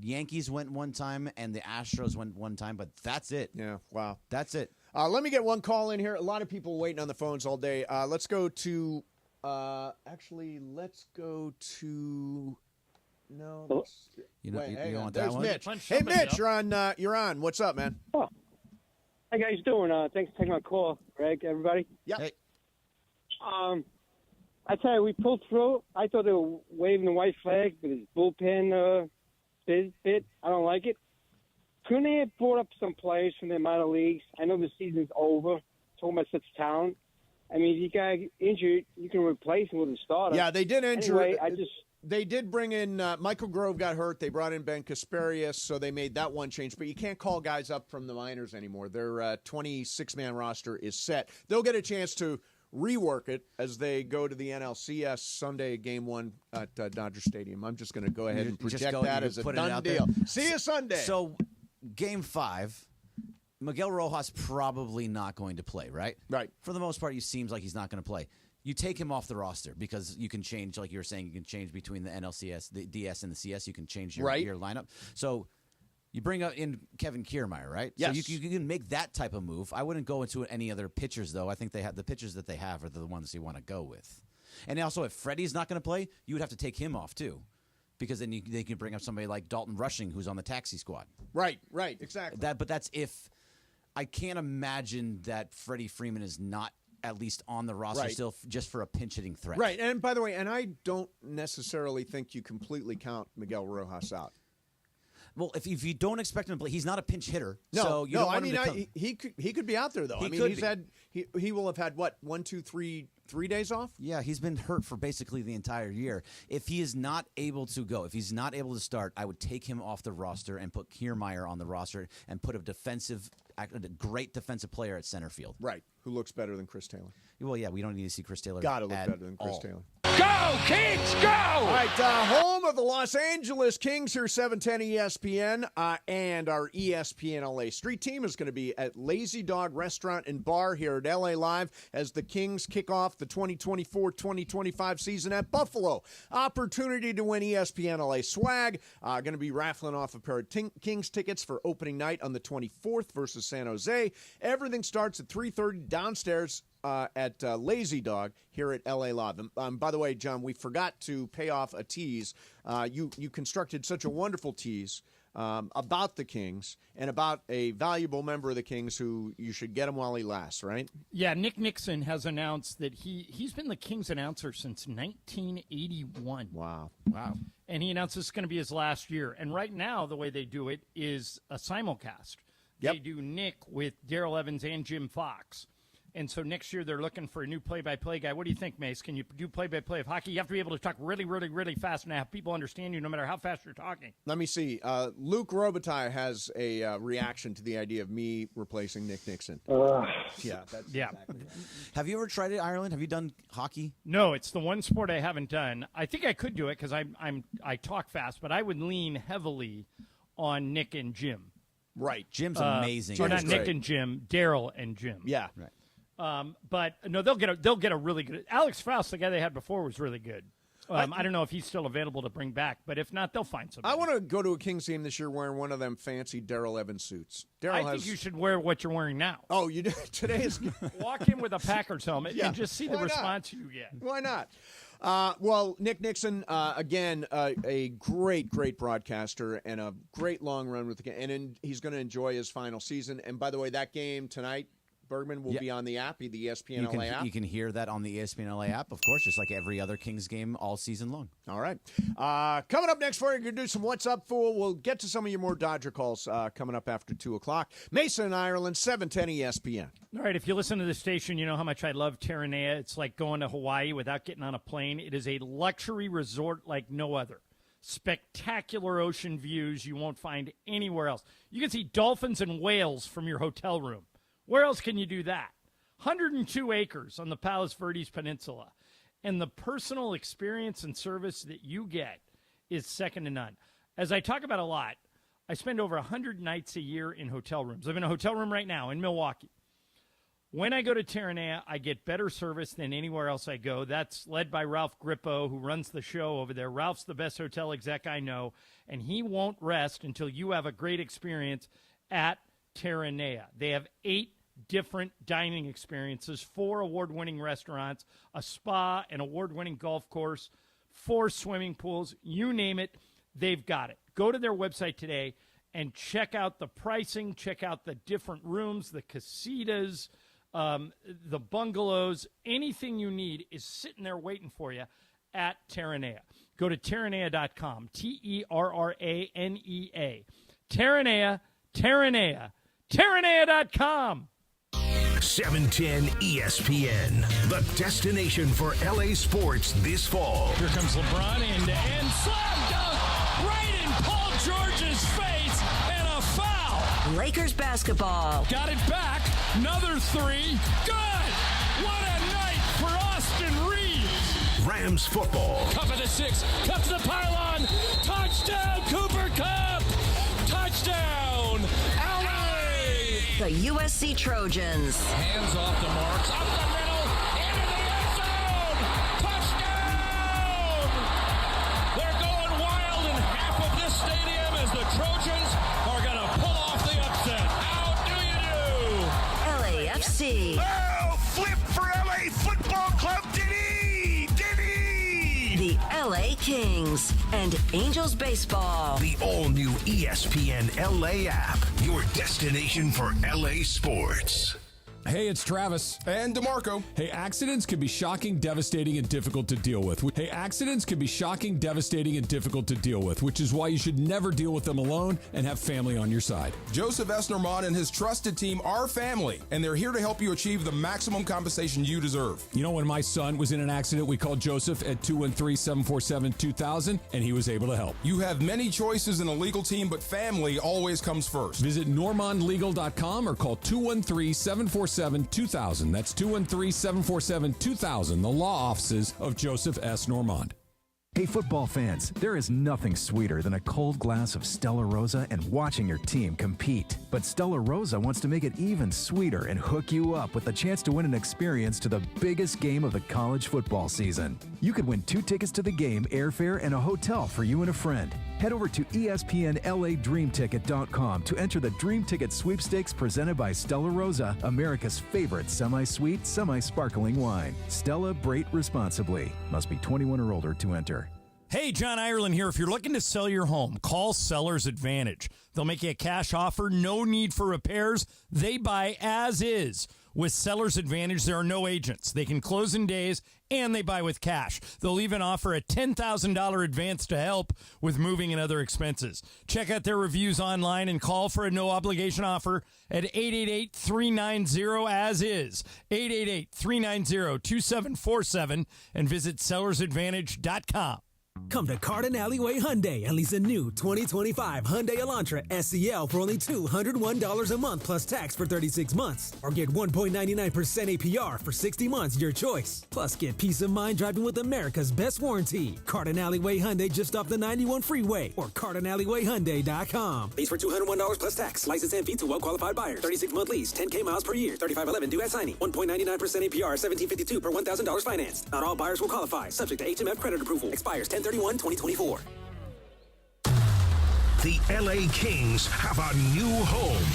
Yankees went one time and the Astros went one time, but that's it. Yeah, wow. That's it. Let me get one call in here. A lot of people waiting on the phones all day. Let's go to no. You want that There's one? Mitch. Hey, Mitch, you're on. What's up, man? Oh. How you guys doing? Thanks for taking my call, Greg, everybody. Yeah. Hey. I tell you, we pulled through. I thought they were waving the white flag with his bullpen bit. I don't like it. Couldn't they have brought up some players from the minor leagues? I know the season's over. Talking about such talent. I mean, if you got injured, you can replace him with a starter. Yeah, they did injure. Anyway, They did bring in Michael Grove got hurt. They brought in Ben Kasparius, so they made that one change. But you can't call guys up from the minors anymore. Their 26-man roster is set. They'll get a chance to rework it as they go to the NLCS Sunday, Game 1 at Dodger Stadium. I'm just going to go ahead and project that as a done deal. See you Sunday. So, Game 5, Miguel Rojas probably not going to play, right? Right. For the most part, it seems like he's not going to play. You take him off the roster because you can change, like you were saying, you can change between the NLCS, the DS, and the CS. You can change your lineup. So you bring in Kevin Kiermaier, right? Yes. So you can make that type of move. I wouldn't go into any other pitchers, though. I think they have the pitchers that they have are the ones you want to go with. And also, if Freddie's not going to play, you would have to take him off, too. Because then they can bring up somebody like Dalton Rushing, who's on the taxi squad. Right, exactly. But that's if – I can't imagine that Freddie Freeman is not at least on the roster still just for a pinch-hitting threat. Right, and by the way, and I don't necessarily think you completely count Miguel Rojas out. Well, if you don't expect him to play, he's not a pinch hitter. No, so you don't want him to come. he could be out there though. He will have had what 1, 2, 3 days off. Yeah, he's been hurt for basically the entire year. If he is not able to go, if he's not able to start, I would take him off the roster and put Kiermaier on the roster and put a great defensive player at center field. Right, who looks better than Chris Taylor? Well, yeah, we don't need to see Chris Taylor. Gotta look better than Chris Taylor. Go, Kings, go! All right, home of the Los Angeles Kings here, 710 ESPN, and our ESPN LA Street team is going to be at Lazy Dog Restaurant and Bar here at LA Live as the Kings kick off the 2024-2025 season at Buffalo. Opportunity to win ESPN LA swag. Going to be raffling off a pair of Kings tickets for opening night on the 24th versus San Jose. Everything starts at 3:30 downstairs at Lazy Dog here at LA Live. By the way, John, we forgot to pay off a tease. You constructed such a wonderful tease about the Kings and about a valuable member of the Kings who you should get him while he lasts, right? Yeah, Nick Nixon has announced that he's been the Kings announcer since 1981. Wow. And he announced this is going to be his last year. And right now, the way they do it is a simulcast. They do Nick with Darrell Evans and Jim Fox. And so next year they're looking for a new play-by-play guy. What do you think, Mase? Can you do play-by-play of hockey? You have to be able to talk really, really, really fast and have people understand you no matter how fast you're talking. Let me see. Luke Robitaille has a reaction to the idea of me replacing Nick Nixon. Exactly right. Have you ever tried it, Ireland? Have you done hockey? No, it's the one sport I haven't done. I think I could do it because I talk fast, but I would lean heavily on Nick and Jim. Right. Jim's amazing. Or not Nick and Jim, Darrell and Jim. Yeah. Right. But no, they'll get a really good. Alex Faust, the guy they had before, was really good. I don't know if he's still available to bring back, but if not, they'll find somebody. I want to go to a Kings game this year wearing one of them fancy Darrell Evans suits. I think you should wear what you're wearing now. Oh, you do? Today is walk in with a Packers helmet and just see the response you get. Why not? Well, Nick Nixon, again, a great broadcaster and a great long run with the game. And he's going to enjoy his final season. And by the way, that game tonight, Bergman will be on the app, the ESPN LA app. You can hear that on the ESPN LA app, of course, just like every other Kings game all season long. All right. Coming up next for you, we're going to do some What's Up, Fool. We'll get to some of your more Dodger calls coming up after 2 o'clock. Mason in Ireland, 710 ESPN. All right, if you listen to the station, you know how much I love Terranea. It's like going to Hawaii without getting on a plane. It is a luxury resort like no other. Spectacular ocean views you won't find anywhere else. You can see dolphins and whales from your hotel room. Where else can you do that? 102 acres on the Palos Verdes Peninsula. And the personal experience and service that you get is second to none. As I talk about a lot, I spend over 100 nights a year in hotel rooms. I'm in a hotel room right now in Milwaukee. When I go to Terranea, I get better service than anywhere else I go. That's led by Ralph Grippo, who runs the show over there. Ralph's the best hotel exec I know, and he won't rest until you have a great experience at Terranea. They have 8 different dining experiences, 4 award-winning restaurants, a spa, an award-winning golf course, 4 swimming pools. You name it, they've got it. Go to their website today and check out the pricing, check out the different rooms, the casitas, the bungalows. Anything you need is sitting there waiting for you at Terranea. Go to Terranea.com, Terranea. Terranea, Terranea.com. 710 ESPN, the destination for LA sports this fall. Here comes LeBron and slam dunk right in Paul George's face and a foul. Lakers basketball. Got it back. Another 3. Good. What a night for Austin Reeves. Rams football. Cup of the 6. Cup to the pylon. Touchdown, Cooper Cup. Touchdown, LA. The USC Trojans. Hands off the marks. Up the middle. Into the end zone. Touchdown. They're going wild in half of this stadium as the Trojans are going to pull off the upset. How do you do? LAFC. Oh, flip for LA Football Club. Did he? The LA Kings and Angels baseball. The all-new ESPN LA app, your destination for LA sports. Hey, it's Travis. And DeMarco. Hey, accidents can be shocking, devastating, and difficult to deal with. Which is why you should never deal with them alone and have family on your side. Joseph S. Normand and his trusted team are family, and they're here to help you achieve the maximum compensation you deserve. You know, when my son was in an accident, we called Joseph at 213-747-2000, and he was able to help. You have many choices in a legal team, but family always comes first. Visit normandlegal.com or call 213-747-2000. That's 213-747-2000, the law offices of Joseph S. Normand. Hey, football fans, there is nothing sweeter than a cold glass of Stella Rosa and watching your team compete. But Stella Rosa wants to make it even sweeter and hook you up with the chance to win an experience to the biggest game of the college football season. You could win 2 tickets to the game, airfare, and a hotel for you and a friend. Head over to ESPNLADreamTicket.com to enter the Dream Ticket Sweepstakes presented by Stella Rosa, America's favorite semi-sweet, semi-sparkling wine. Celebrate responsibly. Must be 21 or older to enter. Hey, John Ireland here. If you're looking to sell your home, call Seller's Advantage. They'll make you a cash offer, no need for repairs. They buy as is. With Seller's Advantage, there are no agents. They can close in days, and they buy with cash. They'll even offer a $10,000 advance to help with moving and other expenses. Check out their reviews online and call for a no-obligation offer at 888-390-AS-IS, 888-390-2747, and visit sellersadvantage.com. Come to Carden Alleyway Hyundai and lease a new 2025 Hyundai Elantra SEL for only $201 a month plus tax for 36 months. Or get 1.99% APR for 60 months, your choice. Plus, get peace of mind driving with America's best warranty. Carden Alleyway Hyundai just off the 91 freeway or CardenAlleyWayHyundai.com. Lease for $201 plus tax. License and fee to well-qualified buyer. 36-month lease, 10K miles per year, 3511 due at signing. 1.99% APR, $1,752 per $1,000 financed. Not all buyers will qualify. Subject to HMF credit approval. Expires 10/31/2024. The LA Kings have a new home.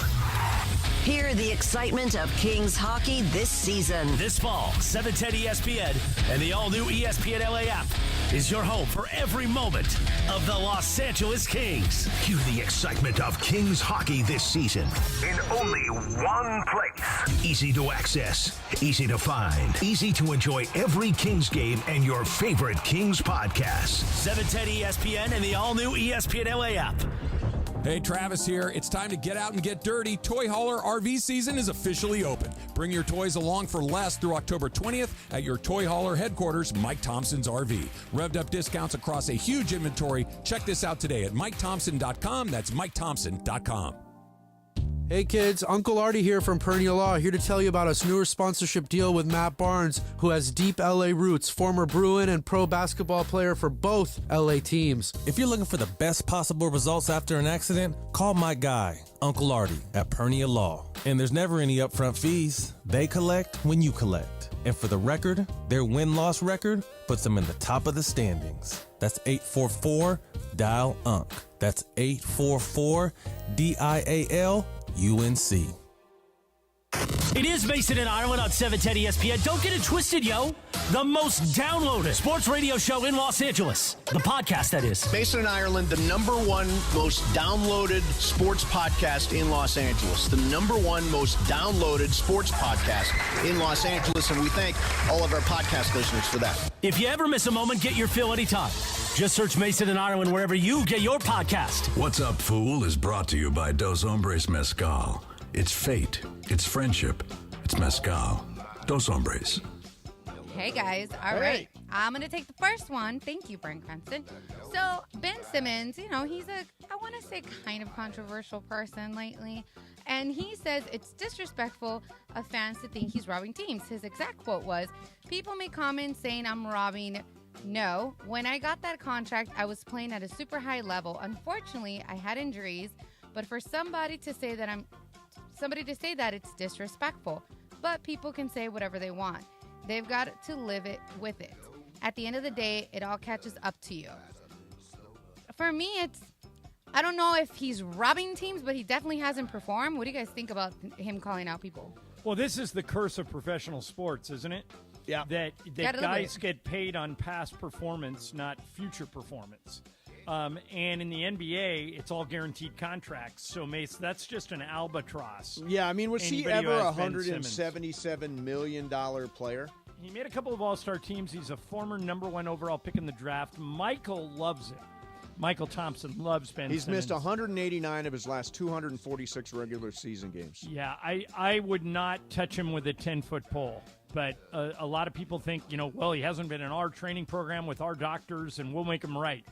Hear the excitement of Kings hockey this season. This fall, 710 ESPN and the all-new ESPN LA app is your home for every moment of the Los Angeles Kings. Hear the excitement of Kings hockey this season. In only one place. Easy to access, easy to find, easy to enjoy every Kings game and your favorite Kings podcasts. 710 ESPN and the all-new ESPN LA app. Hey, Travis here. It's time to get out and get dirty. Toy Hauler RV season is officially open. Bring your toys along for less through October 20th at your Toy Hauler headquarters, Mike Thompson's RV. Revved up discounts across a huge inventory. Check this out today at MikeThompson.com. That's MikeThompson.com. Hey kids, Uncle Artie here from Perennial Law, here to tell you about a newer sponsorship deal with Matt Barnes, who has deep LA roots, former Bruin and pro basketball player for both LA teams. If you're looking for the best possible results after an accident, call my guy, Uncle Artie, at Perennial Law. And there's never any upfront fees. They collect when you collect. And for the record, their win-loss record puts them in the top of the standings. That's 844-DIAL-UNC. That's 844-DIAL-UNC. It is Mason and Ireland on 710 ESPN. Don't get it twisted, yo. The most downloaded sports radio show in Los Angeles. The podcast, that is. Mason and Ireland, the #1 most downloaded sports podcast in Los Angeles. The #1 most downloaded sports podcast in Los Angeles. And we thank all of our podcast listeners for that. If you ever miss a moment, get your fill anytime. Just search Mason and Ireland wherever you get your podcast. What's Up, Fool is brought to you by Dos Hombres Mezcal. It's fate. It's friendship. It's mezcal. Dos Hombres. Hey, guys. All right. I'm going to take the first one. Thank you, Brent Cranston. So, Ben Simmons, you know, he's I want to say, kind of controversial person lately. And he says it's disrespectful of fans to think he's robbing teams. His exact quote was, "People make comments saying I'm robbing. No, when I got that contract, I was playing at a super high level. Unfortunately, I had injuries, but for somebody to say that it's disrespectful. But people can say whatever they want. They've got to live with it. At the end of the day, it all catches up to you." For me, I don't know if he's robbing teams, but he definitely hasn't performed. What do you guys think about him calling out people? Well, this is the curse of professional sports, isn't it? Yeah. That guys get paid on past performance, not future performance. And in the NBA, it's all guaranteed contracts. So, Mace, that's just an albatross. Yeah, I mean, was he ever a $177 million player? He made a couple of all-star teams. He's a former #1 overall pick in the draft. Michael loves him. Michael Thompson loves Ben Simmons. He's missed 189 of his last 246 regular season games. Yeah, I would not touch him with a 10-foot pole. But a lot of people think, well, he hasn't been in our training program with our doctors, and we'll make him right.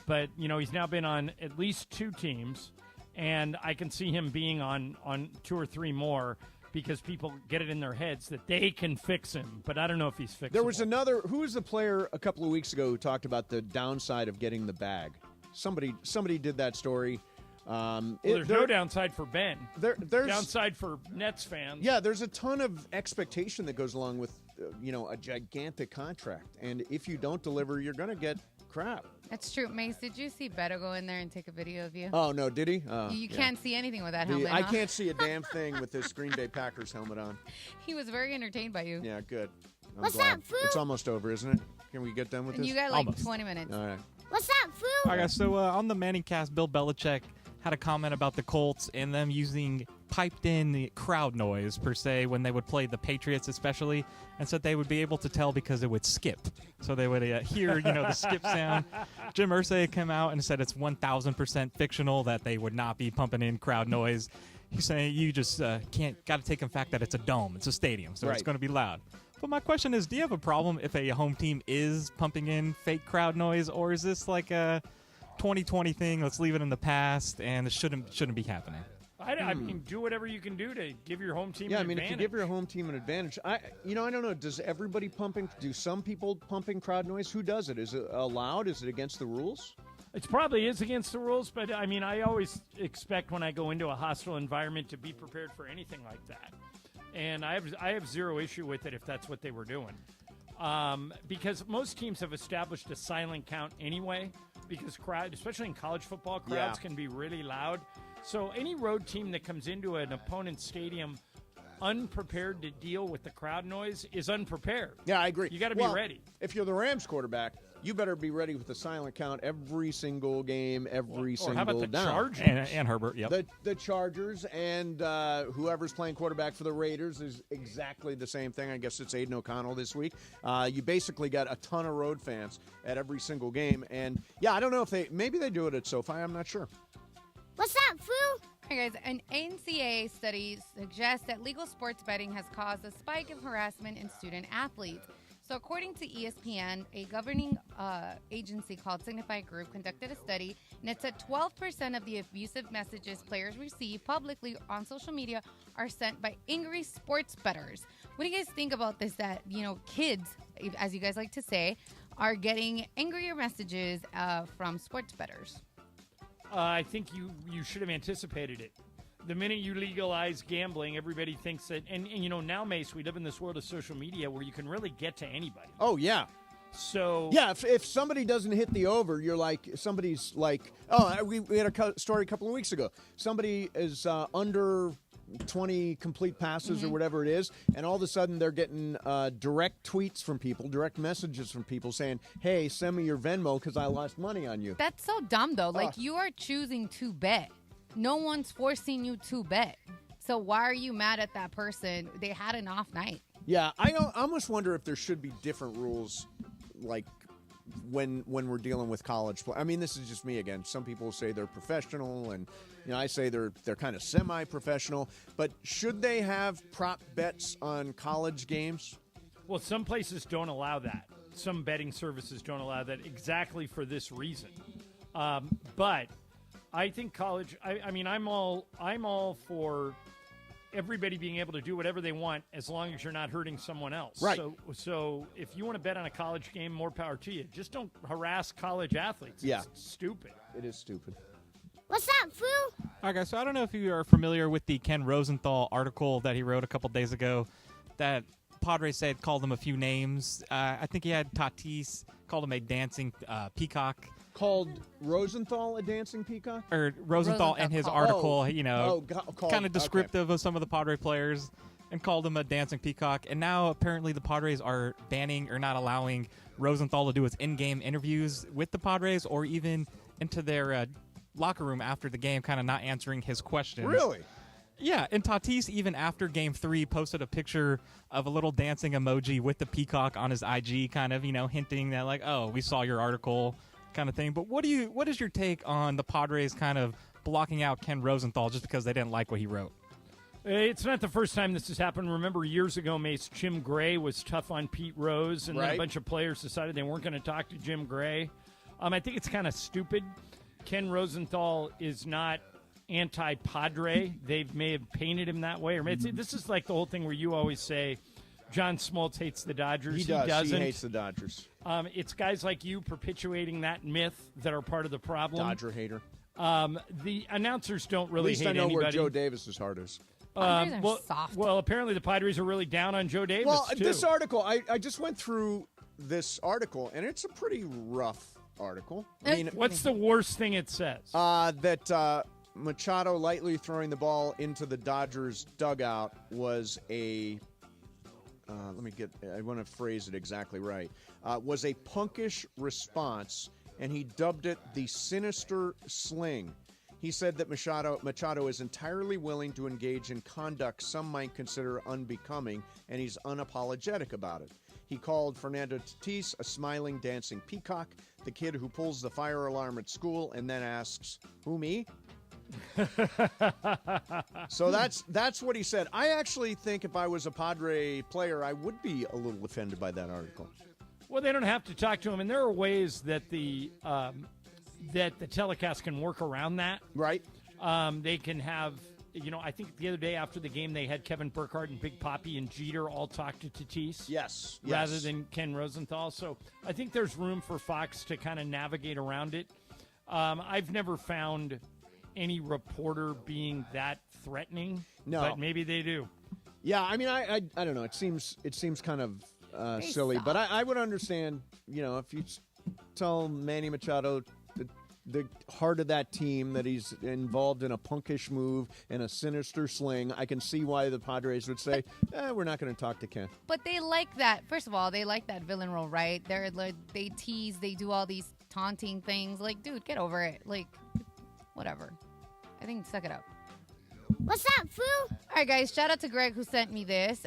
But, he's now been on at least 2 teams, and I can see him being on 2 or 3 more because people get it in their heads that they can fix him. But I don't know if he's fixable. There was who was the player a couple of weeks ago who talked about the downside of getting the bag? Somebody did that story. There's no downside for Ben. There's downside for Nets fans. Yeah, there's a ton of expectation that goes along with, a gigantic contract. And if you don't deliver, you're going to get crap. That's true. Mace, did you see Beto go in there and take a video of you? Oh, no, did he? You can't see anything with that helmet. I can't see a damn thing with this Green Bay Packers helmet on. He was very entertained by you. Yeah, good. What's up, fool? It's almost over, isn't it? Can we get done with this? You got 20 minutes. All right. What's up, fool? All right, so on the Manning cast, Bill Belichick had a comment about the Colts and them using piped-in crowd noise, per se, when they would play the Patriots especially, and said they would be able to tell because it would skip. So they would hear, the skip sound. Jim Irsay came out and said it's 1,000% fictional, that they would not be pumping in crowd noise. He's saying you just got to take the fact that it's a dome, it's a stadium, so it's going to be loud. But my question is, do you have a problem if a home team is pumping in fake crowd noise, or is this like a 2020 thing? Let's leave it in the past, and it shouldn't be happening. I mean, do whatever you can do to give your home team an advantage. If you give your home team an advantage, I don't know. Does everybody do some people pumping crowd noise? Who does it? Is it allowed? Is it against the rules? It probably is against the rules, but I mean, I always expect when I go into a hostile environment to be prepared for anything like that. And I have zero issue with it if that's what they were doing. Because most teams have established a silent count anyway, because especially in college football, crowds can be really loud. So any road team that comes into an opponent's stadium unprepared to deal with the crowd noise is unprepared. Yeah, I agree. You got to be ready. If you're the Rams quarterback, you better be ready with the silent count every single game, every single down. How about the Chargers? And Herbert, yep. The Chargers and whoever's playing quarterback for the Raiders is exactly the same thing. I guess it's Aiden O'Connell this week. You basically got a ton of road fans at every single game. And, I don't know if maybe they do it at SoFi. I'm not sure. What's up, fool? Hey guys, an NCAA study suggests that legal sports betting has caused a spike of harassment in student athletes. So according to ESPN, a governing agency called Signify Group conducted a study, and it said 12% of the abusive messages players receive publicly on social media are sent by angry sports bettors. What do you guys think about this, that, kids, as you guys like to say, are getting angrier messages from sports bettors? I think you should have anticipated it. The minute you legalize gambling, everybody thinks that, and now, Mase, we live in this world of social media where you can really get to anybody. Oh, yeah. So if somebody doesn't hit the over, you're like, somebody's like, we had a story a couple of weeks ago. Somebody is under 20 complete passes or whatever it is, and all of a sudden they're getting direct tweets from people, direct messages from people saying, hey, send me your Venmo because I lost money on you. That's so dumb, though. Like, you are choosing to bet. No one's forcing you to bet. So why are you mad at that person? They had an off night. Yeah, I almost wonder if there should be different rules, like when we're dealing with college play. I mean, this is just me again. Some people say they're professional, and I say they're kind of semi-professional. But should they have prop bets on college games? Well, some places don't allow that. Some betting services don't allow that exactly for this reason. But I think college. I mean, I'm all for everybody being able to do whatever they want as long as you're not hurting someone else. Right. So if you want to bet on a college game, more power to you. Just don't harass college athletes. Yeah. It's stupid. It is stupid. What's up, fool? All right, guys, so I don't know if you are familiar with the Ken Rosenthal article that he wrote a couple days ago that Padres said called him a few names. I think he had Tatis, called him a dancing peacock. Called Rosenthal a dancing peacock? Or Rosenthal in his article, kind of descriptive of some of the Padre players, and called him a dancing peacock. And now apparently the Padres are banning or not allowing Rosenthal to do his in-game interviews with the Padres or even into their locker room after the game, kind of not answering his questions. Really? Yeah, and Tatis, even after Game 3, posted a picture of a little dancing emoji with the peacock on his IG, kind of, hinting that, like, oh, we saw your article kind of thing. But what is your take on the Padres kind of blocking out Ken Rosenthal just because they didn't like what he wrote? It's not the first time this has happened. Remember years ago, Mace, Jim Gray was tough on Pete Rose, and then a bunch of players decided they weren't going to talk to Jim Gray. I think it's kind of stupid. Ken Rosenthal is not anti-Padre. They may have painted him that way. Or this is like the whole thing where you always say John Smoltz hates the Dodgers. He doesn't. He hates the Dodgers. It's guys like you perpetuating that myth that are part of the problem. Dodger hater. The announcers don't really hate anybody. At least I know where Joe Davis's heart is. Well, apparently the Padres are really down on Joe Davis, Well, too. this article, I just went through this article, and it's a pretty rough article. What's the worst thing it says? That Machado lightly throwing the ball into the Dodgers dugout was a I want to phrase it exactly right. Was a punkish response and he dubbed it the Sinister Sling. He said that Machado is entirely willing to engage in conduct some might consider unbecoming, and he's unapologetic about it. He called Fernando Tatis a smiling, dancing peacock, the kid who pulls the fire alarm at school and then asks, "Who, me?" So that's what he said. I actually think if I was a Padre player, I would be a little offended by that article. Well, they don't have to talk to him, and there are ways that the telecast can work around that. Right. They can have, I think the other day after the game they had Kevin Burkhardt and Big Papi and Jeter all talk to Tatis. Yes. Rather than Ken Rosenthal. So I think there's room for Fox to kind of navigate around it. I've never found any reporter being that threatening. No. But maybe they do. Yeah, I mean, I don't know. It seems kind of silly, but I would understand, if you tell Manny Machado the heart of that team that he's involved in a punkish move and a sinister sling, I can see why the Padres would say, we're not going to talk to Ken. But they like that. First of all, they like that villain role, right? They tease, they do all these taunting things. Like, dude, get over it. Like, whatever. I think suck it up. What's up, fool? All right, guys, shout out to Greg who sent me this.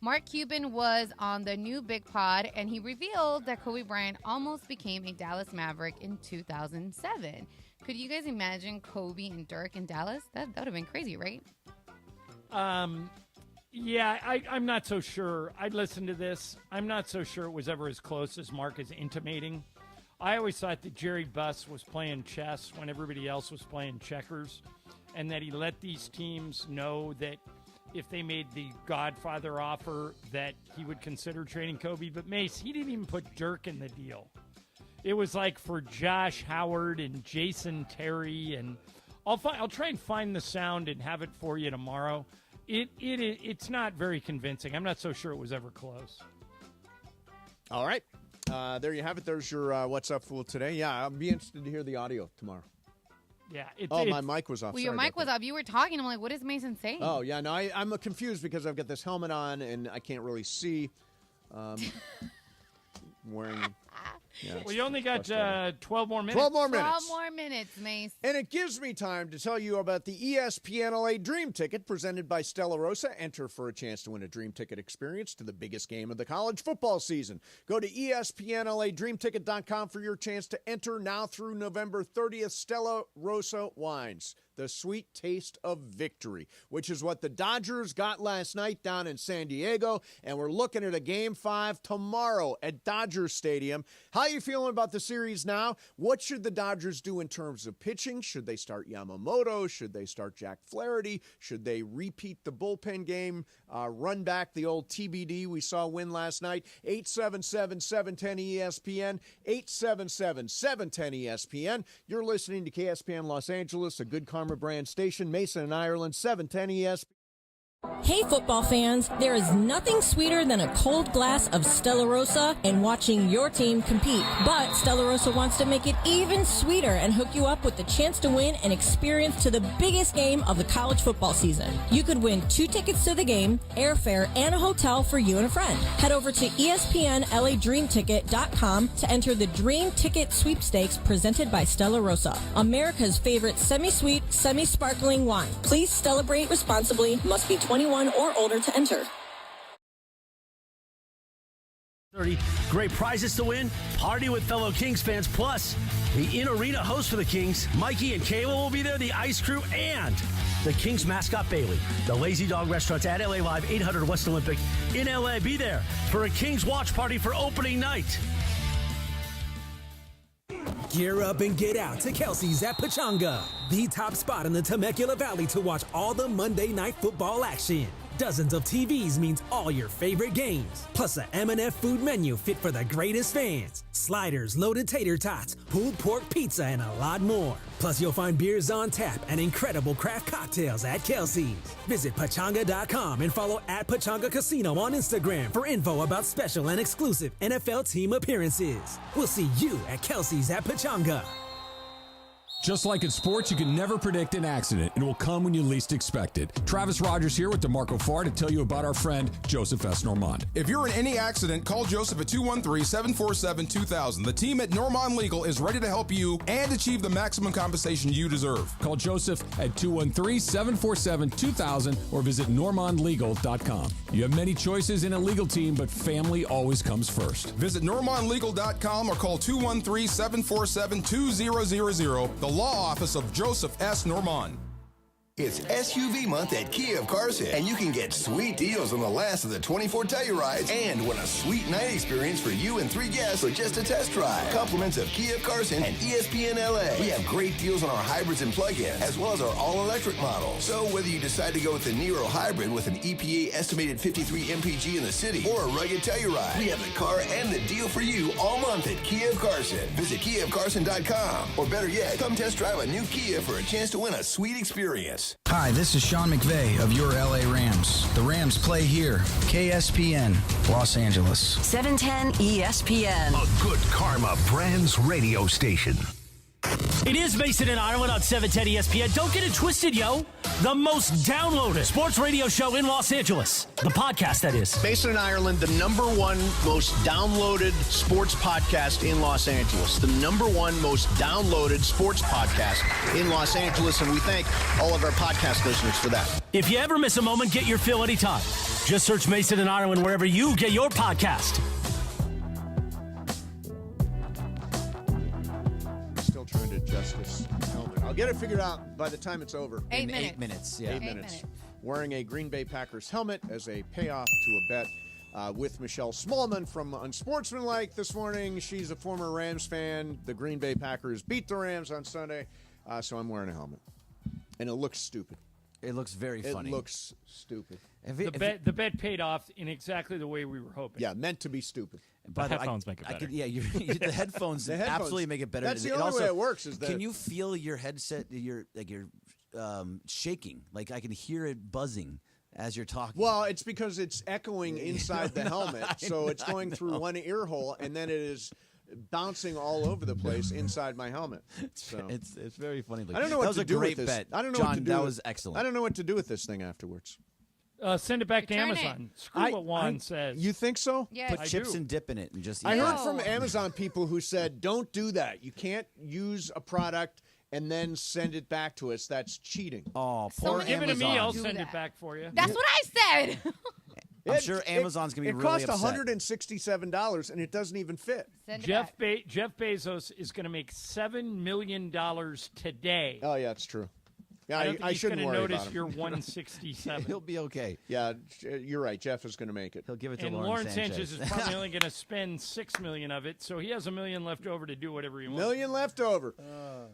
Mark Cuban was on the new Big Pod, and he revealed that Kobe Bryant almost became a Dallas Maverick in 2007. Could you guys imagine Kobe and Dirk in Dallas? That would have been crazy, right? Yeah, I'm not so sure. I'd listen to this. I'm not so sure it was ever as close as Mark is intimating. I always thought that Jerry Buss was playing chess when everybody else was playing checkers, and that he let these teams know that if they made the Godfather offer that he would consider trading Kobe. But Mase, he didn't even put Dirk in the deal. It was like for Josh Howard and Jason Terry, and I'll try and find the sound and have it for you tomorrow. It's not very convincing. I'm not so sure it was ever close. All right. There you have it. There's your What's Up, Fool today. Yeah, I'll be interested to hear the audio tomorrow. Yeah. My mic was off. Well, your mic was off. You were talking. I'm like, what is Mason saying? Oh, yeah. No, I'm confused because I've got this helmet on and I can't really see. Wearing... Yeah, well, you only got 12 more minutes. 12 more minutes. 12 more minutes, Mace. And it gives me time to tell you about the ESPN LA Dream Ticket presented by Stella Rosa. Enter for a chance to win a Dream Ticket experience to the biggest game of the college football season. Go to ESPNLADreamTicket.com for your chance to enter now through November 30th. Stella Rosa Wines, the sweet taste of victory, which is what the Dodgers got last night down in San Diego. And we're looking at a Game 5 tomorrow at Dodger Stadium. How are you feeling about the series now? What should the Dodgers do in terms of pitching? Should they start Yamamoto? Should they start Jack Flaherty? Should they repeat the bullpen game, run back the old TBD we saw win last night? 877-710-ESPN, 877-710-ESPN. You're listening to KSPN Los Angeles, a Good Karma brand station, Mason and Ireland, 710 ESPN. Hey football fans, there is nothing sweeter than a cold glass of Stella Rosa and watching your team compete. But Stella Rosa wants to make it even sweeter and hook you up with the chance to win an experience to the biggest game of the college football season. You could win 2 tickets to the game, airfare, and a hotel for you and a friend. Head over to ESPNLADreamTicket.com to enter the Dream Ticket Sweepstakes presented by Stella Rosa, America's favorite semi-sweet, semi-sparkling wine. Please celebrate responsibly. Must be 21 or older to enter. 30 great prizes to win, party with fellow Kings fans, plus the in-arena host for the Kings, Mikey and Kayla will be there, the Ice Crew, and the Kings mascot, Bailey. The Lazy Dog Restaurant's at LA Live, 800 West Olympic in LA. Be there for a Kings watch party for opening night. Gear up and get out to Kelsey's at Pachanga, the top spot in the Temecula Valley to watch all the Monday Night Football action. Dozens of TVs means all your favorite games, plus a M&F food menu fit for the greatest fans. Sliders, loaded tater tots, pulled pork pizza, and a lot more. Plus, you'll find beers on tap and incredible craft cocktails at Kelsey's. Visit Pachanga.com and follow at Pachanga Casino on Instagram for info about special and exclusive NFL team appearances. We'll see you at Kelsey's at Pachanga. Just like in sports, you can never predict an accident. It will come when you least expect it. Travis Rogers here with DeMarco Farr to tell you about our friend, Joseph S. Normand. If you're in any accident, call Joseph at 213-747-2000. The team at Normand Legal is ready to help you and achieve the maximum compensation you deserve. Call Joseph at 213-747-2000 or visit normandlegal.com. You have many choices in a legal team, but family always comes first. Visit normandlegal.com or call 213-747-2000. The law office of Joseph S. Normand. It's SUV month at Kia of Carson, and you can get sweet deals on the last of the 24 Tellurides and win a sweet night experience for you and 3 guests for just a test drive. Compliments of Kia of Carson and ESPN LA. We have great deals on our hybrids and plug-ins, as well as our all-electric models. So whether you decide to go with the Nero hybrid with an EPA estimated 53 mpg in the city or a rugged Telluride, we have the car and the deal for you all month at Kia of Carson. Visit KiaofCarson.com, or better yet, come test drive a new Kia for a chance to win a sweet experience. Hi, this is Sean McVay of your LA Rams. The Rams play here. KSPN, Los Angeles. 710 ESPN. A good karma brands radio station. It is Mason and Ireland on 710 ESPN. Don't get it twisted, yo. The most downloaded sports radio show in Los Angeles. The podcast, that is. Mason and Ireland, the #1 most downloaded sports podcast in Los Angeles. The #1 most downloaded sports podcast in Los Angeles, and we thank all of our podcast listeners for that. If you ever miss a moment, get your fill anytime. Just search Mason and Ireland wherever you get your podcast. Trying to adjust this helmet. I'll get it figured out by the time it's over. 8 minutes. 8 minutes, yeah. 8 minutes. Wearing a Green Bay Packers helmet as a payoff to a bet with Michelle Smallmon from Unsportsmanlike this morning. She's a former Rams fan. The Green Bay Packers beat the Rams on Sunday, so I'm wearing a helmet. And it looks stupid. It looks very funny. It looks stupid. The bet paid off in exactly the way we were hoping. Yeah, meant to be stupid. But the headphones make it better. The headphones absolutely make it better. That's the only way it works. Is that can you feel your headset? You're shaking. Like I can hear it buzzing as you're talking. Well, it's because it's echoing inside the helmet, so it's going through one ear hole, and then it is bouncing all over the place inside my helmet. So it's very funny. I don't know what to do with this. Bet. I don't know John, what to do. That was excellent. I don't know what to do with this thing afterwards. Send it back to Amazon. Screw what Juan says. You think so? Yeah. Put chips and dip in it and just eat I it. heard from Amazon people who said, don't do that. You can't use a product and then send it back to us. That's cheating. Oh, poor Give Amazon. it to me. I'll send it back for you. That's what I said. I'm sure Amazon's going to be really upset. It cost $167, and it doesn't even fit. Jeff Bezos is going to make $7 million today. Oh, yeah, it's true. Yeah, I don't think I shouldn't worry notice about him. your 167. He'll be okay. Yeah, you're right. Jeff is going to make it. He'll give it to And Lawrence Sanchez is probably only going to spend $6 million of it, so he has $1 million left over to do whatever he wants. $1 million left over.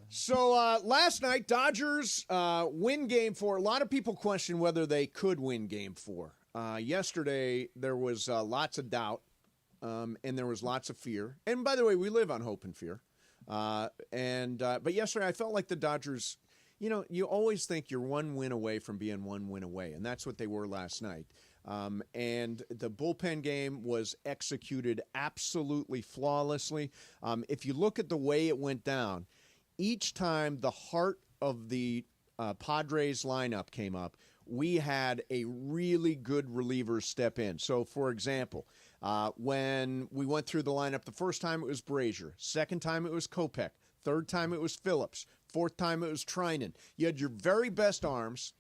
So last night, Dodgers win Game 4. A lot of people question whether they could win Game 4. Yesterday, there was lots of doubt, and there was lots of fear. And by the way, we live on hope and fear. But yesterday, I felt like the Dodgers. You know, you always think you're one win away from being one win away, and that's what they were last night. And the bullpen game was executed absolutely flawlessly. If you look at the way it went down, each time the heart of the Padres lineup came up, we had a really good reliever step in. So, for example, when we went through the lineup, the first time it was Brazier, second time it was Kopech, third time it was Phillips, fourth time it was Trinan. You had your very best arms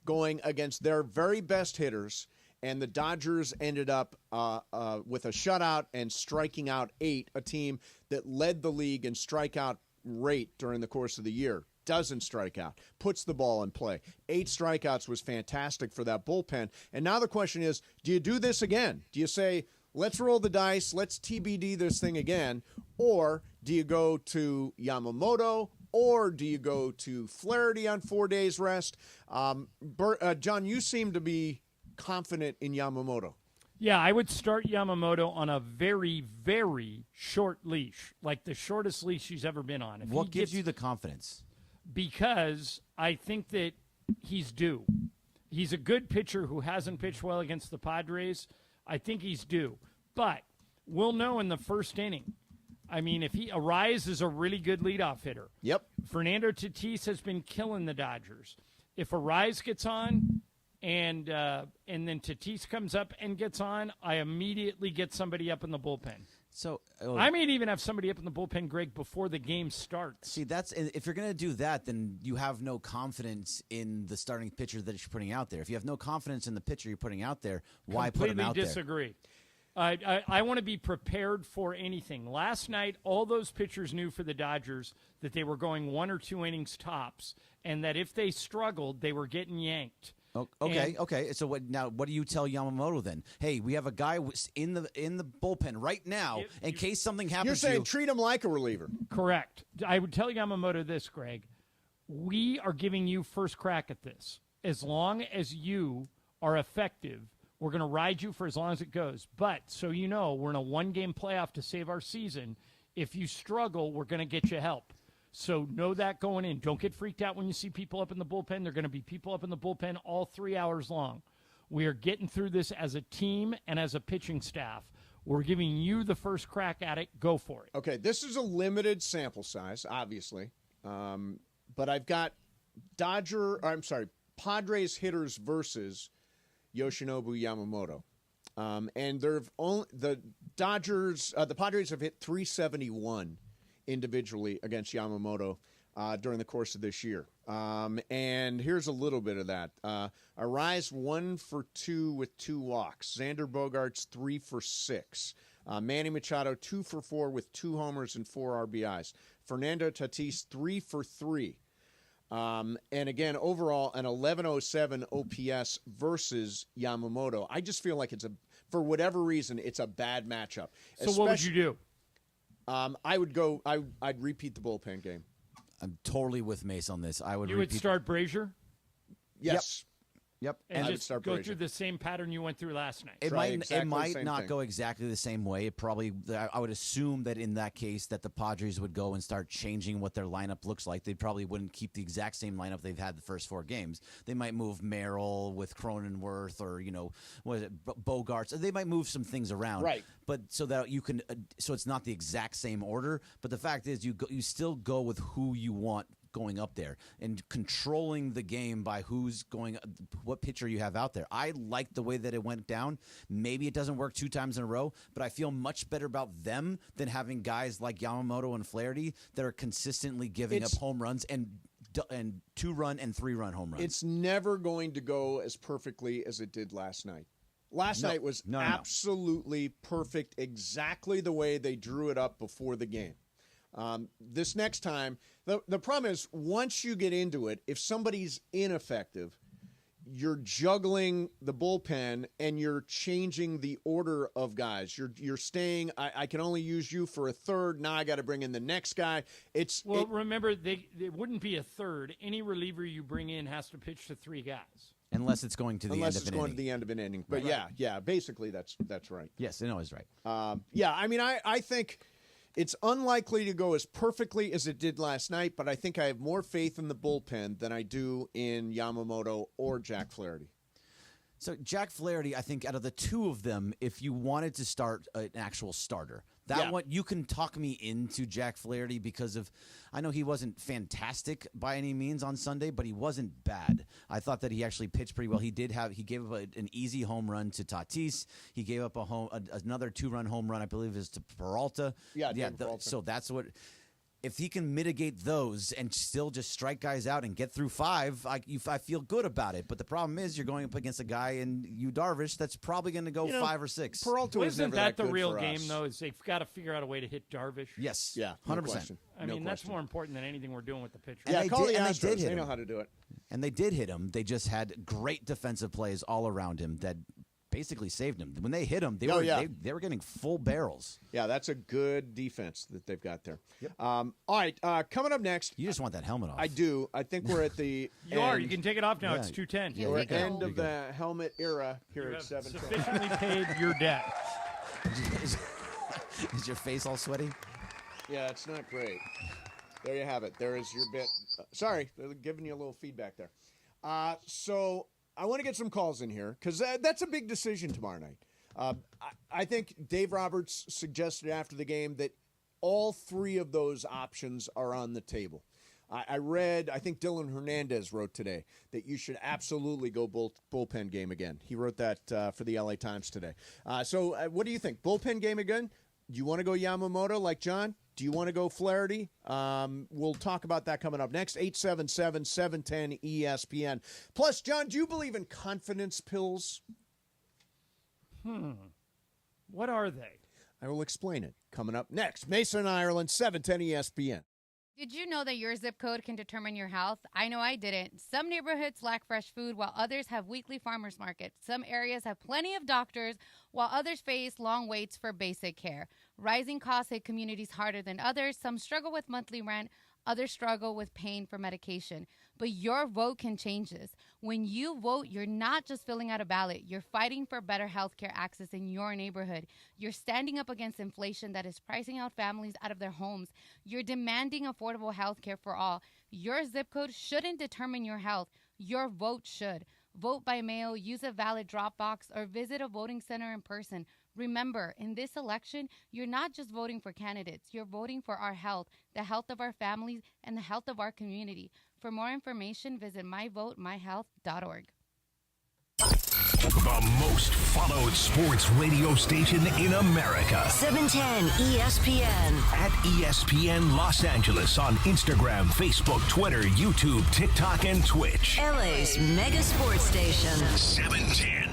going against their very best hitters, and the Dodgers ended up with a shutout and striking out 8, a team that led the league in strikeout rate during the course of the year. Doesn't strike out, puts the ball in play. 8 strikeouts was fantastic for that bullpen. And now the question is, do you do this again? Do you say, let's roll the dice, let's TBD this thing again, or do you go to Yamamoto, or do you go to Flaherty on 4 days rest? John, you seem to be confident in Yamamoto. Yeah, I would start Yamamoto on a very, very short leash, like the shortest leash she's ever been on. What gives you the confidence? Because I think that he's due. He's a good pitcher who hasn't pitched well against the Padres. I think he's due. But we'll know in the first inning. I mean, if Arias is a really good leadoff hitter. Yep. Fernando Tatis has been killing the Dodgers. If Arias gets on and then Tatis comes up and gets on, I immediately get somebody up in the bullpen. So I may even have somebody up in the bullpen, Greg, before the game starts. See, if you're going to do that, then you have no confidence in the starting pitcher that you're putting out there. If you have no confidence in the pitcher you're putting out there, why put him out Completely disagree. I want to be prepared for anything. Last night, all those pitchers knew for the Dodgers that they were going 1 or 2 innings tops, and that if they struggled, they were getting yanked. Okay. So what do you tell Yamamoto then? Hey, we have a guy in the bullpen right now in case something happens. You're saying treat him like a reliever. Correct. I would tell Yamamoto this, Greg. We are giving you first crack at this. As long as you are effective, we're going to ride you for as long as it goes. But so you know, we're in a 1-game playoff to save our season. If you struggle, we're going to get you help. So know that going in. Don't get freaked out when you see people up in the bullpen. There are going to be people up in the bullpen all 3 hours long. We are getting through this as a team and as a pitching staff. We're giving you the first crack at it. Go for it. Okay, this is a limited sample size, obviously. But I've got Padres hitters versus Yoshinobu Yamamoto. And the Padres have hit 371 individually against Yamamoto during the course of this year. And here's a little bit of that. Arias 1 for 2 with 2 walks. Xander Bogaerts 3 for 6. Manny Machado 2 for 4 with 2 homers and 4 RBIs. Fernando Tatis 3 for 3. And again, overall, an 1107 OPS versus Yamamoto. I just feel like for whatever reason, it's a bad matchup. So what would you do? I'd repeat the bullpen game. I'm totally with Mase on this. You would start Brazier? Yes. Yep. And just go through the same pattern you went through last night. It might not go exactly the same way. I would assume that in that case that the Padres would go and start changing what their lineup looks like. They probably wouldn't keep the exact same lineup they've had the first 4 games. They might move Merrill with Cronenworth or Bogarts. They might move some things around, right? But so that you can, so it's not the exact same order. But the fact is, you still go with who you want going up there and controlling the game by who's going, what pitcher you have out there. I like the way that it went down. Maybe it doesn't work 2 times in a row, but I feel much better about them than having guys like Yamamoto and Flaherty that are consistently giving up home runs and 2-run and 3-run home runs. It's never going to go as perfectly as it did last night. Last night was absolutely perfect, exactly the way they drew it up before the game. This next time, the problem is once you get into it, if somebody's ineffective, you're juggling the bullpen and you're changing the order of guys. You're staying, I can only use you for a third. Now I got to bring in the next guy. Remember, it wouldn't be a third. Any reliever you bring in has to pitch to 3 guys. Unless it's going to the end of an inning. Unless it's going to the end of an inning. But yeah, basically that's right. Yes, I know it's right. I mean, I think it's unlikely to go as perfectly as it did last night, but I think I have more faith in the bullpen than I do in Yamamoto or Jack Flaherty. So Jack Flaherty, I think out of the 2 of them, if you wanted to start an actual starter, one you can talk me into Jack Flaherty because of, I know he wasn't fantastic by any means on Sunday, but he wasn't bad. I thought that he actually pitched pretty well. He gave up an easy home run to Tatis. He gave up another 2-run home run, I believe, is to Peralta. Peralta. So that's what. If he can mitigate those and still just strike guys out and get through 5, I feel good about it. But the problem is you're going up against a guy in Darvish that's probably going to go 5 or 6. Peralta was isn't never that the good real for game, us. though, is they've got to figure out a way to hit Darvish? Yes. Yeah, 100%. I mean, that's more important than anything we're doing with the pitcher. Yeah, call the Astros. They did hit They know him. how to do it. And they did hit him. They just had great defensive plays all around him that basically saved him. When they hit him, they were getting full barrels. Yeah, that's a good defense that they've got there. Yep. All right, coming up next. You just want that helmet off. I do. I think we're at the You are. You can take it off now. It's 2:10. We're at the end of the helmet era here You at have 7:20. sufficiently paid your debt. Is your face all sweaty? Yeah, it's not great. There you have it. There is your bit. Sorry, they're giving you a little feedback there. So I want to get some calls in here because that's a big decision tomorrow night. I think Dave Roberts suggested after the game that all three of those options are on the table. I read, I think Dylan Hernandez wrote today that you should absolutely go bullpen game again. He wrote that for the LA Times today. So what do you think? Bullpen game again? Do you want to go Yamamoto like John? Do you want to go Flaherty? We'll talk about that coming up next. 877-710-ESPN. Plus, John, do you believe in confidence pills? What are they? I will explain it coming up next. Mason, Ireland, 710 ESPN. Did you know that your zip code can determine your health? I know I didn't. Some neighborhoods lack fresh food while others have weekly farmers markets. Some areas have plenty of doctors while others face long waits for basic care. Rising costs hit communities harder than others. Some struggle with monthly rent. Others struggle with paying for medication. But your vote can change this. When you vote, you're not just filling out a ballot. You're fighting for better health care access in your neighborhood. You're standing up against inflation that is pricing out families out of their homes. You're demanding affordable health care for all. Your zip code shouldn't determine your health. Your vote should. Vote by mail, use a valid drop box, or visit a voting center in person. Remember, in this election, you're not just voting for candidates. You're voting for our health, the health of our families, and the health of our community. For more information, visit myvotemyhealth.org. The most followed sports radio station in America. 710 ESPN. At ESPN Los Angeles on Instagram, Facebook, Twitter, YouTube, TikTok, and Twitch. LA's mega sports station. 710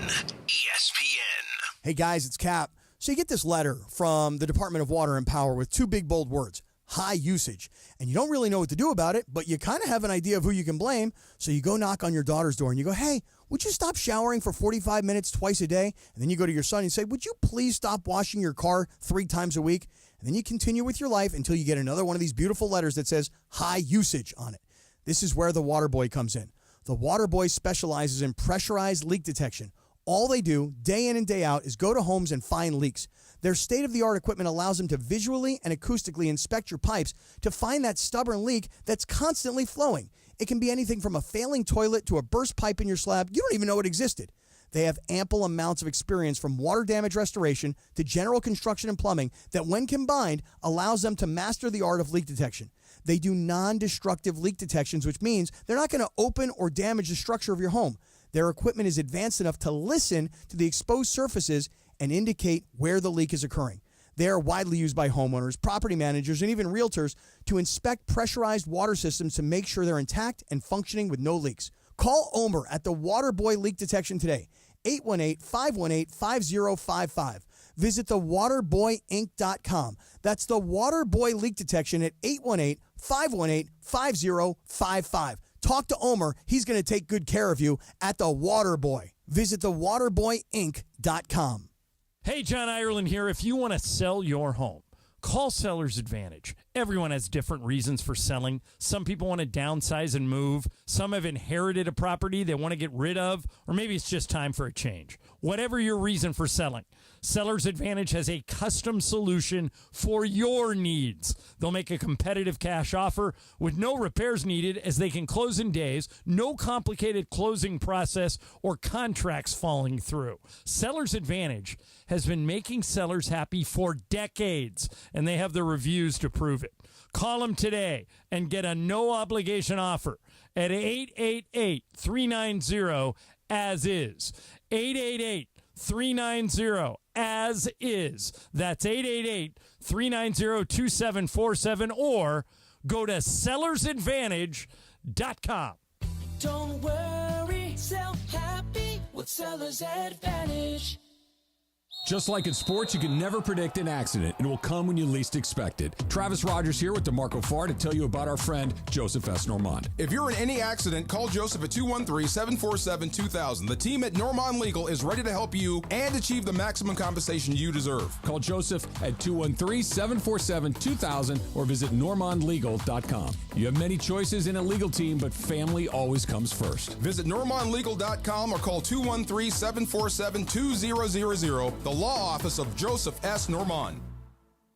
ESPN. Hey guys, it's Cap. So you get this letter from the Department of Water and Power with two big bold words, high usage. And you don't really know what to do about it, but you kind of have an idea of who you can blame. So you go knock on your daughter's door and you go, hey, would you stop showering for 45 minutes twice a day? And then you go to your son and say, would you please stop washing your car 3 times a week? And then you continue with your life until you get another one of these beautiful letters that says high usage on it. This is where the Water Boy comes in. The Water Boy specializes in pressurized leak detection. All they do, day in and day out, is go to homes and find leaks. Their state-of-the-art equipment allows them to visually and acoustically inspect your pipes to find that stubborn leak that's constantly flowing. It can be anything from a failing toilet to a burst pipe in your slab. You don't even know it existed. They have ample amounts of experience from water damage restoration to general construction and plumbing that, when combined, allows them to master the art of leak detection. They do non-destructive leak detections, which means they're not going to open or damage the structure of your home. Their equipment is advanced enough to listen to the exposed surfaces and indicate where the leak is occurring. They are widely used by homeowners, property managers, and even realtors to inspect pressurized water systems to make sure they're intact and functioning with no leaks. Call Omer at the Waterboy Leak Detection today, 818-518-5055. Visit thewaterboyinc.com. That's the Waterboy Leak Detection at 818-518-5055. Talk to Omer. He's going to take good care of you at the Waterboy. Visit thewaterboyinc.com. Hey, John Ireland here. If you want to sell your home, call Seller's Advantage. Everyone has different reasons for selling. Some people want to downsize and move. Some have inherited a property they want to get rid of, or maybe it's just time for a change. Whatever your reason for selling, Seller's Advantage has a custom solution for your needs. They'll make a competitive cash offer with no repairs needed, as they can close in days, no complicated closing process or contracts falling through. Seller's Advantage has been making sellers happy for decades, and they have the reviews to prove it. Call them today and get a no-obligation offer at 888-390-AS-IS. 888-390-AS-IS. That's 888-390-2747, or go to sellersadvantage.com. Don't worry, sell happy with Seller's Advantage. Just like in sports, you can never predict an accident. It will come when you least expect it. Travis Rogers here with DeMarco Farr to tell you about our friend, Joseph S. Normand. If you're in any accident, call Joseph at 213-747-2000. The team at Normand Legal is ready to help you and achieve the maximum compensation you deserve. Call Joseph at 213-747-2000 or visit normandlegal.com. You have many choices in a legal team, but family always comes first. Visit normandlegal.com or call 213-747-2000. The law office of Joseph S. Normand.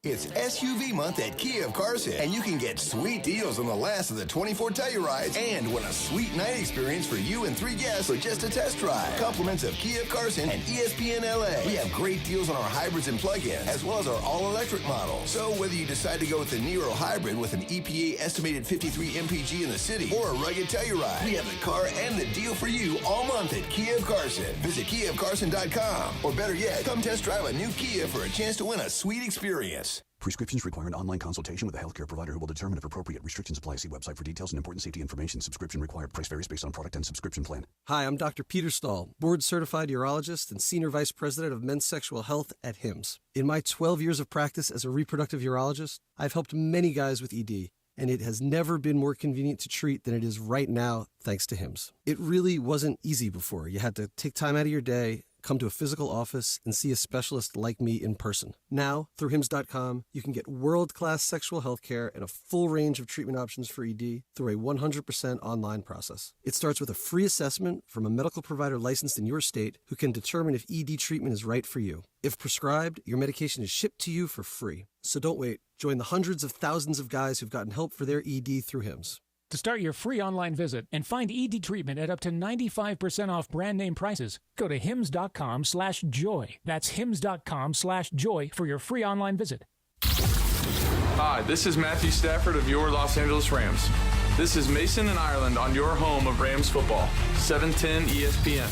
It's SUV month at Kia of Carson, and you can get sweet deals on the last of the 24 Tellurides and win a sweet night experience for you and 3 guests for just a test drive. Compliments of Kia of Carson and ESPN LA. We have great deals on our hybrids and plug-ins, as well as our all-electric models. So whether you decide to go with the Nero hybrid with an EPA estimated 53 mpg in the city or a rugged Telluride, we have the car and the deal for you all month at Kia of Carson. Visit KiaofCarson.com, or better yet, come test drive a new Kia for a chance to win a sweet experience. Prescriptions require an online consultation with a healthcare provider who will determine if appropriate. Restrictions apply. See website for details and important safety information. Subscription required. Price varies based on product and subscription plan. Hi, I'm Dr. Peter Stahl, board-certified urologist and Senior Vice President of Men's Sexual Health at HIMSS. In my 12 years of practice as a reproductive urologist, I've helped many guys with ED, and it has never been more convenient to treat than it is right now, thanks to HIMSS. It really wasn't easy before. You had to take time out of your day, come to a physical office, and see a specialist like me in person. Now, through HIMSS.com, you can get world-class sexual health care and a full range of treatment options for ED through a 100% online process. It starts with a free assessment from a medical provider licensed in your state who can determine if ED treatment is right for you. If prescribed, your medication is shipped to you for free. So don't wait. Join the hundreds of thousands of guys who've gotten help for their ED through HIMSS. To start your free online visit and find ED treatment at up to 95% off brand name prices, go to hims.com/joy. That's hims.com/joy for your free online visit. Hi, this is Matthew Stafford of your Los Angeles Rams. This is Mason and Ireland on your home of Rams football, 710 ESPN.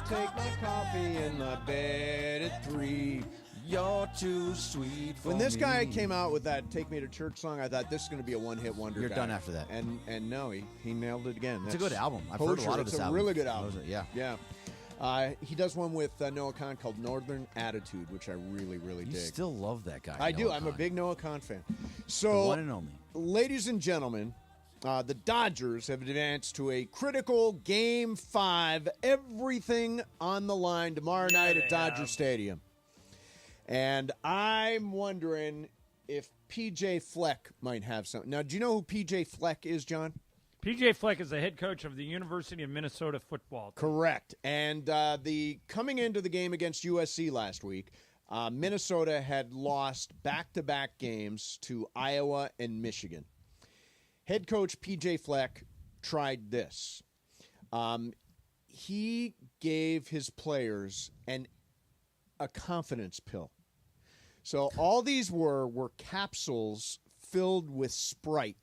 Take my coffee in my bed at 3. You're too sweet for When this me. guy came out with that "Take Me to Church" song, I thought this is going to be a one-hit wonder. You're guy. done after that. And no, he nailed it again. It's a good album. I've kosher. heard a lot of It's this a album. really good album. Yeah. He does one with Noah Khan called "Northern Attitude," which I really, really dig. You still love that guy. I do. Noah I'm a Khan. big Noah Khan fan. So, The one and only. ladies and gentlemen, the Dodgers have advanced to a critical Game 5. Everything on the line tomorrow night at Dodger Stadium. And I'm wondering if P.J. Fleck might have something. Now, do you know who P.J. Fleck is, John? P.J. Fleck is the head coach of the University of Minnesota football team. Correct. And coming into the game against USC last week, Minnesota had lost back-to-back games to Iowa and Michigan. Head coach P.J. Fleck tried this. He gave his players a confidence pill. So all these were capsules filled with Sprite.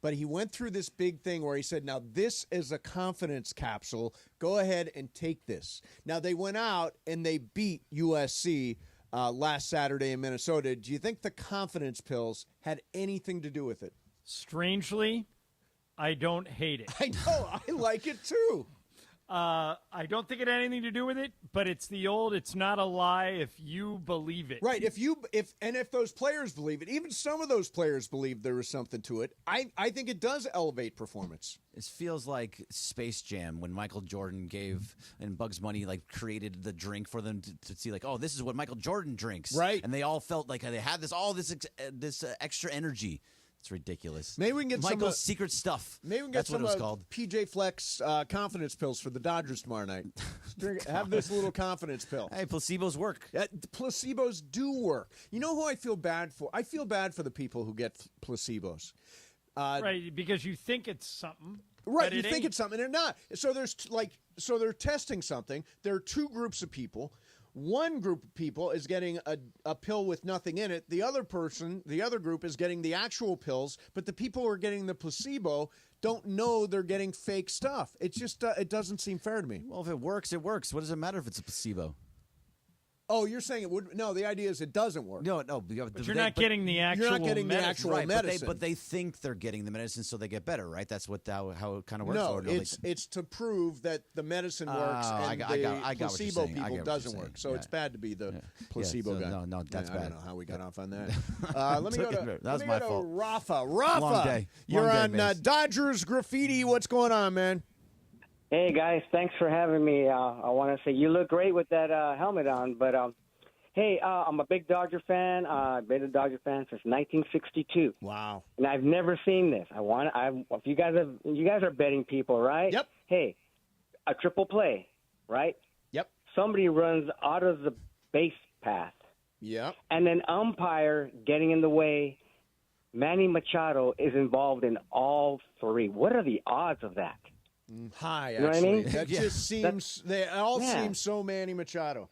But he went through this big thing where he said, now this is a confidence capsule. Go ahead and take this. Now they went out and they beat USC last Saturday in Minnesota. Do you think the confidence pills had anything to do with it? Strangely, I don't hate it. I know. I like it too. I don't think it had anything to do with it, but it's the old, it's not a lie if you believe it. Right. If those players believe it, even some of those players believe there is something to it, I think it does elevate performance. It feels like Space Jam when Michael Jordan gave and Bugs Bunny created the drink for them to see oh, this is what Michael Jordan drinks. Right. And they all felt like they had this extra energy. It's ridiculous. Maybe we can get Michael's secret stuff. Maybe we can get That's some what it was of called. P.J. Fleck's confidence pills for the Dodgers tomorrow night. Have this little confidence pill. Hey, placebos work. Placebos do work. You know who I feel bad for? I feel bad for the people who get placebos. Right, because you think it's something. Right, but you it think ain't. it's something, and not. So they're testing something. There are two groups of people. One group of people is getting a pill with nothing in it. The other group is getting the actual pills, but the people who are getting the placebo don't know they're getting fake stuff. It's just, it doesn't seem fair to me. Well, if it works, it works. What does it matter if it's a placebo? Oh, you're saying it would? No, the idea is it doesn't work. No. But you're not getting the actual You're not getting medicine. the actual right, medicine. But they think they're getting the medicine so they get better, right? That's how it kind of works. No, it's to prove that the medicine works and I got what you're placebo saying. I get people what doesn't you're work. saying. So it's bad to be the placebo so guy. No, that's I bad. don't know how we got off on that. Let me go to that was my fault. Rafa. Long day. You're Long day, on Mace. Dodgers Graffiti. What's going on, man? Hey, guys. Thanks for having me. I want to say you look great with that helmet on, but hey, I'm a big Dodger fan. I've been a Dodger fan since 1962. Wow! And I've never seen this. If you guys are betting people, right? Yep. Hey, a triple play, right? Yep. Somebody runs out of the base path. Yep. And then umpire getting in the way. Manny Machado is involved in all three. What are the odds of that? High, You know what I actually. mean? That Yeah. just seems, they all Yeah. seem so Manny Machado.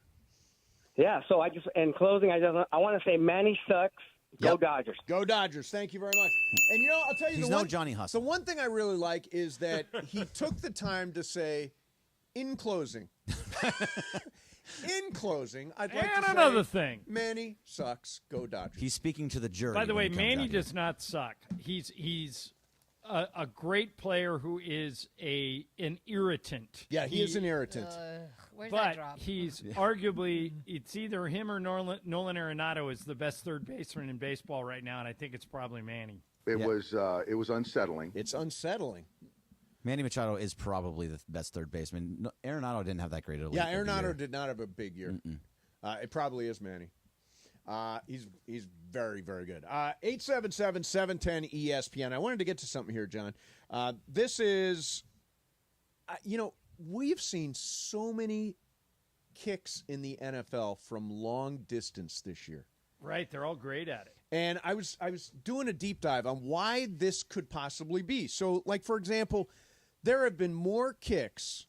Yeah, so in closing, I want to say Manny sucks. Go Dodgers. Go Dodgers. Thank you very much. And, I'll tell you, He's no Johnny Hustle. The one thing I really like is that he took the time to say, in closing, I'd like And to another say, thing. Manny sucks. Go Dodgers. He's speaking to the jury. By the when way, he comes Manny out here. does not suck. He's a great player who is an irritant. Yeah, he is an irritant. Where's but that drop? he's arguably, it's either him or Nolan Arenado is the best third baseman in baseball right now, and I think it's probably Manny. It was unsettling. It's unsettling. Manny Machado is probably the best third baseman. No, Arenado didn't have that great of a Yeah, leap of the year. Arenado did not have a big year. It probably is Manny. He's very, very good. 877-710-ESPN. I wanted to get to something here, John. This is, we've seen so many kicks in the NFL from long distance this year. Right, they're all great at it. And I was doing a deep dive on why this could possibly be. So, like, for example, there have been more kicks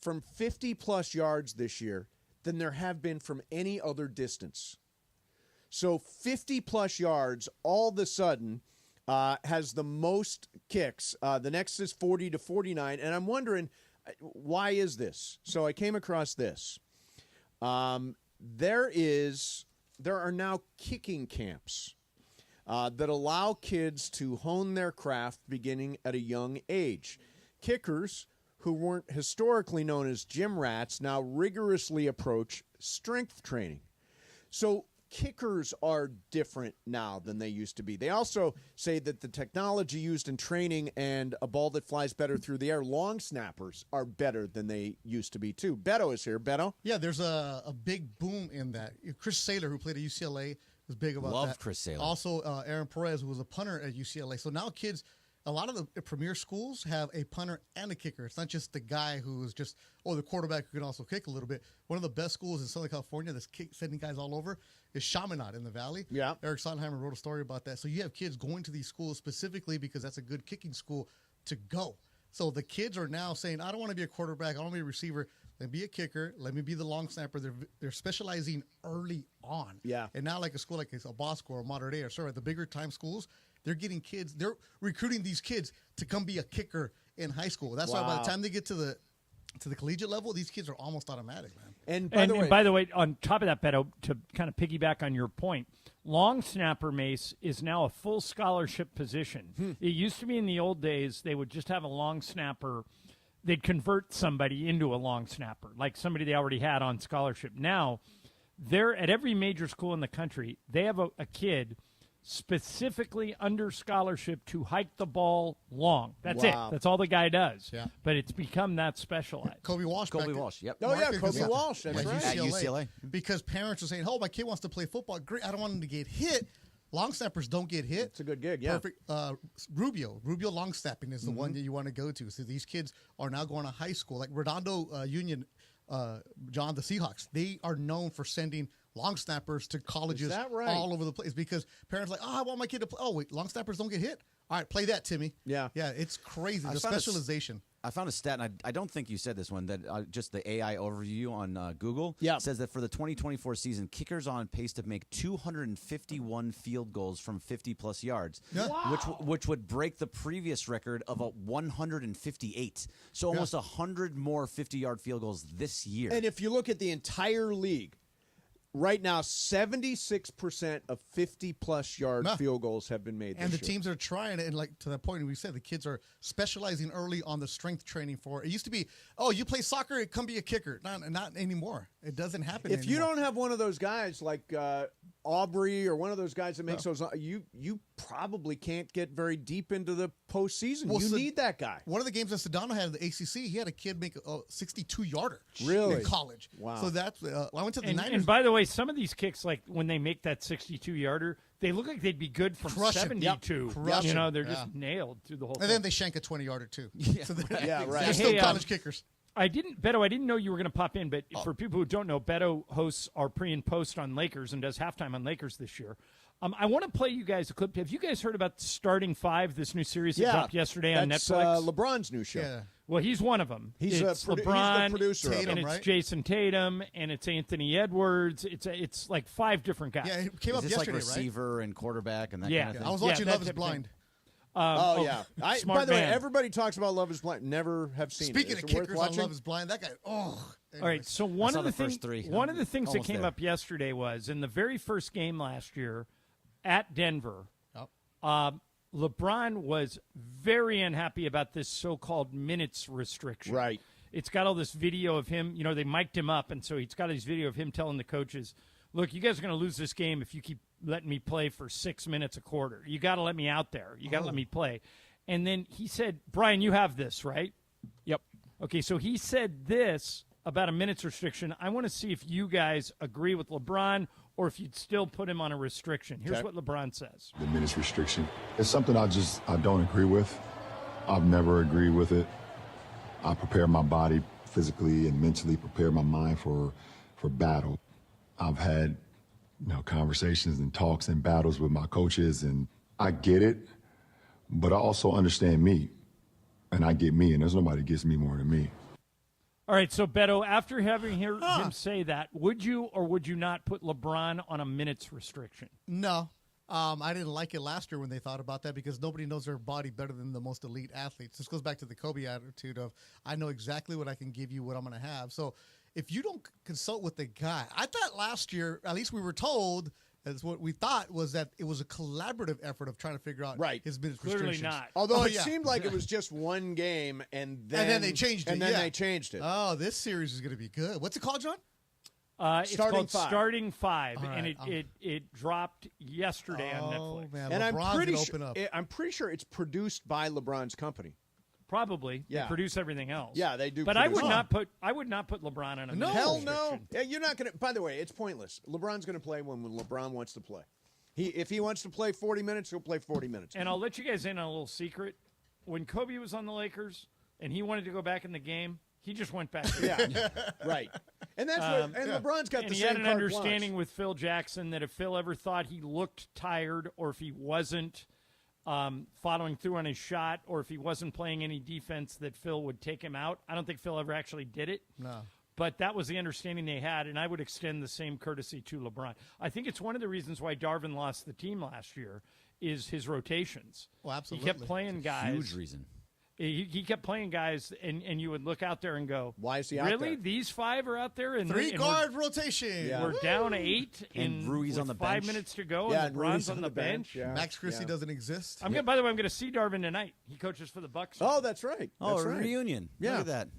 from 50-plus yards this year than there have been from any other distance. So 50-plus yards all of a sudden has the most kicks. The next is 40 to 49. And I'm wondering, why is this? So I came across this. There are now kicking camps that allow kids to hone their craft beginning at a young age. Kickers who weren't historically known as gym rats now rigorously approach strength training. So kickers are different now than they used to be. They also say that the technology used in training and a ball that flies better through the air, long snappers, are better than they used to be, too. Beto is here. Beto? Yeah, there's a big boom in that. Chris Saylor, who played at UCLA, was big about that. Love Chris Saylor. Also, Aaron Perez, who was a punter at UCLA. So now kids, a lot of the premier schools have a punter and a kicker. It's not just the guy who is just, the quarterback who can also kick a little bit. One of the best schools in Southern California that's sending guys all over is Chaminade in the Valley. Yeah. Eric Sondheimer wrote a story about that. So you have kids going to these schools specifically because that's a good kicking school to go. So the kids are now saying, I don't want to be a quarterback. I don't want to be a receiver. Let me be a kicker. Let me be the long snapper. They're specializing early on. Yeah. And now like a school like a Bosco or Mater Dei or sorry, the bigger time schools, they're getting kids. They're recruiting these kids to come be a kicker in high school. That's why by the time they get to the collegiate level, these kids are almost automatic, man. And by the way, on top of that, Beto, to kind of piggyback on your point, long snapper, Mase, is now a full scholarship position. It used to be in the old days they would just have a long snapper. They'd convert somebody into a long snapper, like somebody they already had on scholarship. Now, they're at every major school in the country, they have a kid specifically under scholarship to hike the ball long. That's it. That's all the guy does. Yeah. But it's become that specialized. Kobe Walsh. Yep. Oh, yeah, Kobe Walsh. That's At right. At UCLA. Because parents are saying, my kid wants to play football. Great. I don't want him to get hit. Long snappers don't get hit. It's a good gig, yeah. Perfect. Rubio long snapping is the one that you want to go to. So these kids are now going to high school. Like Redondo Union, John, the Seahawks, they are known for sending long snappers to colleges all over the place because parents are like, I want my kid to play. Oh, wait, long snappers don't get hit? All right, play that, Timmy. Yeah. Yeah, it's crazy. The specialization. I found a stat, and I don't think you said this one, that just the AI overview on Google says that for the 2024 season, kickers are on pace to make 251 field goals from 50-plus yards, which would break the previous record of 158. So almost 100 more 50-yard field goals this year. And if you look at the entire league, right now, 76% of 50-plus yard field goals have been made this And the year. teams are trying it, and like to that point we said, the kids are specializing early on the strength training for it. It used to be, you play soccer, come be a kicker. Not anymore. It doesn't happen If you anymore. don't have one of those guys like Aubrey or one of those guys that makes those, you probably can't get very deep into the postseason. You need that guy. One of the games that Sedano had in the ACC, he had a kid make a 62-yarder really in college. Wow. So that's I went to the Niners. And by the way, some of these kicks, like when they make that 62-yarder, they look like they'd be good from 72. Crush you know, it. they're just nailed through the whole thing. And then they shank a 20-yarder too. Yeah, so right. They're still Hey, college kickers. I didn't know you were going to pop in, but for people who don't know, Beto hosts our pre and post on Lakers and does halftime on Lakers this year. I want to play you guys a clip. Have you guys heard about Starting Five, this new series that dropped yesterday on Netflix? LeBron's new show. Yeah. Well, he's one of them. He's LeBron, the producer, Tatum, and it's right? Jason Tatum, and it's Anthony Edwards. It's like 5 different guys. Yeah, it came up Is this yesterday, like receiver and quarterback and that Yeah. kind of thing? right? I was watching that Love is type of thing. Blind. Yeah. Smart By the way, man. everybody talks about Love is Blind. Never have seen Speaking it. of Is it worth kickers on watching? Love is Blind, that guy, All right, Anyways. so I one saw of the the first things, 3. one of the things that Almost came there. up yesterday was in the very first game last year at Denver, Yep. LeBron was very unhappy about this so-called minutes restriction. Right. It's got all this video of him. You know, they mic'd him up, and so he's got this video of him telling the coaches, look, you guys are going to lose this game if you keep letting me play for 6 minutes a quarter. You got to let me out there. You got to let me play. And then he said, Brian, you have this, right? Yep. Okay, so he said this about a minutes restriction. I want to see if you guys agree with LeBron or if you'd still put him on a restriction. Here's what LeBron says. The minutes restriction. It's something I don't agree with. I've never agreed with it. I prepare my body physically and mentally, prepare my mind for battle. I've had conversations and talks and battles with my coaches, and I get it, but I also understand me, and I get me, and there's nobody that gets me more than me. All right, so Beto, after having heard him say that, would you or would you not put LeBron on a minutes restriction? No. I didn't like it last year when they thought about that because nobody knows their body better than the most elite athletes. This goes back to the Kobe attitude of, I know exactly what I can give you, what I'm going to have. So if you don't consult with the guy, I thought last year, at least we were told, as what we thought was that it was a collaborative effort of trying to figure out his minutes Clearly restrictions. not. Although it seemed like it was just one game, and then they changed it. And then they changed it. Oh, this series is going to be good. What's it called, John? It's called Starting Five, All and right, it dropped yesterday on Netflix. Man, And LeBron's I'm pretty sure it's produced by LeBron's company. Probably. Yeah. They produce everything else. Yeah, they do. But I produce would it. not put LeBron on a minutes Hell restriction. no. Yeah, you're not going to. By the way, it's pointless. LeBron's going to play when LeBron wants to play. If he wants to play 40 minutes, he'll play 40 minutes. And I'll let you guys in on a little secret. When Kobe was on the Lakers and he wanted to go back in the game, he just went back. Yeah, right. And that's what. And LeBron's got and the he same had an carte understanding blanche. with Phil Jackson that if Phil ever thought he looked tired or if he wasn't following through on his shot or if he wasn't playing any defense, that Phil would take him out. I don't think Phil ever actually did it. No. But that was the understanding they had, and I would extend the same courtesy to LeBron. I think it's one of the reasons why Darvin lost the team last year is his rotations. Well, absolutely. He kept playing guys. Huge reason. He kept playing guys, and you would look out there and go, why is he out really? there? These 5 are out there? And Three-guard rotation. Yeah. We're down 8 And Rui's with on the 5 bench. minutes to go, Yeah, and and Rui's LeBron's on the bench. Yeah. Max Christie Yeah. doesn't exist. By the way, I'm going to see Darvin tonight. He coaches for the Bucks. Oh, that's right. Oh, That's a right. reunion. Yeah. Look at that.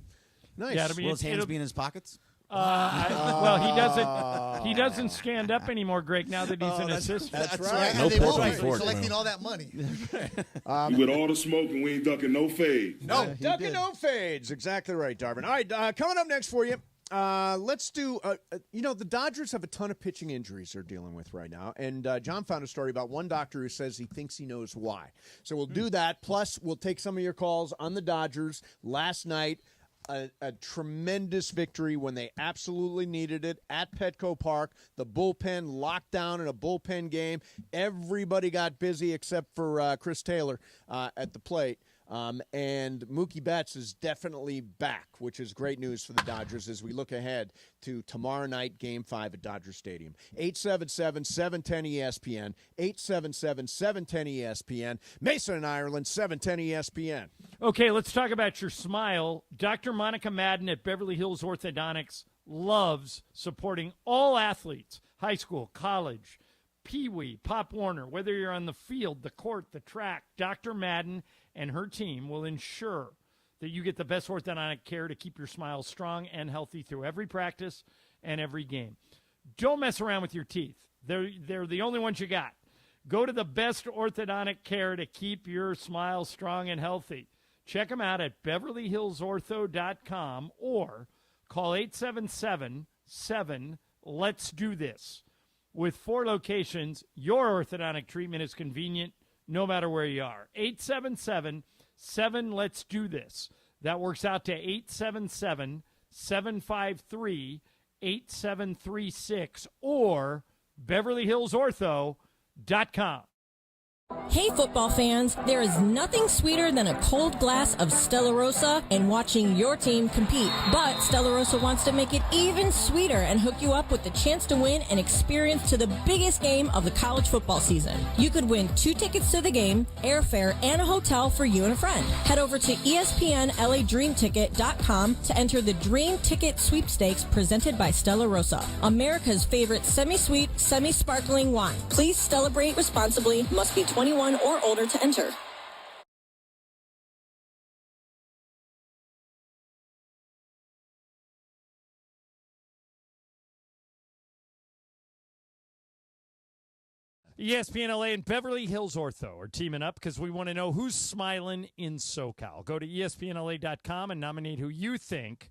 Nice. Yeah, it'll be- Will his hands it'll- be in his pockets? Well, he doesn't stand up anymore, Greg. Now that he's an assistant. That's right. And they won't Pepsi be for it, collecting man. all that money. With all the smoke and we ain't ducking no fade. No, Ducking no fades. Exactly right, Darvin. All right, coming up next for you. Let's do, the Dodgers have a ton of pitching injuries they're dealing with right now. And John found a story about one doctor who says he thinks he knows why. So we'll do that. Plus, we'll take some of your calls on the Dodgers. Last night, a tremendous victory when they absolutely needed it at Petco Park. The bullpen locked down in a bullpen game. Everybody got busy except for Chris Taylor at the plate. And Mookie Betts is definitely back, which is great news for the Dodgers as we look ahead to tomorrow night, Game 5 at Dodger Stadium. 877-710-ESPN, 877-710-ESPN, Mason and Ireland, 710-ESPN. Okay, let's talk about your smile. Dr. Monica Madden at Beverly Hills Orthodontics loves supporting all athletes, high school, college, Pee-wee, Pop Warner, whether you're on the field, the court, the track. Dr. Madden and her team will ensure that you get the best orthodontic care to keep your smile strong and healthy through every practice and every game. Don't mess around with your teeth. They're the only ones you got. Go to the best orthodontic care to keep your smile strong and healthy. Check them out at BeverlyHillsOrtho.com or call 877-7-LET'S-DO-THIS. With 4 locations, your orthodontic treatment is convenient no matter where you are. 877-7-LET'S-DO-THIS. That works out to 877-753-8736 or BeverlyHillsOrtho.com. Hey football fans, there is nothing sweeter than a cold glass of Stella Rosa and watching your team compete. But Stella Rosa wants to make it even sweeter and hook you up with the chance to win an experience to the biggest game of the college football season. You could win 2 tickets to the game, airfare, and a hotel for you and a friend. Head over to ESPNLADreamTicket.com to enter the Dream Ticket Sweepstakes presented by Stella Rosa, America's favorite semi-sweet, semi-sparkling wine. Please celebrate responsibly. Must be 21 or older to enter. ESPN LA and Beverly Hills Ortho are teaming up because we want to know who's smiling in SoCal. Go to ESPNLA.com and nominate who you think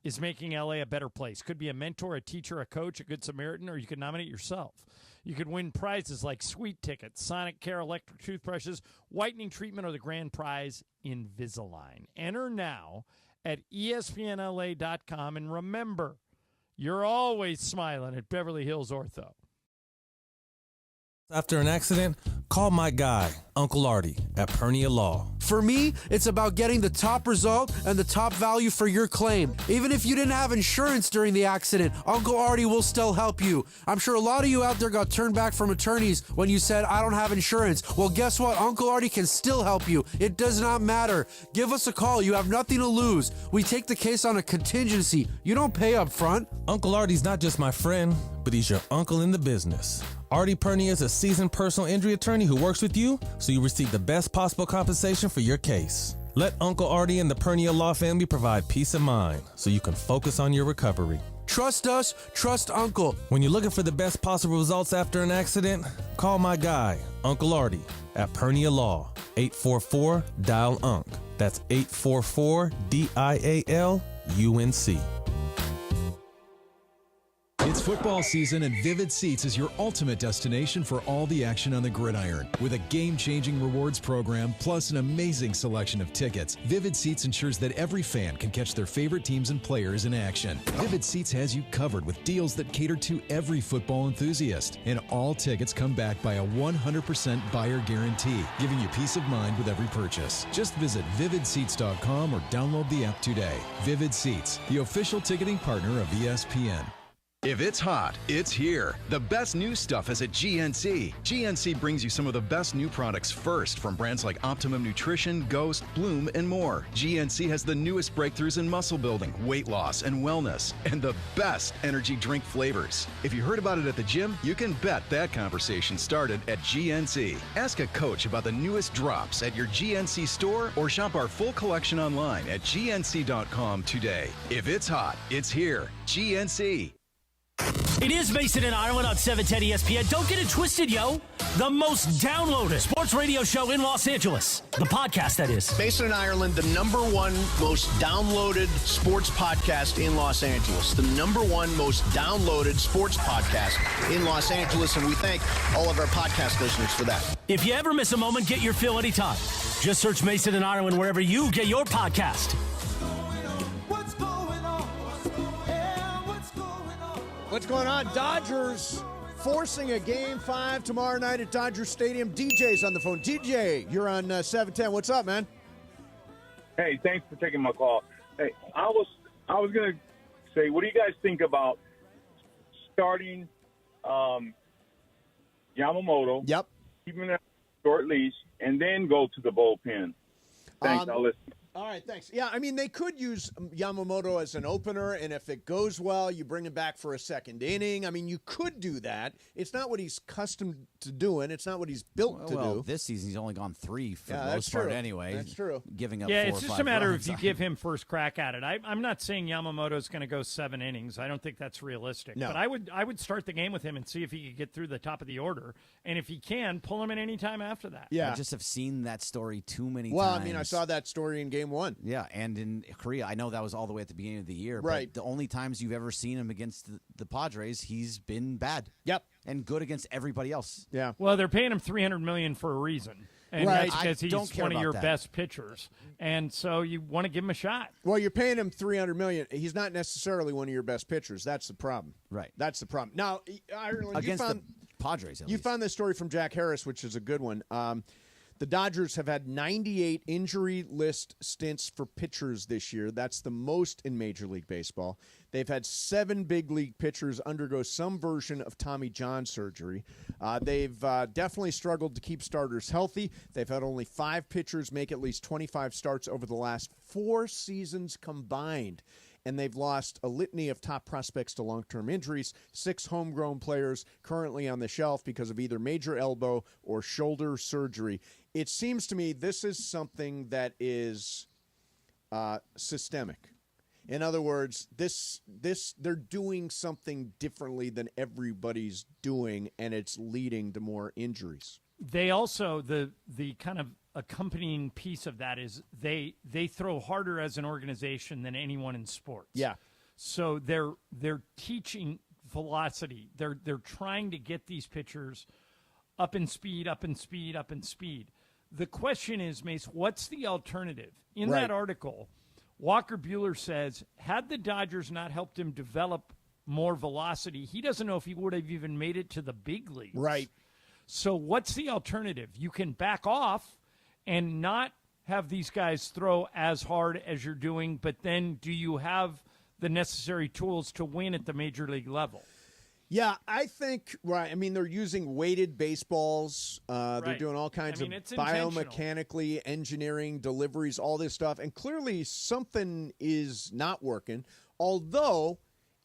is making LA a better place. Could be a mentor, a teacher, a coach, a good Samaritan, or you could nominate yourself. You could win prizes like sweet tickets, Sonic Care electric toothbrushes, whitening treatment, or the grand prize, Invisalign. Enter now at ESPNLA.com. And remember, you're always smiling at Beverly Hills Ortho. After an accident, call my guy, Uncle Artie, at Pernia Law. For me, it's about getting the top result and the top value for your claim. Even if you didn't have insurance during the accident, Uncle Artie will still help you. I'm sure a lot of you out there got turned back from attorneys when you said, I don't have insurance. Well, guess what? Uncle Artie can still help you. It does not matter. Give us a call. You have nothing to lose. We take the case on a contingency. You don't pay up front. Uncle Artie's not just my friend, but he's your uncle in the business. Artie Pernia is a seasoned personal injury attorney who works with you so you receive the best possible compensation for your case. Let Uncle Artie and the Pernia Law family provide peace of mind so you can focus on your recovery. Trust us, trust Uncle. When you're looking for the best possible results after an accident, call my guy, Uncle Artie, at Pernia Law, 844-DIAL-UNC. That's 844-DIAL-UNC. It's football season, and Vivid Seats is your ultimate destination for all the action on the gridiron. With a game-changing rewards program, plus an amazing selection of tickets, Vivid Seats ensures that every fan can catch their favorite teams and players in action. Vivid Seats has you covered with deals that cater to every football enthusiast. And all tickets come back by a 100% buyer guarantee, giving you peace of mind with every purchase. Just visit vividseats.com or download the app today. Vivid Seats, the official ticketing partner of ESPN. If it's hot, it's here. The best new stuff is at GNC. GNC brings you some of the best new products first from brands like Optimum Nutrition, Ghost, Bloom, and more. GNC has the newest breakthroughs in muscle building, weight loss, and wellness, and the best energy drink flavors. If you heard about it at the gym, you can bet that conversation started at GNC. Ask a coach about the newest drops at your GNC store or shop our full collection online at gnc.com today. If it's hot, it's here. GNC. It is Mason and Ireland on 710 ESPN. Don't get it twisted, yo. The most downloaded sports radio show in Los Angeles. The podcast, that is. Mason and Ireland, the #1 most downloaded sports podcast in Los Angeles. The #1 most downloaded sports podcast in Los Angeles. And we thank all of our podcast listeners for that. If you ever miss a moment, get your fill anytime. Just search Mason and Ireland wherever you get your podcast. What's going on? Dodgers forcing a Game 5 tomorrow night at Dodger Stadium. DJ's on the phone. DJ, you're on 710. What's up, man? Hey, thanks for taking my call. Hey, I was going to say, what do you guys think about starting Yamamoto? Yep. Keeping him short leash, and then go to the bullpen. Thanks. I'll listen. All right, thanks. Yeah, I mean, they could use Yamamoto as an opener, and if it goes well, you bring him back for a second inning. I mean, you could do that. It's not what he's accustomed to doing. It's not what he's built to do. This season he's only gone 3 for the most part anyway. That's true. Giving up 4 it's or just 5 a matter runs. if you give him first crack at it. I'm not saying Yamamoto's going to go 7 innings. I don't think that's realistic. No. But I would start the game with him and see if he could get through the top of the order. And if he can, pull him in any time after that. Yeah. I just have seen that story too many times. Well, I mean, I saw that story in Game 1. Yeah, and in Korea, I know that was all the way at the beginning of the year. Right. But the only times you've ever seen him against the Padres, he's been bad. Yep. And good against everybody else. Yeah. Well, they're paying him $300 million for a reason. And Right. that's because I don't he's care one of about your that. best pitchers. And so you want to give him a shot. Well, you're paying him $300 million. He's not necessarily one of your best pitchers. That's the problem. Right. That's the problem. Now, Ireland, Against you found, the Padres, at you least. found this story from Jack Harris, which is a good one. The Dodgers have had 98 injury list stints for pitchers this year. That's the most in Major League Baseball. They've had 7 big league pitchers undergo some version of Tommy John surgery. They've definitely struggled to keep starters healthy. They've had only 5 pitchers make at least 25 starts over the last 4 seasons combined. And they've lost a litany of top prospects to long-term injuries, 6 homegrown players currently on the shelf because of either major elbow or shoulder surgery. It seems to me this is something that is systemic. In other words, this they're doing something differently than everybody's doing, and it's leading to more injuries. They also, the kind of accompanying piece of that is they throw harder as an organization than anyone in sports. Yeah. So they're teaching velocity. They're trying to get these pitchers up in speed. The question is, Mase, what's the alternative? In Right. that article, Walker Buehler says, had the Dodgers not helped him develop more velocity, he doesn't know if he would have even made it to the big leagues. Right. So what's the alternative? You can back off and not have these guys throw as hard as you're doing, but then do you have the necessary tools to win at the major league level? Yeah, I think, right. I mean, they're using weighted baseballs. They're Right. doing all kinds of it's intentional. biomechanically engineering, deliveries, all this stuff. And clearly something is not working. Although,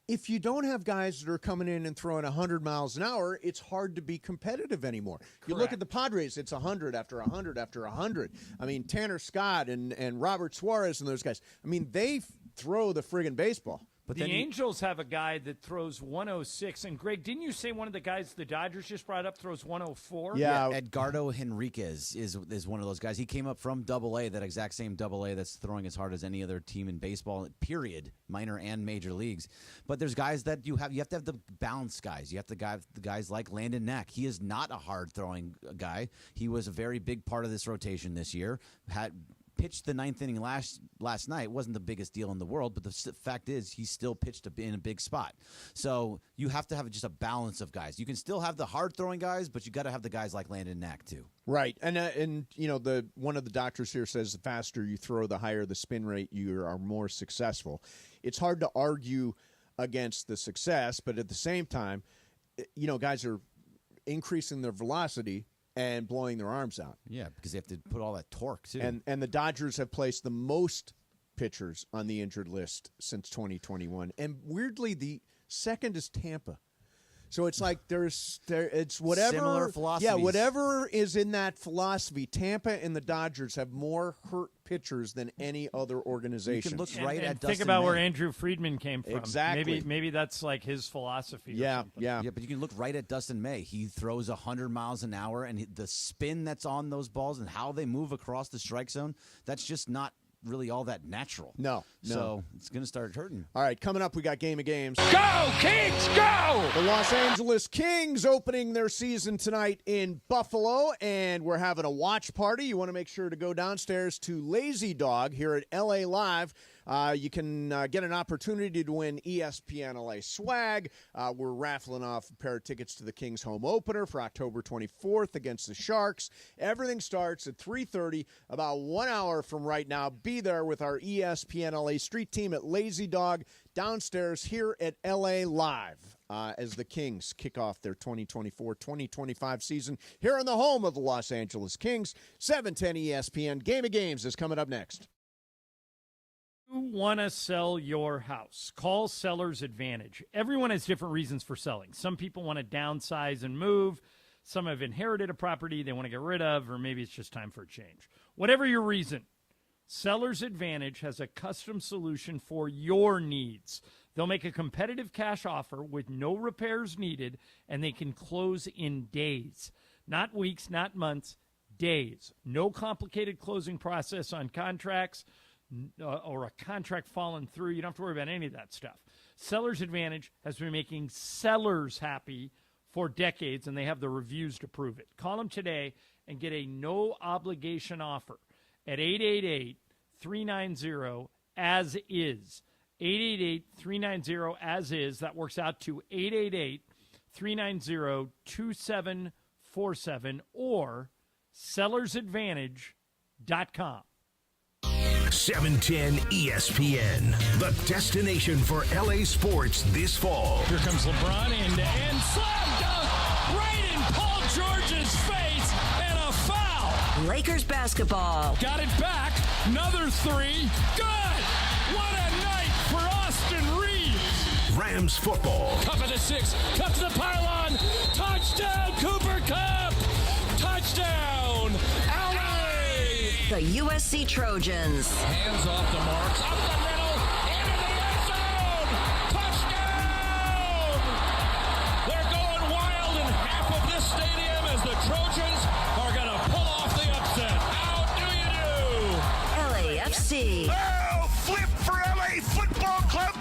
if you don't have guys that are coming in and throwing 100 miles an hour, it's hard to be competitive anymore. You look at the Padres, it's 100 after 100 after 100. I mean, Tanner Scott and Robert Suarez and those guys, I mean, they throw the friggin' baseball. But the Angels have a guy that throws 106. And, Greg, didn't you say one of the guys the Dodgers just brought up throws 104? Yeah, Edgardo Henriquez is one of those guys. He came up from Double-A, that exact same Double-A that's throwing as hard as any other team in baseball, period, minor and major leagues. But there's guys that you have to have the balanced guys. You have the guys like Landon Knack. He is not a hard-throwing guy. He was a very big part of this rotation this year. Pitched the 9th inning last night. Wasn't the biggest deal in the world, but the fact is he still pitched in a big spot. So you have to have just a balance of guys. You can still have the hard-throwing guys, but you got to have the guys like Landon Knack too. Right, and you know, one of the doctors here says the faster you throw, the higher the spin rate, you are more successful. It's hard to argue against the success, but at the same time, you know, guys are increasing their velocity and blowing their arms out. Yeah, because they have to put all that torque too. And the Dodgers have placed the most pitchers on the injured list since 2021, and weirdly, the second is Tampa. So it's like it's whatever Similar philosophies. Yeah, whatever is in that philosophy. Tampa and the Dodgers have more hurt pitchers than any other organization. You can look right at think Dustin about May. where Andrew Friedman came from. Exactly. Maybe that's like his philosophy. Yeah, or something. yeah. Yeah, but you can look right at Dustin May. He throws 100 miles an hour, and the spin that's on those balls and how they move across the strike zone, that's just not really all that natural. No. So it's going to start hurting. All right, coming up, we got Game of Games. Go, Kings, go! The Los Angeles Kings opening their season tonight in Buffalo, and we're having a watch party. You want to make sure to go downstairs to Lazy Dog here at LA Live. You can get an opportunity to win ESPN LA swag. We're raffling off a pair of tickets to the Kings home opener for October 24th against the Sharks. Everything starts at 3:30, about 1 hour from right now. Be there with our ESPN LA street team at Lazy Dog downstairs here at LA Live as the Kings kick off their 2024-2025 season here on the home of the Los Angeles Kings. 710 ESPN. Game of Games is coming up next. You want to sell your house. Call Seller's Advantage. Everyone has different reasons for selling. Some people want to downsize and move. Some have inherited a property they want to get rid of, or maybe it's just time for a change. Whatever your reason, Seller's Advantage has a custom solution for your needs. They'll make a competitive cash offer with no repairs needed, and they can close in days. Not weeks, not months, days. No complicated closing process on contracts or a contract falling through. You don't have to worry about any of that stuff. Seller's Advantage has been making sellers happy for decades, and they have the reviews to prove it. Call them today and get a no-obligation offer at 888-390-AS-IS. 888-390-AS-IS. That works out to 888-390-2747 or sellersadvantage.com. 710 ESPN, the destination for LA sports this fall. Here comes LeBron and slam dunk right in Paul George's face and a foul. Lakers basketball. Got it back. Another three. Good. What a night for Austin Reeves. Rams football. Cup of the 6. Cup to the pylon. Touchdown, Cooper Kupp. Touchdown, LA. The USC Trojans. Hands off the marks. Up the middle. Into the end zone. Touchdown. They're going wild in half of this stadium as the Trojans are going to pull off the upset. How do you do? LAFC. Oh, flip for LA Football Club.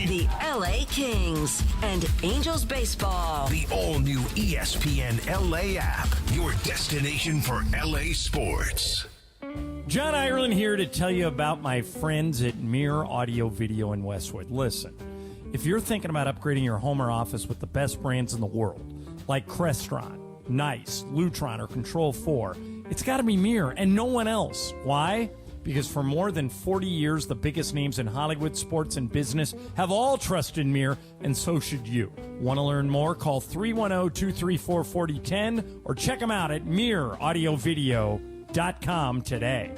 The LA Kings and Angels baseball. The all-new ESPN LA app, your destination for LA sports. John Ireland here to tell you about my friends at Mirror Audio Video in Westwood. Listen, if you're thinking about upgrading your home or office with the best brands in the world, like Crestron, Nice, Lutron, or Control 4, it's got to be Mirror and no one else. Why? Because for more than 40 years, the biggest names in Hollywood, sports, and business have all trusted Mirror, and so should you. Want to learn more? Call 310-234-4010 or check them out at mirroraudiovideo.com today.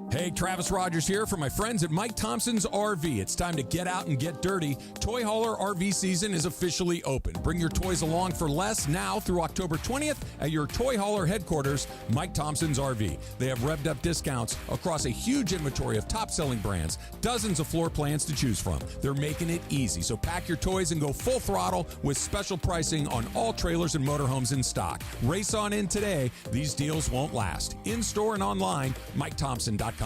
Hey, Travis Rogers here for my friends at Mike Thompson's RV. It's time to get out and get dirty. Toy Hauler RV season is officially open. Bring your toys along for less now through October 20th at your Toy Hauler headquarters, Mike Thompson's RV. They have revved up discounts across a huge inventory of top-selling brands, dozens of floor plans to choose from. They're making it easy, so pack your toys and go full throttle with special pricing on all trailers and motorhomes in stock. Race on in today. These deals won't last. In-store and online, MikeThompson.com.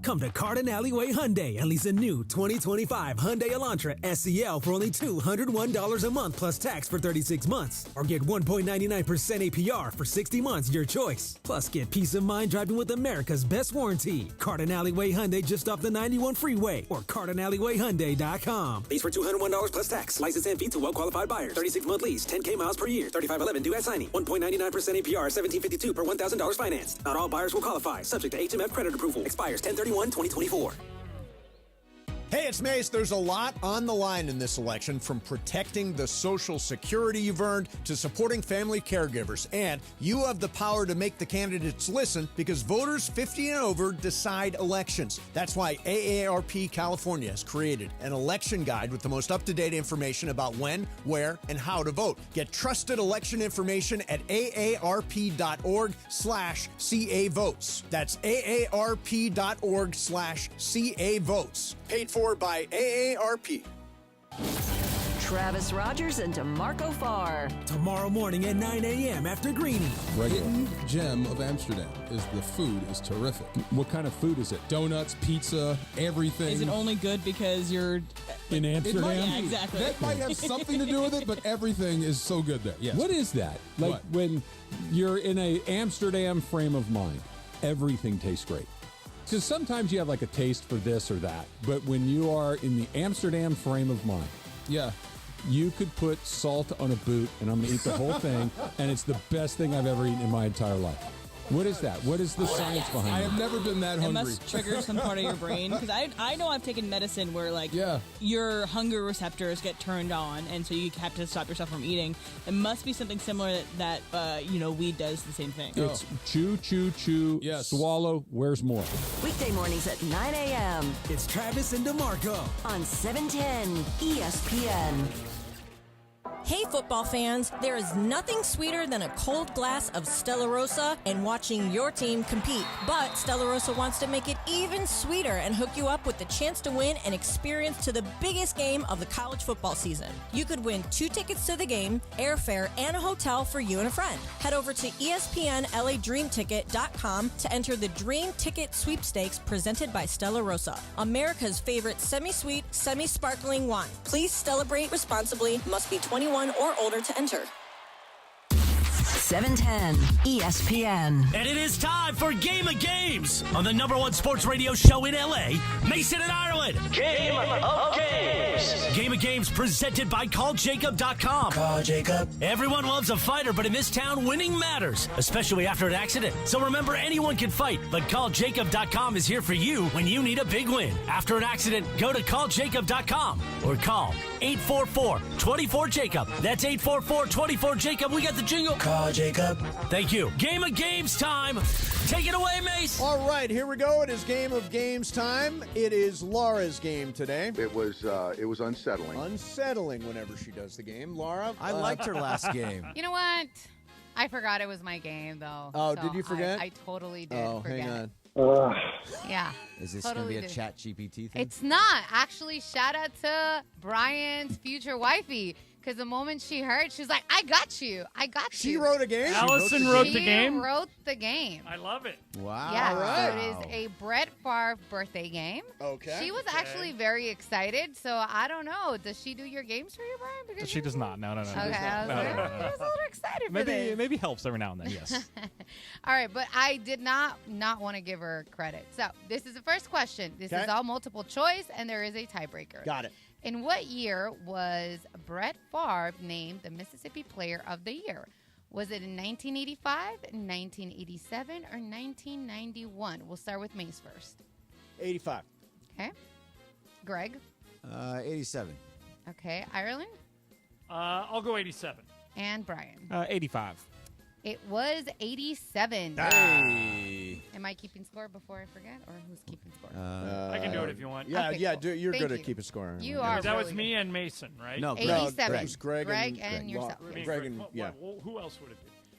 Come to Carden Alleyway Hyundai and lease a new 2025 Hyundai Elantra SEL for only $201 a month plus tax for 36 months. Or get 1.99% APR for 60 months, your choice. Plus, get peace of mind driving with America's best warranty. Carden Alleyway Hyundai just off the 91 freeway or CardenAlleyWayHyundai.com. Lease for $201 plus tax. License and fee to well-qualified buyers. 36-month lease, 10K miles per year, 3511 due at signing. 1.99% APR, $17.52 per $1,000 financed. Not all buyers will qualify. Subject to HMF credit approval. Expires 10/31/2024. Hey, it's Mase. There's a lot on the line in this election, from protecting the Social Security you've earned to supporting family caregivers. And you have the power to make the candidates listen, because voters 50 and over decide elections. That's why AARP California has created an election guide with the most up-to-date information about when, where, and how to vote. Get trusted election information at aarp.org/CA votes. That's aarp.org/CA votes. Paid for by AARP. Travis Rogers and DeMarco Farr. Tomorrow morning at 9 a.m. after Greenie. Hidden gem of Amsterdam is the food is terrific. What kind of food is it? Donuts, pizza, everything. Is it only good because you're in Amsterdam? Yeah, exactly. That might have something to do with it, but everything is so good there. Yes. What is that? Like when you're in a Amsterdam frame of mind, everything tastes great. Because sometimes you have like a taste for this or that, but when you are in the Amsterdam frame of mind, you could put salt on a boot and I'm going to eat the whole thing, and it's the best thing I've ever eaten in my entire life. What is that? What is the science behind it? I have never been that hungry. It must trigger some part of your brain, because I know I've taken medicine where your hunger receptors get turned on, and so you have to stop yourself from eating. It must be something similar that weed does the same thing. It's chew, chew, chew, swallow, where's more? Weekday mornings at 9 a.m. It's Travis and DeMarco on 710 ESPN. Hey, football fans, there is nothing sweeter than a cold glass of Stella Rosa and watching your team compete. But Stella Rosa wants to make it even sweeter and hook you up with the chance to win an experience to the biggest game of the college football season. You could win 2 tickets to the game, airfare, and a hotel for you and a friend. Head over to ESPNLADreamTicket.com to enter the Dream Ticket Sweepstakes presented by Stella Rosa, America's favorite semi-sweet, semi-sparkling wine. Please celebrate responsibly. Must be 21 21 or older to enter. 710 ESPN. And it is time for Game of Games on the #1 sports radio show in LA, Mason and Ireland. Game of Games. Game of Games presented by CallJacob.com. Call Jacob. Everyone loves a fighter, but in this town, winning matters, especially after an accident. So remember, anyone can fight, but CallJacob.com is here for you when you need a big win. After an accident, go to CallJacob.com or call 844-24-JACOB. That's 844-24-JACOB. We got the jingle. Call Jacob. Thank you. Game of Games time. Take it away, Mase. All right, here we go. It is Game of Games time. It is Laura's game today. It was unsettling. Unsettling whenever she does the game. Laura? I liked her last game. You know what? I forgot it was my game, though. Oh, so did you forget? I totally did forget. Hang on. Yeah. Is this totally going to be a did. chat GPT thing? It's not. Actually, shout out to Bryant's future wifey. Because the moment she heard, she was like, I got you. I got you. She wrote a game? Allison wrote the She game? wrote the game. I love it. Wow. Yeah, All right. so it is a Brett Favre birthday game. Okay. She was actually very excited, so I don't know. Does she do your games for you, Brian? Because She does not. No. Okay, I was like, I was a little excited for this. Maybe helps every now and then, yes. All right, but I did not want to give her credit. So this is the first question. This is all multiple choice, and there is a tiebreaker. Got it. In what year was Brett Favre named the Mississippi Player of the Year? Was it in 1985, 1987, or 1991? We'll start with Mase first. 85. Okay. Greg? 87. Okay. Ireland? I'll go 87. And Brian? 85. It was 87. Hey. Am I keeping score before I forget, or who's keeping score? I can do it if you want. Yeah, Okay, yeah. cool. You're Thank good you. at keeping score. You are. That was really me good. and Mason, right? No, 87. It was Greg and yourself. Me Greg and and, Well, yeah. who else would it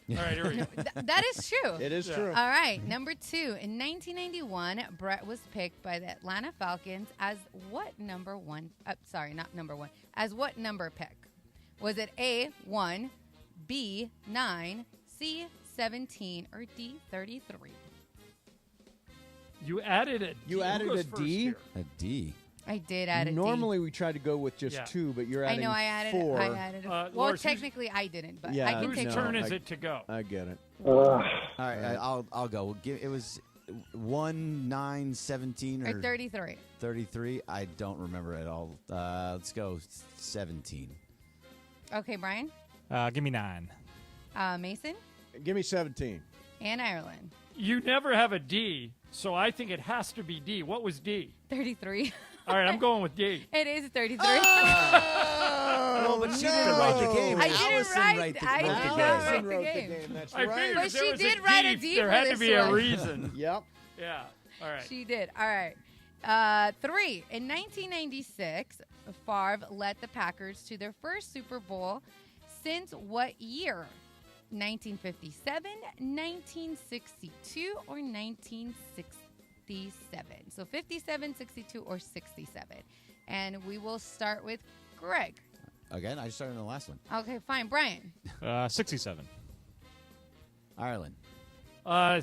be? All right, here we go. That is true. It is true. All right, number 2. In 1991, Brett was picked by the Atlanta Falcons as what number one? Sorry, not number one. As what number pick? Was it A, 1, B, 9, C, 17, or D, 33? You added a D. You added Who goes a first D? here? A D. I did add a D. Normally we try to go with just 2, but you're I adding know I added 4. I added well, Lars, technically I didn't, but Yeah, I can Whose take turn it. is it to go? I get it. All right, I'll go. It was 1, 9, 17, Or or 33. 33. I don't remember at all. Let's go 17. Okay, Brian. Give me 9. Mason Give me 17. and Ireland. You never have a D, so I think it has to be D. What was D? 33. All right, I'm going with D. It is 33. Oh, but she didn't write the game. I didn't Allison write. wrote the I did game. not Allison write the wrote game. the game. That's I right. figured But if there she was did a write a D, D there for had to this be a one. reason. Yep. Yeah. All right. She did. All right. 3. In 1996, Favre led the Packers to their first Super Bowl since what year? 1957, 1962, or 1967? So 57, 62, or 67. And we will start with Greg. Again, I just started on the last one. Okay, fine. Brian. 67. Ireland.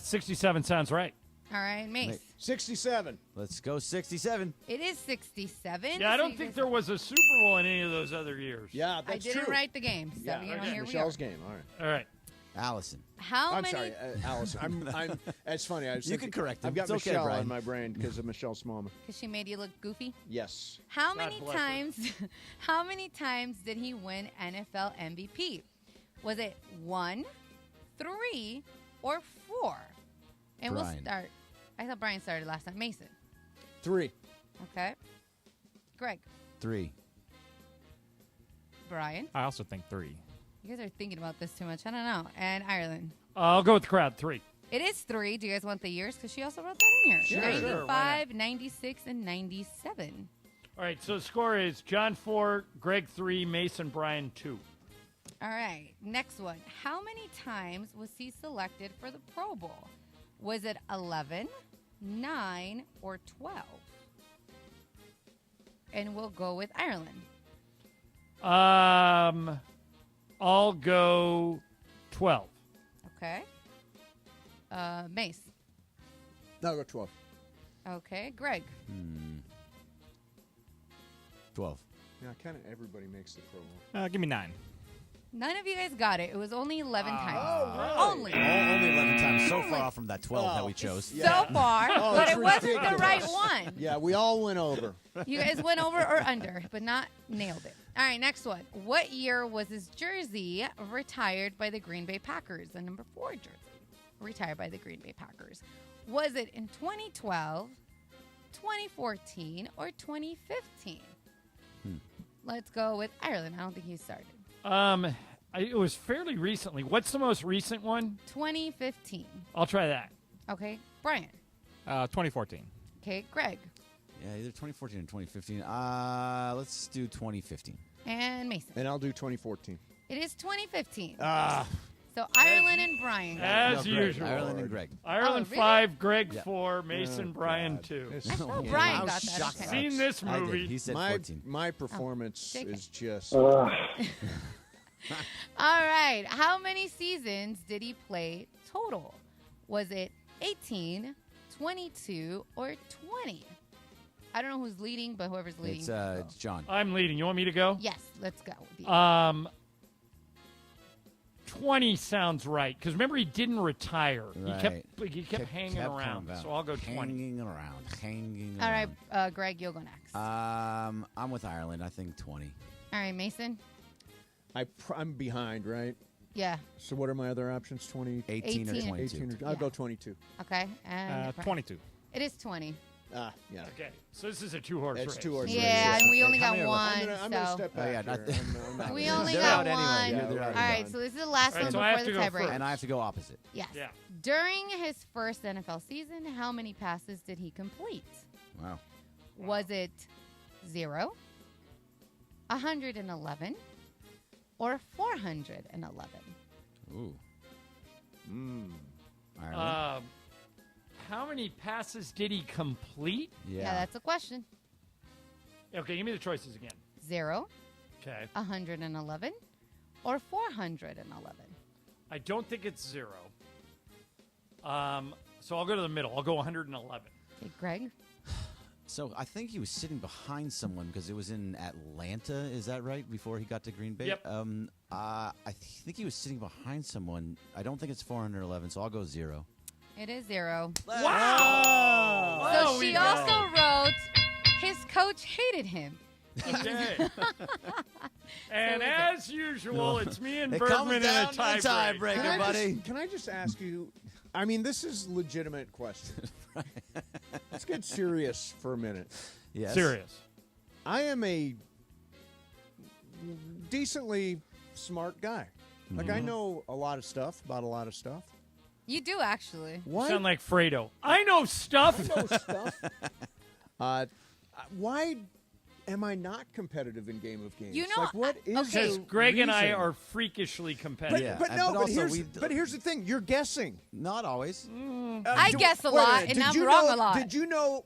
67 sounds right. All right, Mace. 67. Let's go 67. It is 67. Yeah, I so don't you think guys- there was a Super Bowl in any of those other years. Yeah, I that's didn't true. write the game, so Yeah, you know, okay. here Michelle's we are. game. All right. All right. Allison. How I'm many? sorry, Allison. I'm. It's funny. I was You thinking- can correct him. I've got It's okay, Michelle Brian. on my brain because of Michelle Smallmon. Because she made you look goofy. Yes. How God many bless her. times? How many times did he win NFL MVP? Was it 1, 3, or 4? And Brian. we'll start. I thought Brian started last time. Mason. 3. Okay. Greg. 3. Brian. I also think 3. You guys are thinking about this too much. I don't know. And Ireland. I'll go with the crowd. 3. It is 3. Do you guys want the years? Because she also wrote that in here. Sure, 95, 96, and 97. All right, so the score is John 4, Greg 3, Mason, Brian 2. All right. Next one. How many times was he selected for the Pro Bowl? Was it 11, 9, or 12? And we'll go with Ireland. I'll go 12. Okay. Mace. No, go 12. Okay. Greg. 12. Yeah, kind of everybody makes the Pro Bowl. Give me 9. None of you guys got it. It was only 11 times. Only 11 times. So far off from that 12 that we chose. So far, but it wasn't the right one. Yeah, we all went over. You guys went over or under, but not nailed it. All right, next one. What year was his jersey retired by the Green Bay Packers? The number 4 jersey retired by the Green Bay Packers. Was it in 2012, 2014, or 2015? Let's go with Ireland. I don't think he started. It was fairly recently. What's the most recent one? 2015. I'll try that. Okay, Bryant. 2014. Okay, Greg. Yeah, either 2014 or 2015. Let's do 2015. And Mason. And I'll do 2014. It is 2015. Ah. So Ireland and Brian. As usual. Ireland and Greg. Ireland really? 5, Greg Yeah. 4, Mason, Brian 2. I thought Brian got that. Okay. Seen this movie. He said My 14. my performance JK. is just. All right. How many seasons did he play total? Was it 18, 22, or 20? I don't know who's leading, but whoever's leading. It's John. I'm leading. You want me to go? Yes, let's go. 20 sounds right. Because remember, he didn't retire. Right. He kept hanging around. coming So I'll go 20. Hanging around. All right, Greg, you'll go next. I'm with Ireland. I think 20. All right, Mason. I'm behind, right? Yeah. So what are my other options? 20, 18 or 22. 18 I'll go 22. Okay. And 22. It is 20. Yeah. Okay. So this is a 2-horse race. It's 2-horse race. Yeah, and we only got many are one. I'm going to step back. yeah, here. I'm not We gonna- only They're got out one. anyway. They're All out right, done. so this is the last All right, one so I before have the to go tiebreak. And I have to go opposite. Yes. Yeah. During his first NFL season, how many passes did he complete? Wow. Was it 0, 111, or 411? Ooh. Ireland. How many passes did he complete? Yeah, that's a question. Okay, give me the choices again. 0, Okay. 111, or 411? I don't think it's 0. So I'll go to the middle. I'll go 111. Okay, Greg? So I think he was sitting behind someone because it was in Atlanta. Is that right? Before he got to Green Bay? Yep. I think he was sitting behind someone. I don't think it's 411, so I'll go 0. It is 0. Wow! So Oh, she we also go. wrote his coach hated him. Okay. And as usual, it's me and It Bergman comes in a down to the tiebreaker. tiebreaker, buddy. Can I just ask you? I mean, this is a legitimate question. Let's get serious for a minute. Yes. Serious. I am a decently smart guy. Like, I know a lot of stuff about a lot of stuff. You do, actually. Why? Sound like Fredo. I know stuff. I know stuff. Why am I not competitive in Game of Games? You know, like, what is okay. Because the Greg and I reason? are freakishly competitive. But also here's the thing. You're guessing. Not always. I guess a lot, and I'm wrong a lot. Did you know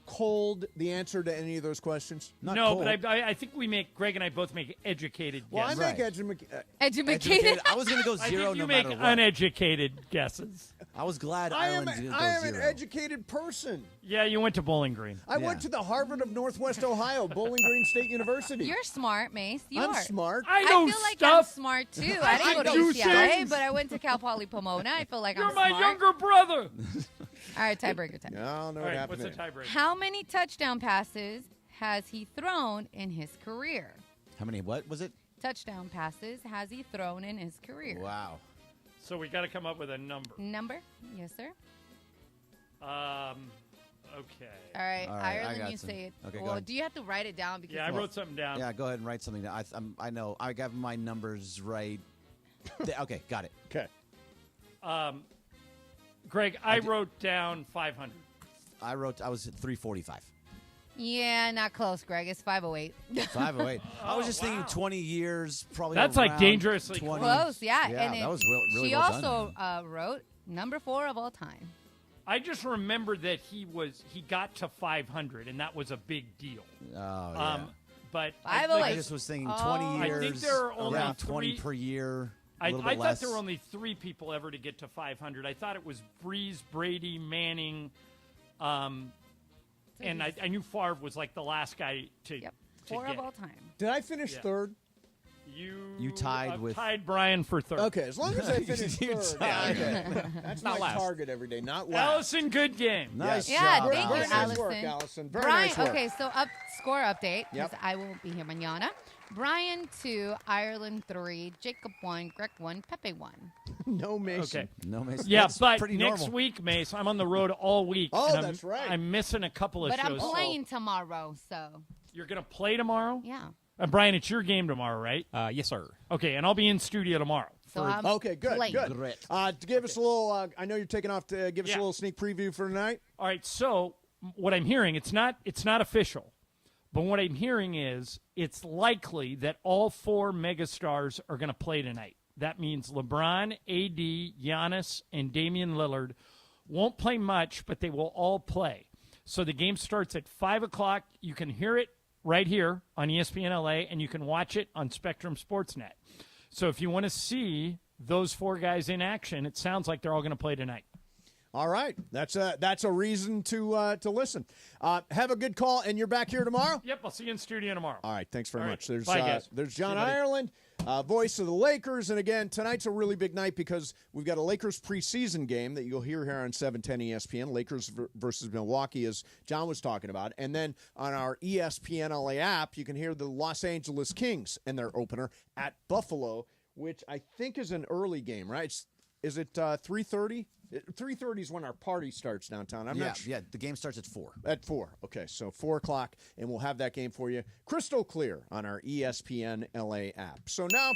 cold the answer to any of those questions? Not no, cold. but I think Greg and I both make educated Well, guesses. I make Educated. I was going to go I 0 think you no make matter what. uneducated guesses. I was glad I am Ireland didn't go an 0. educated person. Yeah, you went to Bowling Green. I went to the Harvard of Northwest Ohio, Bowling Green State University. You're smart, Mace. You I'm are. smart. I know feel like stuff. I'm smart, too. I didn't go to do UCLA, things. but I went to Cal Poly Pomona. I feel like You're I'm my smart. younger brother. All right, tiebreaker time. Yeah, I'll know All what right, happened what's the there. tiebreaker? How many touchdown passes has he thrown in his career? How many? What was it? Touchdown passes has he thrown in his career? Wow. So we got to come up with a number. Number? Yes, sir. Okay. All right, I Ireland, got you some. say it. Okay, go well, ahead. do you have to write it down? Because Yeah, I wrote something down. Yeah, go ahead and write something down. I know. I got my numbers right. Okay, got it. Okay. Greg, I wrote down 500. I was at 345. Yeah, not close, Greg. It's 508. 508. I was just thinking 20 years, probably. That's like around dangerously 20. Close, yeah. Yeah, and that was really she well also done. wrote number 4 of all time. I just remember that he got to 500, and that was a big deal. Oh, yeah. But 508. I just was thinking 20 Oh. years. I think there are only around 20 per year. I little thought bit less. there were only 3 people ever to get to 500. I thought it was Breeze, Brady, Manning, and I knew Favre was like the last guy to. Yep, to 4 get of all time. Did I finish Yeah. third? You tied with Brian for third. Okay, as long as I finish You third. tied. Okay. That's Not my last. target every day, not last. Allison, good game. Nice Yeah, job. thank you, Very nice Allison. work, Allison. Very Brian, nice work. okay, so score update, because Yep. I won't be here mañana. Brian 2, Ireland 3, Jacob 1, Greg 1, Pepe 1. No Mason. Okay. No, Mason. Yeah, That's but pretty next normal. week, Mace, I'm on the road all week. Oh, and that's right. I'm missing a couple of But I'm shows. playing tomorrow, so You're going to play tomorrow? yeah. Brian, it's your game tomorrow, right? Yes, sir. Okay, and I'll be in studio tomorrow. So I'm Okay, good, playing. good. Grit. To give us a little, I know you're taking off to give us a Yeah. little sneak preview for tonight. All right, so what I'm hearing, it's not official, but what I'm hearing is it's likely that all 4 megastars are going to play tonight. That means LeBron, AD, Giannis, and Damian Lillard won't play much, but they will all play. So the game starts at 5 o'clock. You can hear it right here on ESPN LA, and you can watch it on Spectrum Sportsnet. So if you want to see those 4 guys in action, it sounds like they're all going to play tonight. All right, that's a reason to listen. Have a good call, and you're back here tomorrow. Yep, I'll see you in studio tomorrow. All right, thanks very All much. right. Bye, guys. There's See you, John buddy. Ireland, voice of the Lakers, and again, tonight's a really big night because we've got a Lakers preseason game that you'll hear here on 710 ESPN, Lakers versus Milwaukee, as John was talking about, and then on our ESPN LA app, you can hear the Los Angeles Kings and their opener at Buffalo, which I think is an early game, right? Is it 3:30? 3:30 is when our party starts downtown. I'm not sure. Yeah, the game starts at 4. At 4. Okay, so 4 o'clock, and we'll have that game for you crystal clear on our ESPN LA app. So now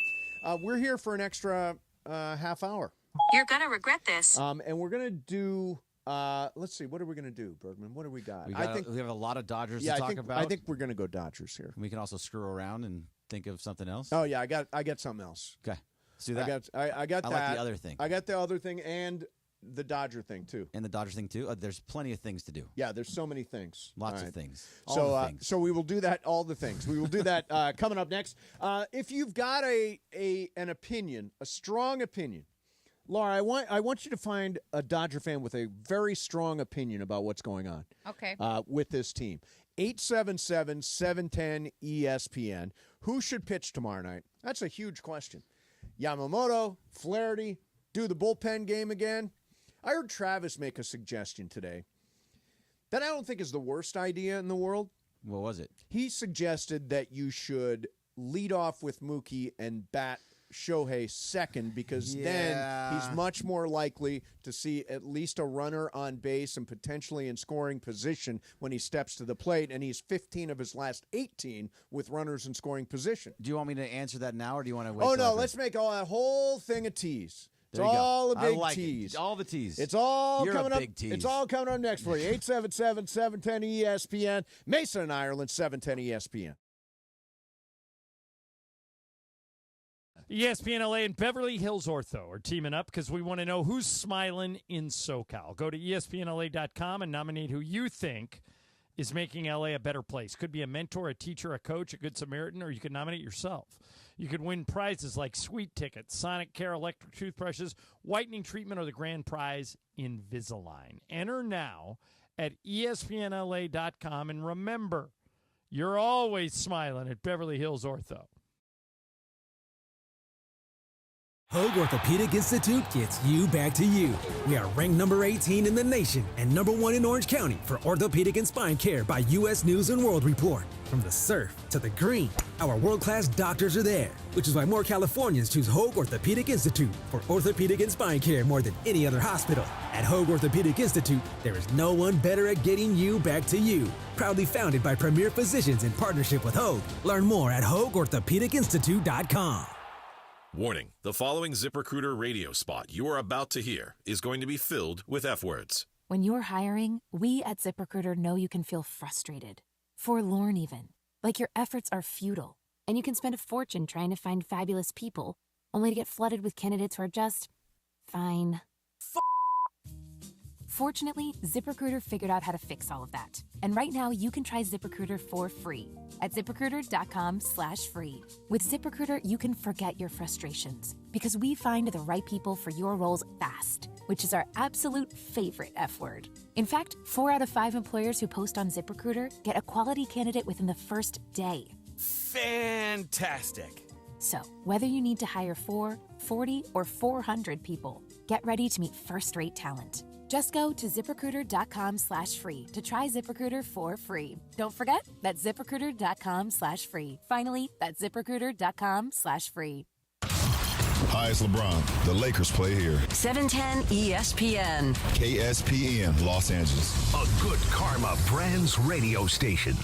we're here for an extra half hour. You're going to regret this. And we're going to do, let's see, what are we going to do, Bergman? What do we got? We have a lot of Dodgers to talk about. I think we're going to go Dodgers here. We can also screw around and think of something else. Oh, yeah, I got something else. Okay, let's do that. I got that. I like the other thing. I got the other thing and the Dodger thing, too. And the Dodgers thing, too? There's plenty of things to do. Yeah, there's so many things. Lots All of things. So we will do that, all the things. We will do that coming up next. If you've got an opinion, a strong opinion, Laura, I want you to find a Dodger fan with a very strong opinion about what's going on. Okay. With this team. 877-710-ESPN. Who should pitch tomorrow night? That's a huge question. Yamamoto, Flaherty, do the bullpen game again? I heard Travis make a suggestion today that I don't think is the worst idea in the world. What was it? He suggested that you should lead off with Mookie and bat Shohei second because then he's much more likely to see at least a runner on base and potentially in scoring position when he steps to the plate, and he's 15 of his last 18 with runners in scoring position. Do you want me to answer that now, or do you want to wait? Oh, till no, after? let's make all that whole thing a tease. It's There you go. all a I big like tease. it. All the tease. It's all You're coming a up. big tease. It's all coming up next for you. 877-710-ESPN. Mason and Ireland, 710 ESPN. ESPN LA and Beverly Hills Ortho are teaming up because we want to know who's smiling in SoCal. Go to ESPNLA.com and nominate who you think is making LA a better place. Could be a mentor, a teacher, a coach, a good Samaritan, or you could nominate yourself. You could win prizes like sweet tickets, Sonic Care electric toothbrushes, whitening treatment, or the grand prize, Invisalign. Enter now at ESPNLA.com, and remember, you're always smiling at Beverly Hills Ortho. Hoag Orthopedic Institute gets you back to you. We are ranked number 18 in the nation and number 1 in Orange County for orthopedic and spine care by U.S. News & World Report. From the surf to the green, our world-class doctors are there, which is why more Californians choose Hoag Orthopedic Institute for orthopedic and spine care more than any other hospital. At Hoag Orthopedic Institute, there is no one better at getting you back to you. Proudly founded by premier physicians in partnership with Hoag. Learn more at HoagOrthopedicInstitute.com. Warning, the following ZipRecruiter radio spot you are about to hear is going to be filled with F words. When you're hiring, we at ZipRecruiter know you can feel frustrated, forlorn even, like your efforts are futile, and you can spend a fortune trying to find fabulous people, only to get flooded with candidates who are just fine. Fortunately, ZipRecruiter figured out how to fix all of that. And right now, you can try ZipRecruiter for free at ZipRecruiter.com/free. With ZipRecruiter, you can forget your frustrations because we find the right people for your roles fast, which is our absolute favorite F word. In fact, 4 out of 5 employers who post on ZipRecruiter get a quality candidate within the first day. Fantastic. So, whether you need to hire 4, 40, or 400 people, get ready to meet first-rate talent. Just go to ZipRecruiter.com/free to try ZipRecruiter for free. Don't forget, that's ZipRecruiter.com/free. Finally, that's ZipRecruiter.com/free. Hi, it's LeBron. The Lakers play here. 710 ESPN. KSPN, Los Angeles. A Good Karma Brands radio station.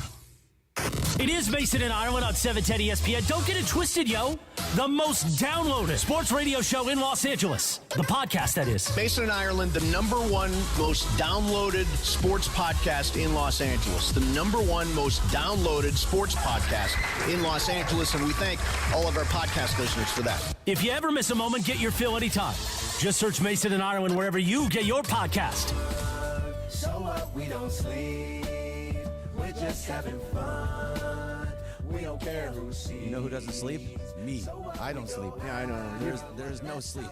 It is Mason and Ireland on 710 ESPN. Don't get it twisted, yo. The most downloaded sports radio show in Los Angeles. The podcast, that is. Mason and Ireland, the #1 most downloaded sports podcast in Los Angeles. The #1 most downloaded sports podcast in Los Angeles. And we thank all of our podcast listeners for that. If you ever miss a moment, get your fill anytime. Just search Mason and Ireland wherever you get your podcast. Show up, we don't sleep. We're just having fun. We don't care who sees. You know who doesn't sleep? Me. I don't sleep. Yeah, I know. There's no sleep.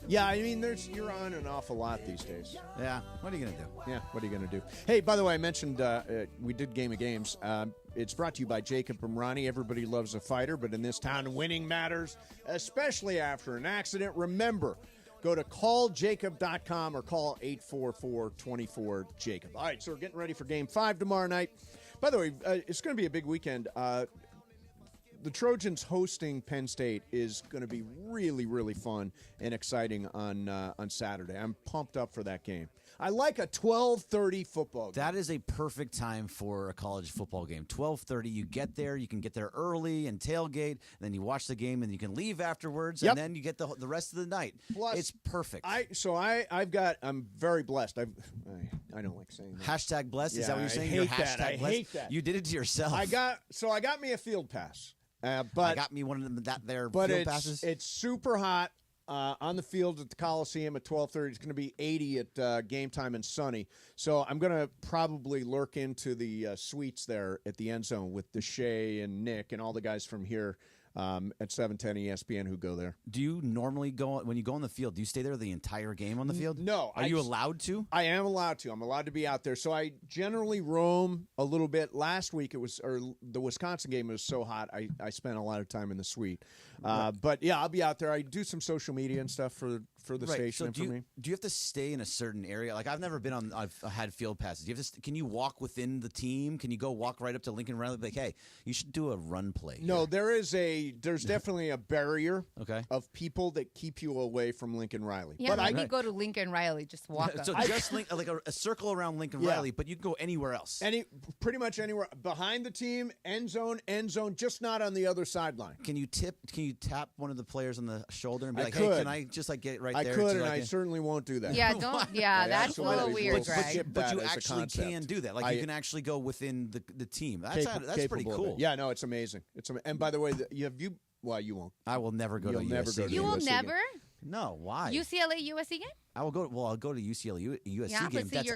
Yeah, I mean, you're on an awful lot these days. Yeah. What are you going to do? Yeah, what are you going to do? Hey, by the way, I mentioned we did Game of Games. It's brought to you by Jacob Ronnie. Everybody loves a fighter, but in this town, winning matters, especially after an accident. Remember, go to calljacob.com or call 844-24-JACOB. All right, so we're getting ready for Game 5 tomorrow night. By the way, it's going to be a big weekend. The Trojans hosting Penn State is going to be really, really fun and exciting on Saturday. I'm pumped up for that game. I like a 12:30 football game. That is a perfect time for a college football game. 12:30, you get there. You can get there early and tailgate. Then you watch the game, and you can leave afterwards. Yep. And then you get the rest of the night. Plus, it's perfect. I'm very blessed. I don't like saying that. Hashtag blessed? Yeah, is that what you're saying? I You're hate that. hashtag I blessed? hate that. You did it to yourself. I got me a field pass. But I got me one of them field passes. It's super hot on the field at the Coliseum at 12:30. It's going to be 80 at game time and sunny. So I'm going to probably lurk into the suites there at the end zone with Deshae and Nick and all the guys from here at 710 ESPN who go there. Do you normally when you go on the field, do you stay there the entire game on the field? No. Are you allowed to? I am allowed to. I'm allowed to be out there. So I generally roam a little bit. Last week the Wisconsin game was so hot, I spent a lot of time in the suite. But yeah, I'll be out there. I do some social media and stuff for the station and for me. Do you have to stay in a certain area? Like I've never been on. I've had field passes. Can you walk within the team? Can you go walk right up to Lincoln Riley? Like, hey, you should do a run play. No, there's definitely a barrier of people that keep you away from Lincoln Riley. Yeah, when you go to Lincoln Riley, just walk up. So just like a circle around Lincoln Riley, but you can go anywhere else. Pretty much anywhere behind the team, end zone, just not on the other sideline. Can you tap one of the players on the shoulder and be like, could. hey, can I just get right there? I could, and I certainly won't do that. Yeah, don't. Yeah, that's a little weird, Greg. But you actually can do that. Like you can actually go within the team. That's pretty cool. Yeah, no, it's amazing. And by the way, well, you won't. I will never go to USC. You will never? No, why? UCLA USC game? I will go. Well, I'll go to UCLA USC game.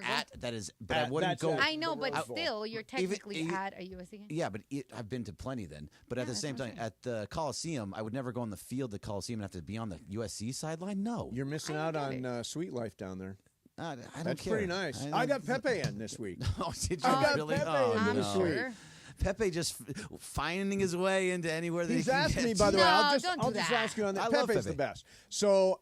But I wouldn't go. go. I know, but still, you're technically at a USC game. Yeah, but I've been to plenty then. But at the same time, at the Coliseum, I would never go on the field at Coliseum and have to be on the USC sideline. No, you're missing out on Sweet Life down there. I don't That's care. pretty nice. I got Pepe in this week. Oh, did you? I got really? Pepe in this week. Pepe just finding his way into anywhere that he's he can asked get me, by the way. I'll just ask you on that. Pepe's the best. So,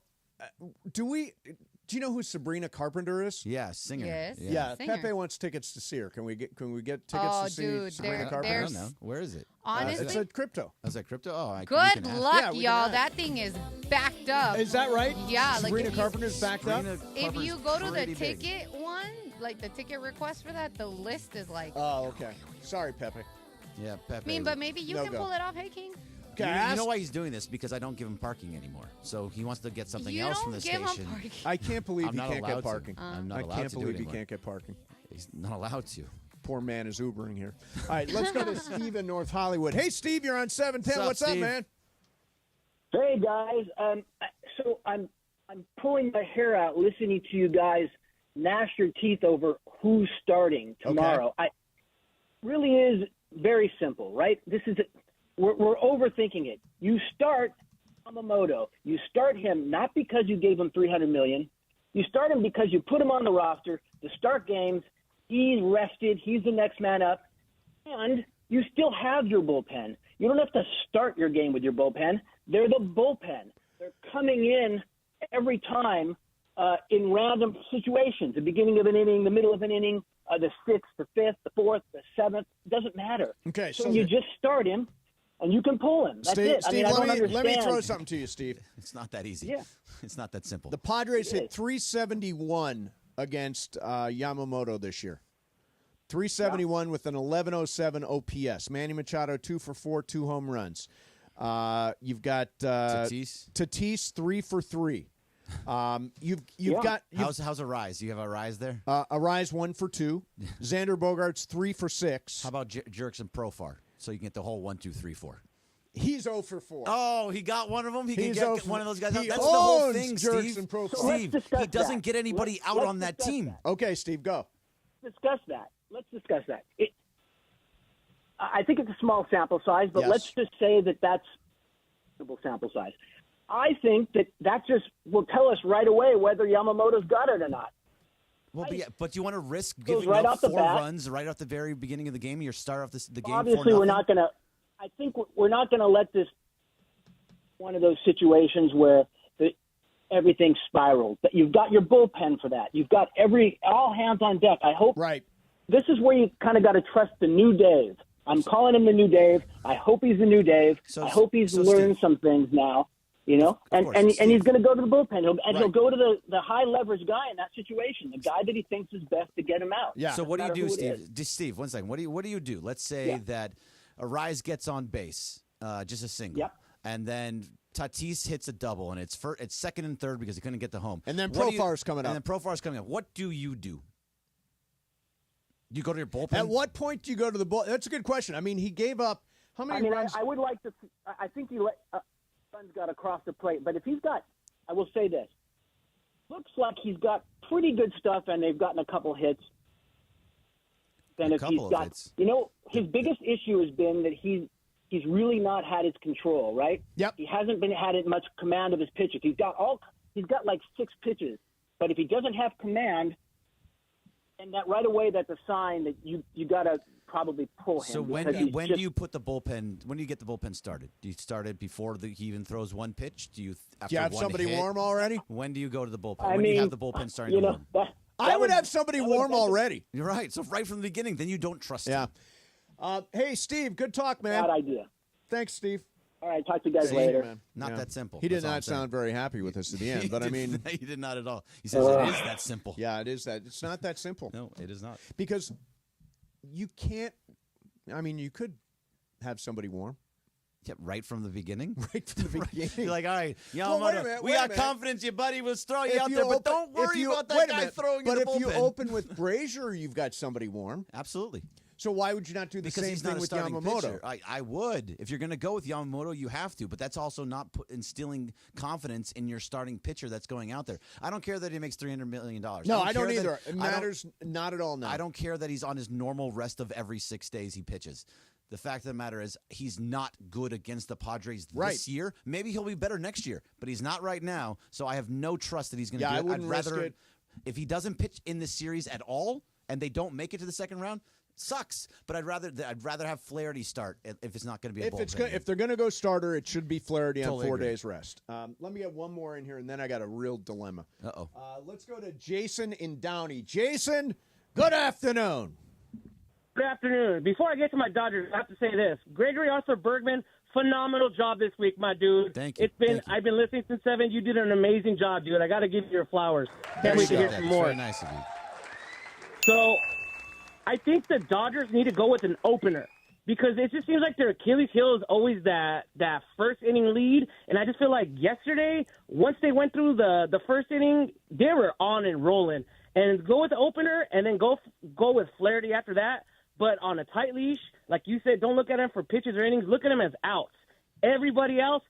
do you know who Sabrina Carpenter is? Yeah, singer. Yes. Yeah, singer. Pepe wants tickets to see her. Can we get tickets to see Sabrina Carpenter? I don't know. Where is it? Honestly, it's at Crypto. Is that Crypto? Oh, good luck, y'all. That thing is backed up. Is that right? Yeah. Sabrina Carpenter's backed up? If you go to the ticket one, like the ticket request for that, the list is like. Oh, okay. Sorry, Pepe. Yeah, Pepe. I mean, but maybe you can pull it off. Hey, King. You know why he's doing this? Because I don't give him parking anymore. So he wants to get something else from the station. I can't believe he can't get parking. I'm not allowed to. I can't believe he can't get parking. He's not allowed to. Poor man is Ubering here. All right, let's go to Steve in North Hollywood. Hey, Steve, you're on 710. What's up, man? Hey, guys. So I'm pulling my hair out listening to you guys gnash your teeth over who's starting tomorrow. Okay. Really is very simple, right? We're overthinking it. You start Yamamoto. You start him not because you gave him $300 million. You start him because you put him on the roster to start games. He's rested. He's the next man up. And you still have your bullpen. You don't have to start your game with your bullpen. They're the bullpen. They're coming in every time in random situations, the beginning of an inning, the middle of an inning, the 6th, the 5th, the 4th, the 7th. It doesn't matter. Okay, so you just start him, and you can pull him. That's Steve, it. Steve, I don't let understand. me throw something to you, Steve. It's not that easy. Yeah. It's not that simple. The Padres hit 371 against Yamamoto this year. 371 with an 1107 OPS. Manny Machado 2 for 4, 2 home runs. You've got Tatis 3 for 3. You've got how's a rise? Do you have a rise there? A rise 1 for 2. Xander Bogaerts 3 for 6. How about Jerks and Profar? So you can get the whole 1, 2, 3, 4. He's 0 for 4. Oh, he got one of them. He can get one of those guys out. He That's the whole owns thing, Jerks Steve. and Profar. Steve, he doesn't get anybody out on that team. Okay, Steve, go. Discuss that. Let's discuss that. I think it's a small sample size, but let's just say that that's a simple sample size. I think that just will tell us right away whether Yamamoto's got it or not. Well, but do you want to risk Goes giving right up off the 4 bat. runs right off the very beginning of the game? You start off the game. Obviously, 4-0? we're not going to. I think we're not going to let this one of those situations where everything spirals. But you've got your bullpen for that. You've got all hands on deck. I hope. Right. This is where you kind of got to trust the new Dave. I'm calling him the new Dave. I hope he's the new Dave. I hope he's learned some things now. You know, and he's going to go to the bullpen. He'll go to the high leverage guy in that situation, the guy that he thinks is best to get him out. Yeah. So what do you do, Steve? Steve, 1 second. What do you do? Let's say that Arise gets on base, just a single, and then Tatis hits a double, and it's second and third because he couldn't get the home. And then Profar's coming up. What do you do? You go to your bullpen? At what point do you go to the bullpen? That's a good question. I mean, he gave up how many runs? I would like to. I think he let. Son's got across the plate, but if he's got, I will say this, looks like he's got pretty good stuff, and they've gotten a couple hits. And if he's got, his biggest issue has been that he's really not had his control, right? Yep. He hasn't had much command of his pitches. He's got like 6 pitches, but if he doesn't have command, and that right away, that's a sign that you got to probably pull him. So when do you put the bullpen? When do you get the bullpen started? Do you start it before he even throws one pitch? Do you have somebody warm already? When do you go to the bullpen? When do you have the bullpen starting to warm? I would have somebody warm already. You're right. So right from the beginning, then you don't trust him. Hey, Steve, good talk, man. Bad idea. Thanks, Steve. All right, talk to you guys later. Man. Not that simple. He did not sound very happy with us at the end, but I mean, he did not at all. He says it is that simple. Yeah, it is that. It's not that simple. No, it is not. Because you can't. I mean, you could have somebody warm. Yeah, right from the beginning. Right from the beginning. You're like, all right, Yamamoto, we got confidence, your buddy will throw you out there, but don't worry about that guy throwing you the bullpen. But if you open with Brazier, you've got somebody warm. Absolutely. So why would you not do the same thing with Yamamoto? I would. If you're going to go with Yamamoto, you have to. But that's also not instilling confidence in your starting pitcher that's going out there. I don't care that he makes $300 million. No, I don't either. It matters not at all now. I don't care that he's on his normal rest of every 6 days he pitches. The fact of the matter is he's not good against the Padres this year. Maybe he'll be better next year, but he's not right now. So I have no trust that he's going to do it. I wouldn't risk it. If he doesn't pitch in this series at all and they don't make it to the second round, sucks. But I'd rather have Flaherty start if it's not going to be a bullpen. If they're going to go starter, it should be Flaherty on 4 days rest. Let me get one more in here, and then I got a real dilemma. Uh-oh. Let's go to Jason in Downey. Jason, good afternoon. Good afternoon. Before I get to my Dodgers, I have to say this. Gregory Arthur Bergman, phenomenal job this week, my dude. Thank you. I've been listening since 7. You did an amazing job, dude. I got to give you your flowers. Can't wait to hear some more. Very nice of you. So I think the Dodgers need to go with an opener because it just seems like their Achilles heel is always that first inning lead. And I just feel like yesterday, once they went through the first inning, they were on and rolling. And go with the opener and then go with Flaherty after that. But on a tight leash, like you said, don't look at him for pitches or innings. Look at him as outs. Everybody else,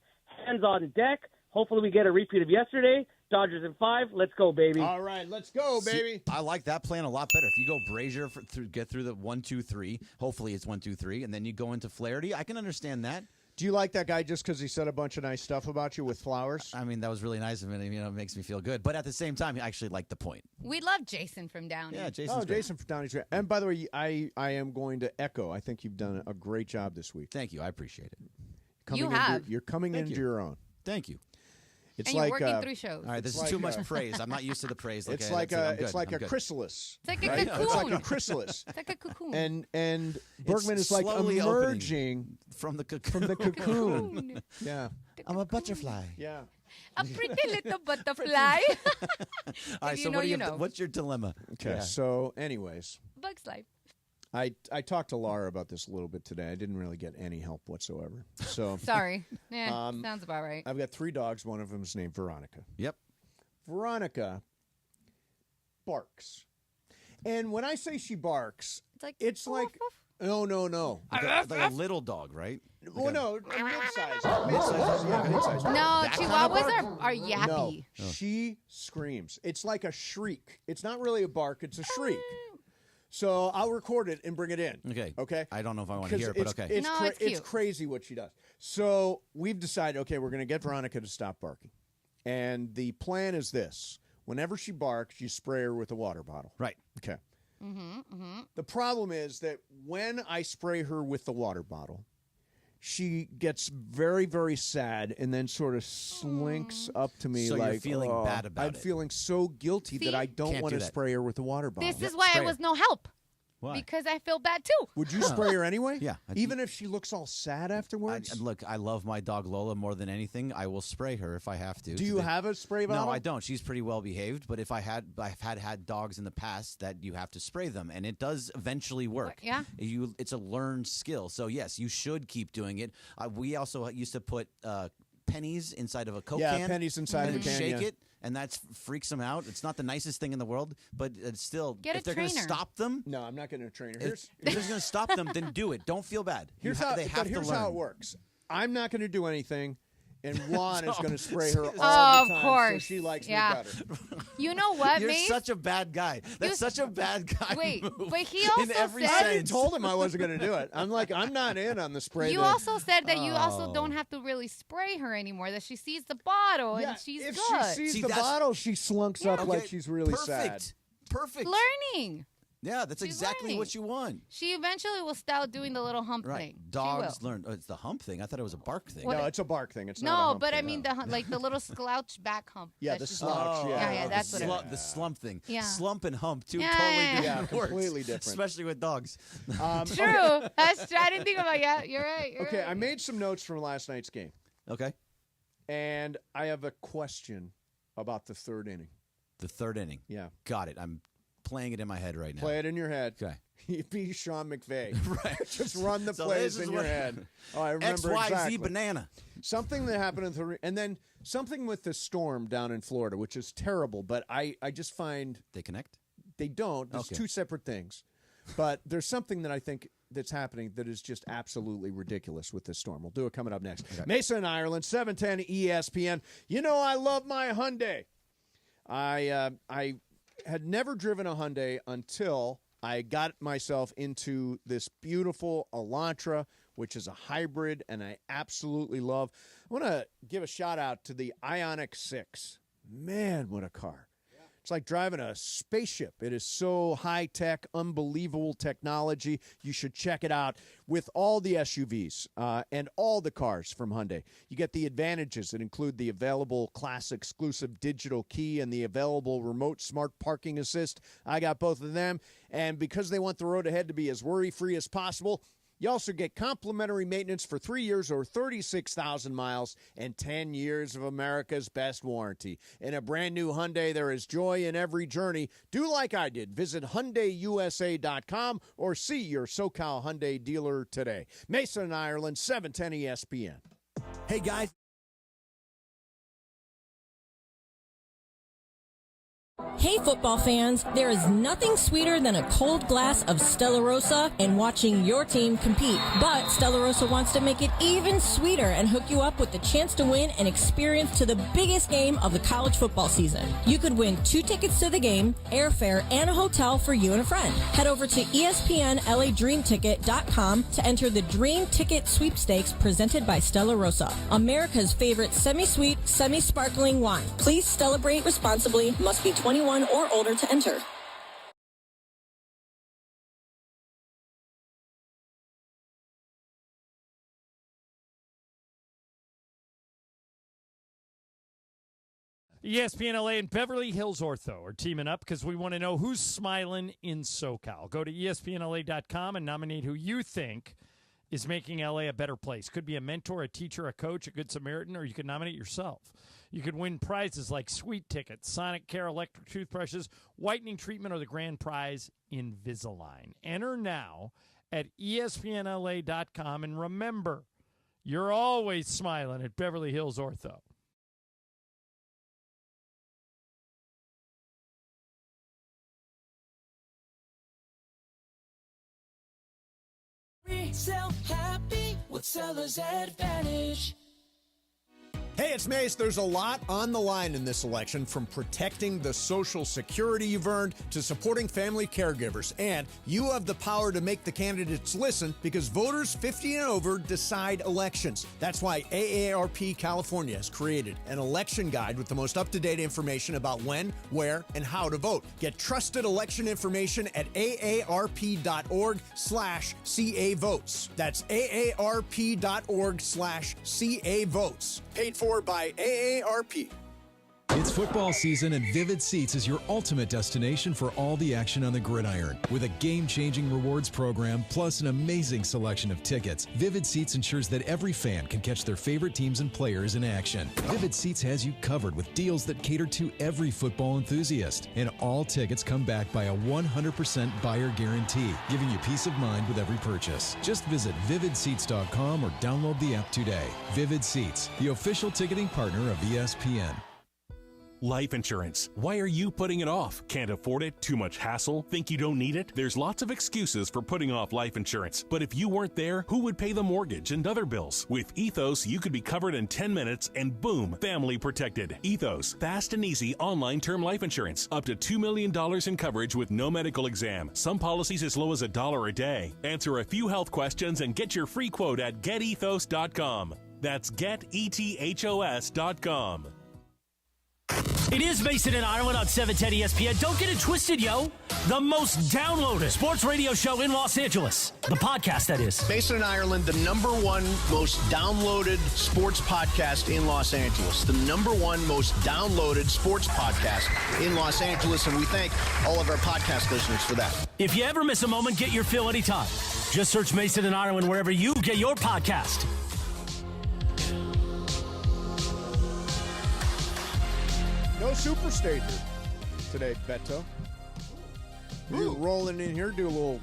hands on deck. Hopefully we get a repeat of yesterday. Dodgers in 5. Let's go, baby. All right, let's go, baby. See, I like that plan a lot better. If you go Brazier get through the 1, 2, 3, hopefully it's 1, 2, 3, and then you go into Flaherty, I can understand that. Do you like that guy just because he said a bunch of nice stuff about you with flowers? I mean, that was really nice of him. It makes me feel good. But at the same time, I actually like the point. We love Jason from Downey. Yeah, Jason's great. Jason from Downey's great. And by the way, I am going to echo. I think you've done a great job this week. Thank you. I appreciate it. You're coming into your own. Thank you. It's and like you're working 3 shows. All right, this is too much praise. I'm not used to the praise. It's Okay, like that's it. a chrysalis. It's like a right? cocoon. It's like a chrysalis. It's like a cocoon. And Bergman is like slowly emerging from the cocoon. Cocoon. Yeah. I'm a butterfly. Yeah. A pretty little butterfly. All right, so what's your dilemma? Okay, so anyways. Bug's life. I talked to Laura about this a little bit today. I didn't really get any help whatsoever. So Sorry. Yeah, sounds about right. I've got 3 dogs. One of them is named Veronica. Yep. Veronica barks. And when I say she barks, it's like no. Like a little dog, right? Well, no, mid-size. Mid-size. No, Chihuahuas are yappy. No, she screams. It's like a shriek. It's not really a bark. It's a shriek. So I'll record it and bring it in. Okay. I don't know if I want to hear it, but okay. It's it's cute. It's crazy what she does. So we've decided, okay, we're going to get Veronica to stop barking. And the plan is this. Whenever she barks, you spray her with a water bottle. Right. Okay. The problem is that when I spray her with the water bottle, she gets very, very sad and then sort of slinks up to me So like, you're feeling bad about I'm it. feeling so guilty that I don't Can't want do to that. spray her with the water bottle. This is why I was no help. Why? Because I feel bad too. Would you spray her anyway? Yeah. Even if she looks all sad afterwards? Look, I love my dog Lola more than anything. I will spray her if I have to. Do you have a spray bottle? No, I don't. She's pretty well behaved. But I've had dogs in the past that you have to spray them, and it does eventually work. Yeah. It's a learned skill. So yes, you should keep doing it. We also used to put pennies inside of a Coke can. Yeah, pennies inside of a can. Shake it. And that freaks them out. It's not the nicest thing in the world, but it's still, Get a if they're going to trainer. stop them, No, I'm not going to train her. if they're going to stop them, then do it. Don't feel bad. Here's They have here's to learn. how it works. I'm not going to do anything, and Juan is going to spray her all the Of time, course. so she likes Yeah. me better. You know what, You're Mace? such a bad guy. That's such a bad guy. Wait, move but he also in every said- I already sense. told him I wasn't going to do it. I'm like, I'm not in on the spray. You that- also said that you also Oh. don't have to really spray her anymore, that she sees the bottle Yeah, and she's if good. she sees See, the that's- bottle, she slunks up Okay, like she's really perfect. sad. Perfect. Learning. Yeah, that's She's exactly learning. what you want. She eventually will start doing the little hump Right. thing. She Dogs will. learn. Oh, it's the hump thing. I thought it was a bark thing. What- No, it's a bark thing. It's not a No, hump but I thing. mean like the little slouch back hump. Yeah, that the she's slouch, doing. yeah. Yeah, that's what it is. The slump thing. Yeah. Slump and hump, two Yeah, totally yeah, different yeah. words. Completely different. Especially with dogs. True. I didn't think about it. You're right. You're Okay, right. I made some notes from last night's game, Okay. and I have a question about the third inning. The third inning. Yeah. Got it. I'm playing it in my head right now. Play it in your head. Okay. You be Sean McVay. Right. Just run the So plays this is in your what- head. Oh, I remember X, Y, exactly. Z banana. Something that happened in the and then something with the storm down in Florida, which is terrible. But I just find They connect? they don't. There's Okay. two separate things. But there's something that I think that's happening that is just absolutely ridiculous with this storm. We'll do it coming up next. Okay. Mesa in Ireland, 710 ESPN. You know I love my Hyundai. I had never driven a Hyundai until I got myself into this beautiful Elantra, which is a hybrid, and I absolutely love. I want to give a shout out to the Ioniq 6. Man, what a car. It's like driving a spaceship. It is so high-tech, unbelievable technology. You should check it out with all the SUVs and all the cars from Hyundai. You get the advantages that include the available class exclusive digital key and the available remote smart parking assist. I got both of them. And because they want the road ahead to be as worry-free as possible, you also get complimentary maintenance for 3 years or 36,000 miles and 10 years of America's best warranty. In a brand new Hyundai, there is joy in every journey. Do like I did. Visit HyundaiUSA.com or see your SoCal Hyundai dealer today. Mesa in Ireland, 710 ESPN. Hey, guys. Hey football fans, there is nothing sweeter than a cold glass of Stella Rosa and watching your team compete. But Stella Rosa wants to make it even sweeter and hook you up with the chance to win an experience to the biggest game of the college football season. You could win 2 tickets to the game, airfare, and a hotel for you and a friend. Head over to ESPNLADreamTicket.com to enter the Dream Ticket Sweepstakes presented by Stella Rosa, America's favorite semi-sweet, semi-sparkling wine. Please celebrate responsibly. Must be 21 or older to enter. ESPN LA and Beverly Hills Ortho are teaming up because we want to know who's smiling in SoCal. Go to ESPNLA.com and nominate who you think is making LA a better place. Could be a mentor, a teacher, a coach, a good Samaritan, or you could nominate yourself. You could win prizes like sweet tickets, Sonic Care electric toothbrushes, whitening treatment, or the grand prize, Invisalign. Enter now at ESPNLA.com, and remember, you're always smiling at Beverly Hills Ortho. Resale happy with Seller's Advantage. Hey, it's Mase. There's a lot on the line in this election, from protecting the Social Security you've earned to supporting family caregivers. And you have the power to make the candidates listen, because voters 50 and over decide elections. That's why AARP California has created an election guide with the most up-to-date information about when, where, and how to vote. Get trusted election information at aarp.org/CA votes. That's aarp.org/CA votes. Paid for by AARP. It's football season, and Vivid Seats is your ultimate destination for all the action on the gridiron. With a game-changing rewards program plus an amazing selection of tickets, Vivid Seats ensures that every fan can catch their favorite teams and players in action. Vivid Seats has you covered with deals that cater to every football enthusiast. And all tickets come back by a 100% buyer guarantee, giving you peace of mind with every purchase. Just visit vividseats.com or download the app today. Vivid Seats, the official ticketing partner of ESPN. Life insurance. Why are you putting it off? Can't afford it? Too much hassle? Think you don't need it? There's lots of excuses for putting off life insurance. But if you weren't there, who would pay the mortgage and other bills? With Ethos, you could be covered in 10 minutes and boom, family protected. Ethos, fast and easy online term life insurance. Up to $2 million in coverage with no medical exam. Some policies as low as $1 a day. Answer a few health questions and get your free quote at getethos.com. That's getethos.com. It is Mason and Ireland on 710 ESPN. Don't get it twisted, yo. The most downloaded sports radio show in Los Angeles. The podcast, that is. Mason and Ireland, the #1 most downloaded sports podcast in Los Angeles. The #1 most downloaded sports podcast in Los Angeles, and we thank all of our podcast listeners for that. If you ever miss a moment, get your fill anytime. Just search Mason and Ireland wherever you get your podcast. No Superstager today, Beto. We're rolling in here, do a little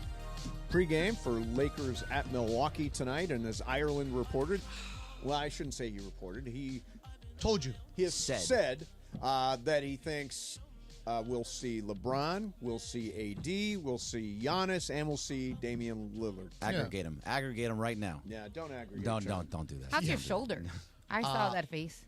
pregame for Lakers at Milwaukee tonight, and as Ireland reported, well, I shouldn't say he reported, he told you. He has said that he thinks we'll see LeBron, we'll see AD, we'll see Giannis, and we'll see Damian Lillard. Aggregate them. Aggregate them right now. Yeah, don't aggregate. Don't do that. How's your shoulder? I saw that face.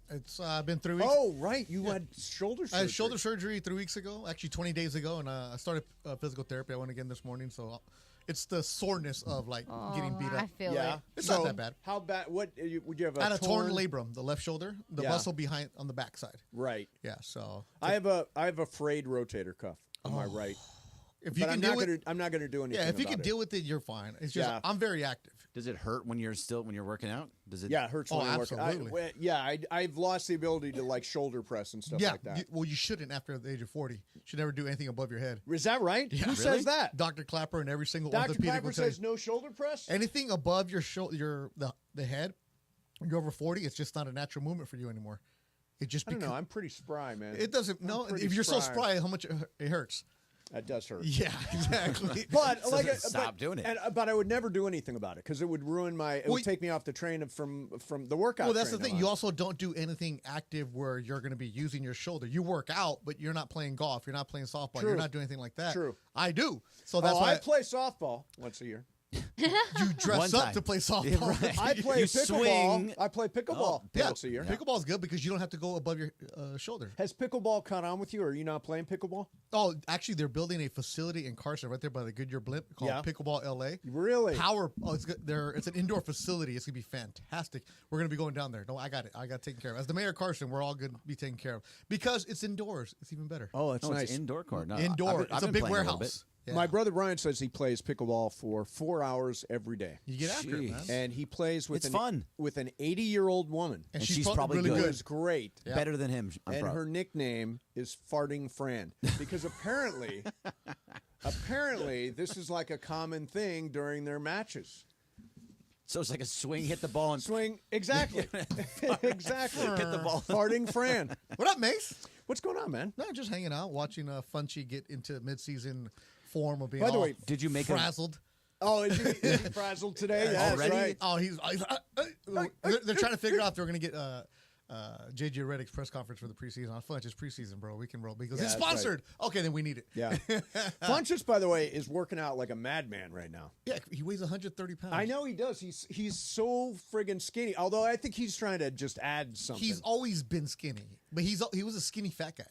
It's been 3 weeks. Oh, right. You had shoulder surgery. I had shoulder surgery 3 weeks ago, actually 20 days ago, and I started physical therapy. I went again this morning, so it's the soreness of getting beat up. I feel it. It's not that bad. How bad? What would you have? I had a torn labrum, the left shoulder, the muscle behind on the backside. Right. Yeah. So I have a frayed rotator cuff on my right. If you but can I'm not going to do anything. Yeah, if you can about deal with it, you're fine. It's just I'm very active. Does it hurt when you're working out? Does it? Yeah, it hurts when you're working. Absolutely. I've lost the ability to shoulder press and stuff like that. Well, you shouldn't after the age of 40. You should never do anything above your head. Is that right? Yeah. Who says that? Dr. Clapper and every single Dr. orthopedic Clapper will tell you. says no shoulder press? Anything above your the head, when you're over 40, it's just not a natural movement for you anymore. It just I don't know. I'm pretty spry, man. It doesn't. No, if you're so spry, how much it hurts. That does hurt. Yeah, exactly. But stop doing it. But I would never do anything about it because it would ruin my. It would take me off the train from the workout. Well, that's the thing. You also don't do anything active where you're going to be using your shoulder. You work out, but you're not playing golf. You're not playing softball. True. You're not doing anything like that. True. I do. So that's why I play softball once a year. You dress up to play softball. Yeah, right. I play pickleball. Swing. I play pickleball once a year. Pickleball is good because you don't have to go above your shoulder. Has pickleball caught on with you, or are you not playing pickleball? Oh, actually, they're building a facility in Carson right there by the Goodyear Blimp called Pickleball LA. Really? It's good. It's an indoor facility. It's going to be fantastic. We're going to be going down there. No, I got it. I got taken care of. As the mayor of Carson, we're all going to be taken care of. Because it's indoors. It's even better. Oh, that's nice. It's indoor court. No, Indoor. It's a big warehouse. Yeah. My brother Bryant says he plays pickleball for 4 hours every day. You get after it, man. And he plays with fun with an 80-year-old woman. And she's probably really good. Who's great. Yeah. Better than him. Her nickname is Farting Fran because apparently this is like a common thing during their matches. So it's like a swing, hit the ball, and swing. Exactly. Exactly. Hit the ball. Farting Fran. What up, Mase? What's going on, man? No, just hanging out, watching Funchie get into midseason form of being By the way, did you make frazzled? Oh, is he frazzled today? Yeah, already? Right. Oh, they're trying to figure out if they're going to get J.J. Redick's press conference for the preseason. On Funch, it's preseason, bro. We can roll because it's sponsored. Right. Okay, then we need it. Yeah. Funchess, by the way, is working out like a madman right now. Yeah, he weighs 130 pounds. I know he does. He's so friggin' skinny. Although I think he's trying to just add something. He's always been skinny, but he was a skinny fat guy.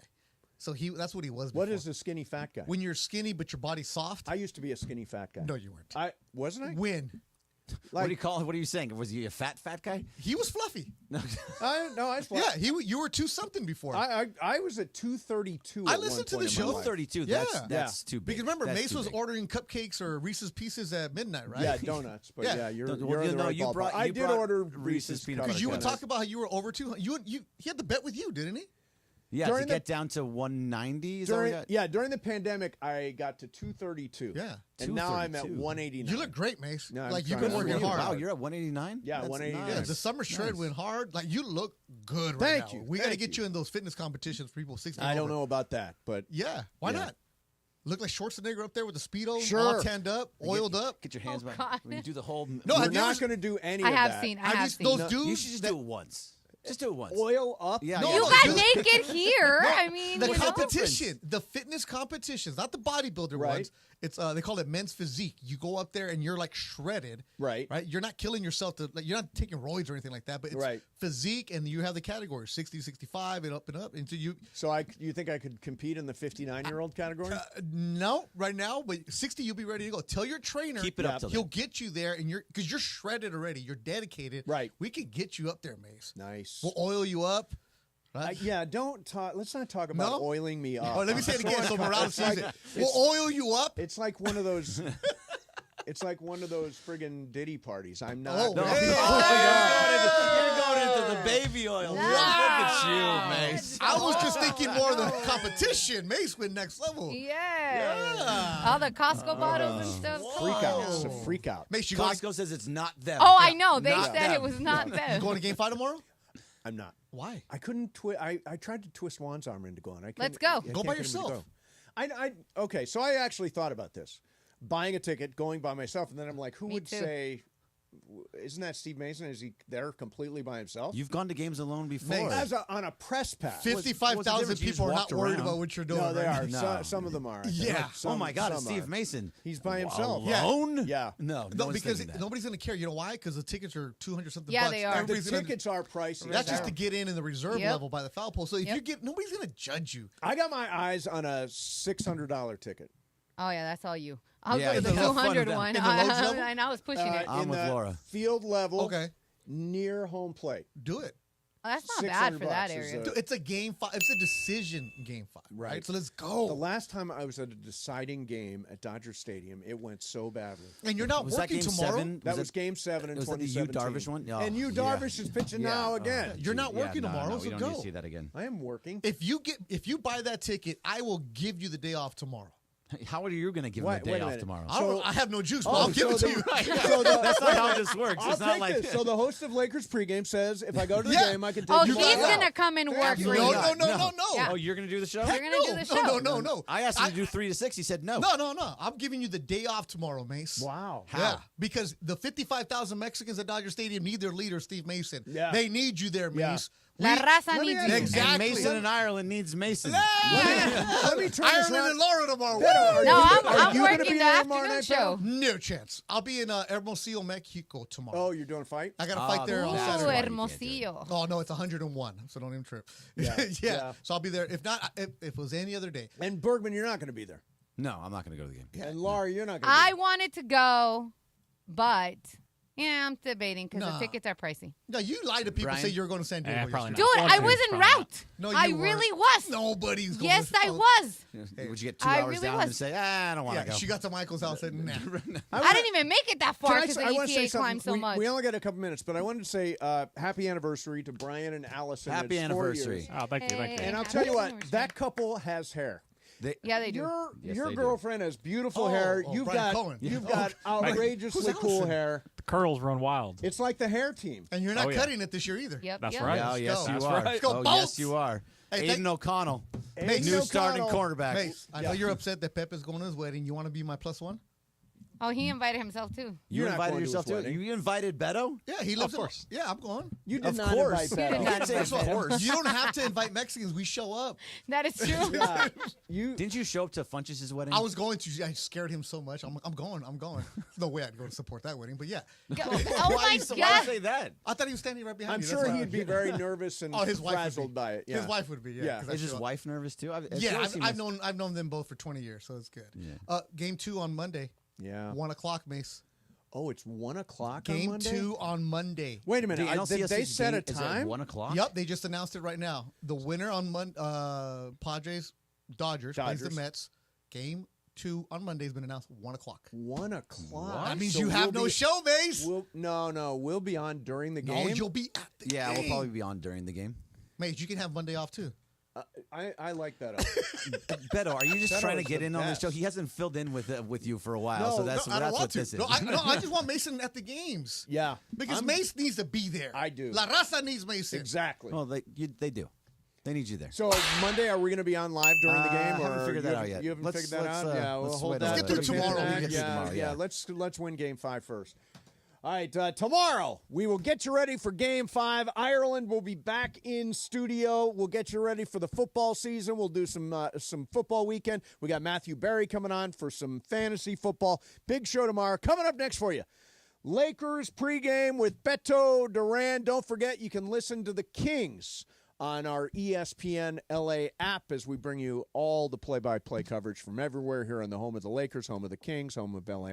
So that's what he was before. What is a skinny fat guy? When you're skinny but your body's soft. I used to be a skinny fat guy. No, you weren't. Wasn't I? When? What do you call it? What are you saying? Was he a fat guy? He was fluffy. No, I was fluffy. Yeah, you were 2-something before. I was at 232. I listened to the show. 232. That's too big. Because remember, Mase was ordering cupcakes or Reese's Pieces at midnight, right? Yeah, donuts. But yeah, you're the right you brought, I did order Reese's peanut butter. Because you would talk about how you were over 200. He had the bet with you, didn't he? Yeah, to get down to 190. During the pandemic, I got to 232. Yeah, and now I'm at 189. You look great, Mase. No, like you've been working hard. Wow, you're at 189. Yeah, 189. Yeah, the summer shred went hard. Like you look good right now. Thank you. We got to get you in those fitness competitions for people 60. I don't know about that, but yeah, why not? Look like Schwarzenegger up there with the Speedo, sure. all tanned up, oiled up. Get your hands back. When you do the whole. No, we're not going to do any of that. I have seen. Those dudes. You should just do it once. Just do it once. Oil up. Yeah, you got naked here. I mean, the competition, the fitness competitions, not the bodybuilder ones. It's they call it men's physique. You go up there and you're like shredded. Right. You're not killing yourself you're not taking roids or anything like that. But it's physique, and you have the categories 60, 65, and up until you. So you think I could compete in the 59-year-old category? No, right now, but 60, you'll be ready to go. Tell your trainer. Keep it up. Till he'll get you there, and because you're shredded already. You're dedicated. Right. We can get you up there, Mase. Nice. We'll oil you up. Don't talk. Let's not talk about oiling me up. Oh, let me say it again so Morales sees it. We'll oil you up. It's like one of those. It's like one of those friggin' Diddy parties. I'm not. You're going into the baby oil. Look at you, Mase. I was just thinking more of the competition. Mase went next level. Yeah. All the Costco bottles and stuff. Freak out. It's a freak out. Mase, Costco says it's not them. Oh, I know. They said it was not them. You going to Game 5 tomorrow? I'm not. Why? I couldn't twist. I tried to twist Juan's arm into going. Let's go. Go by yourself. Okay, so I actually thought about this. Buying a ticket, going by myself, and then I'm like, who would say, isn't that Steve Mason? Is he there completely by himself? You've gone to games alone before. On a press pass. 55,000 people are not worried about what you're doing. No, they are. No. Some of them are. Yeah. Oh, my God, it's Steve Mason. He's by himself. Alone? Yeah. No, because nobody's going to care. You know why? Because the tickets are 200-something yeah, bucks. They are. The tickets are pricey. That's just to get in the reserve level by the foul pole. So if you get, nobody's going to judge you. I got my eyes on a $600 ticket. Oh, yeah, that's all you. I'll go to the the 200 one. And I was pushing it. I'm with Laura. Field level, near home plate. Do it. Oh, that's not bad for that area. It's a game 5. It's a decision game 5. Right. So let's go. The last time I was at a deciding game at Dodger Stadium, it went so badly. And you're not working tomorrow? That was Game 7 in 2017. Was that the Darvish one? Oh, and Darvish is pitching now again. You're not working tomorrow, so we don't go. need to see that again. I am working. If you buy that ticket, I will give you the day off tomorrow. How are you going to give him a day off tomorrow? I have no juice, but I'll give it to you. That's not how this works. I'll It's not take like this. So the host of Lakers pregame says, if I go to the game, I can take Oh, you he's out. going to come and work for you. No. Yeah. Oh, you're going to do the show? You're going to do the show. No. I asked him to do 3 to 6. He said no. No. I'm giving you the day off tomorrow, Mace. Wow. How? Yeah, because the 55,000 Mexicans at Dodger Stadium need their leader, Steve Mason. Yeah. They need you there, Mace. La raza needs you. Exactly. And Mason in Ireland needs Mason. Let me turn this Ireland around. and Laura tomorrow. I'm working the afternoon show. No chance. I'll be in Hermosillo, Mexico tomorrow. Oh, you're doing a fight? I got to fight there on Ooh, Saturday. Hermosillo. Oh, no, it's 101, so don't even trip. Yeah. So I'll be there. If not, if it was any other day. And Bergman, you're not going to be there. No, I'm not going to go to the game. And Laura, you're not going to I wanted to go, but yeah, I'm debating because the tickets are pricey. No, you lie to people. Brian? Say you're going to San Diego. probably yesterday. not. Dude, I was en route. No, you I weren't. really was. Nobody's going. Yes, I Oh. was. Would you get 2 I hours really down was. and say, I don't want to Yeah, go? she got to Michael's house and nah. I didn't even make it that far Can because the I wanna say ETA climbed so something? much. We only got a couple minutes, but I wanted to say happy anniversary to Brian and Allison. Happy It's 4 anniversary. years. Oh, thank you. And I'll Happy tell you what, anniversary. that couple has hair. Yeah, they do. Your they do. girlfriend has beautiful hair. You've Brian got Cohen. you've got outrageously Who's cool Allison? hair. The curls run wild. It's like the hair team. And you're not Oh, yeah. cutting it this year either. Yep, That's yep. right. Oh, yes, go. you That's are. right. Let's go, Oh, Bolts. yes, you are. Hey, Aiden O'Connell, Aiden new starting O'Connell. cornerback. Mace, I know you're upset that Pepe's going to his wedding. You want to be my plus one? Oh, he invited himself too. You You're not invited going to yourself his to it. wedding. You invited Beto? Yeah, he lives. Of course. Yeah, I'm going. You did Of not course. invite You did Beto. not You can't say invite of Beto. course. You don't have to invite Mexicans. We show up. That is true. Yeah, you Didn't you show up to Funch's wedding? I was going to. I scared him so much. I'm going. There's no way I'd go to support that wedding. But yeah, Oh Why my you God. say that? I thought he was standing right behind I'm me. sure That's why. he'd be very nervous and Oh, his wife would frazzled be. by it. Yeah. His wife would be. Yeah. Yeah. 'cause I Is his show up. wife nervous too? Yeah, I've known them both for 20 years, so it's good. Yeah. Game 2 on Monday. Yeah. 1 o'clock, Mace. Oh, it's 1 o'clock on Game Monday? 2 on Monday. Wait a minute. The NLCS Did they set a game is time? at 1 o'clock? Yep, they just announced it right now. The winner on Padres, Dodgers plays the Mets. Game 2 on Monday has been announced 1 o'clock. 1 o'clock. That means So you have we'll no be- show, Mace. No. We'll be on during the game. No, you'll be at the Yeah, game. we'll probably be on during the game. Mace, you can have Monday off too. I like that. Beto, are you just Beto trying to is get the in on this best. show? He hasn't filled in with you for a while, so that's I don't what want to. this is. No, I just want Mason at the games. Yeah. Because Mace needs to be there. I do. La Raza needs Mason. Exactly. Well, they do. They need you there. So Monday, are we going to be on live during the game? I haven't or figured you that haven't- out yet. You haven't Let's- figured that let's, out? Yeah, we'll let's hold wait that. on Let's get to through tomorrow. midnight. We can get through tomorrow, yeah. Let's win Game 5 first. All right, tomorrow we will get you ready for Game 5. Ireland will be back in studio. We'll get you ready for the football season. We'll do some football weekend. We got Matthew Berry coming on for some fantasy football. Big show tomorrow. Coming up next for you, Lakers pregame with Beto Duran. Don't forget, you can listen to the Kings on our ESPN LA app as we bring you all the play-by-play coverage from everywhere here on the home of the Lakers, home of the Kings, home of LA.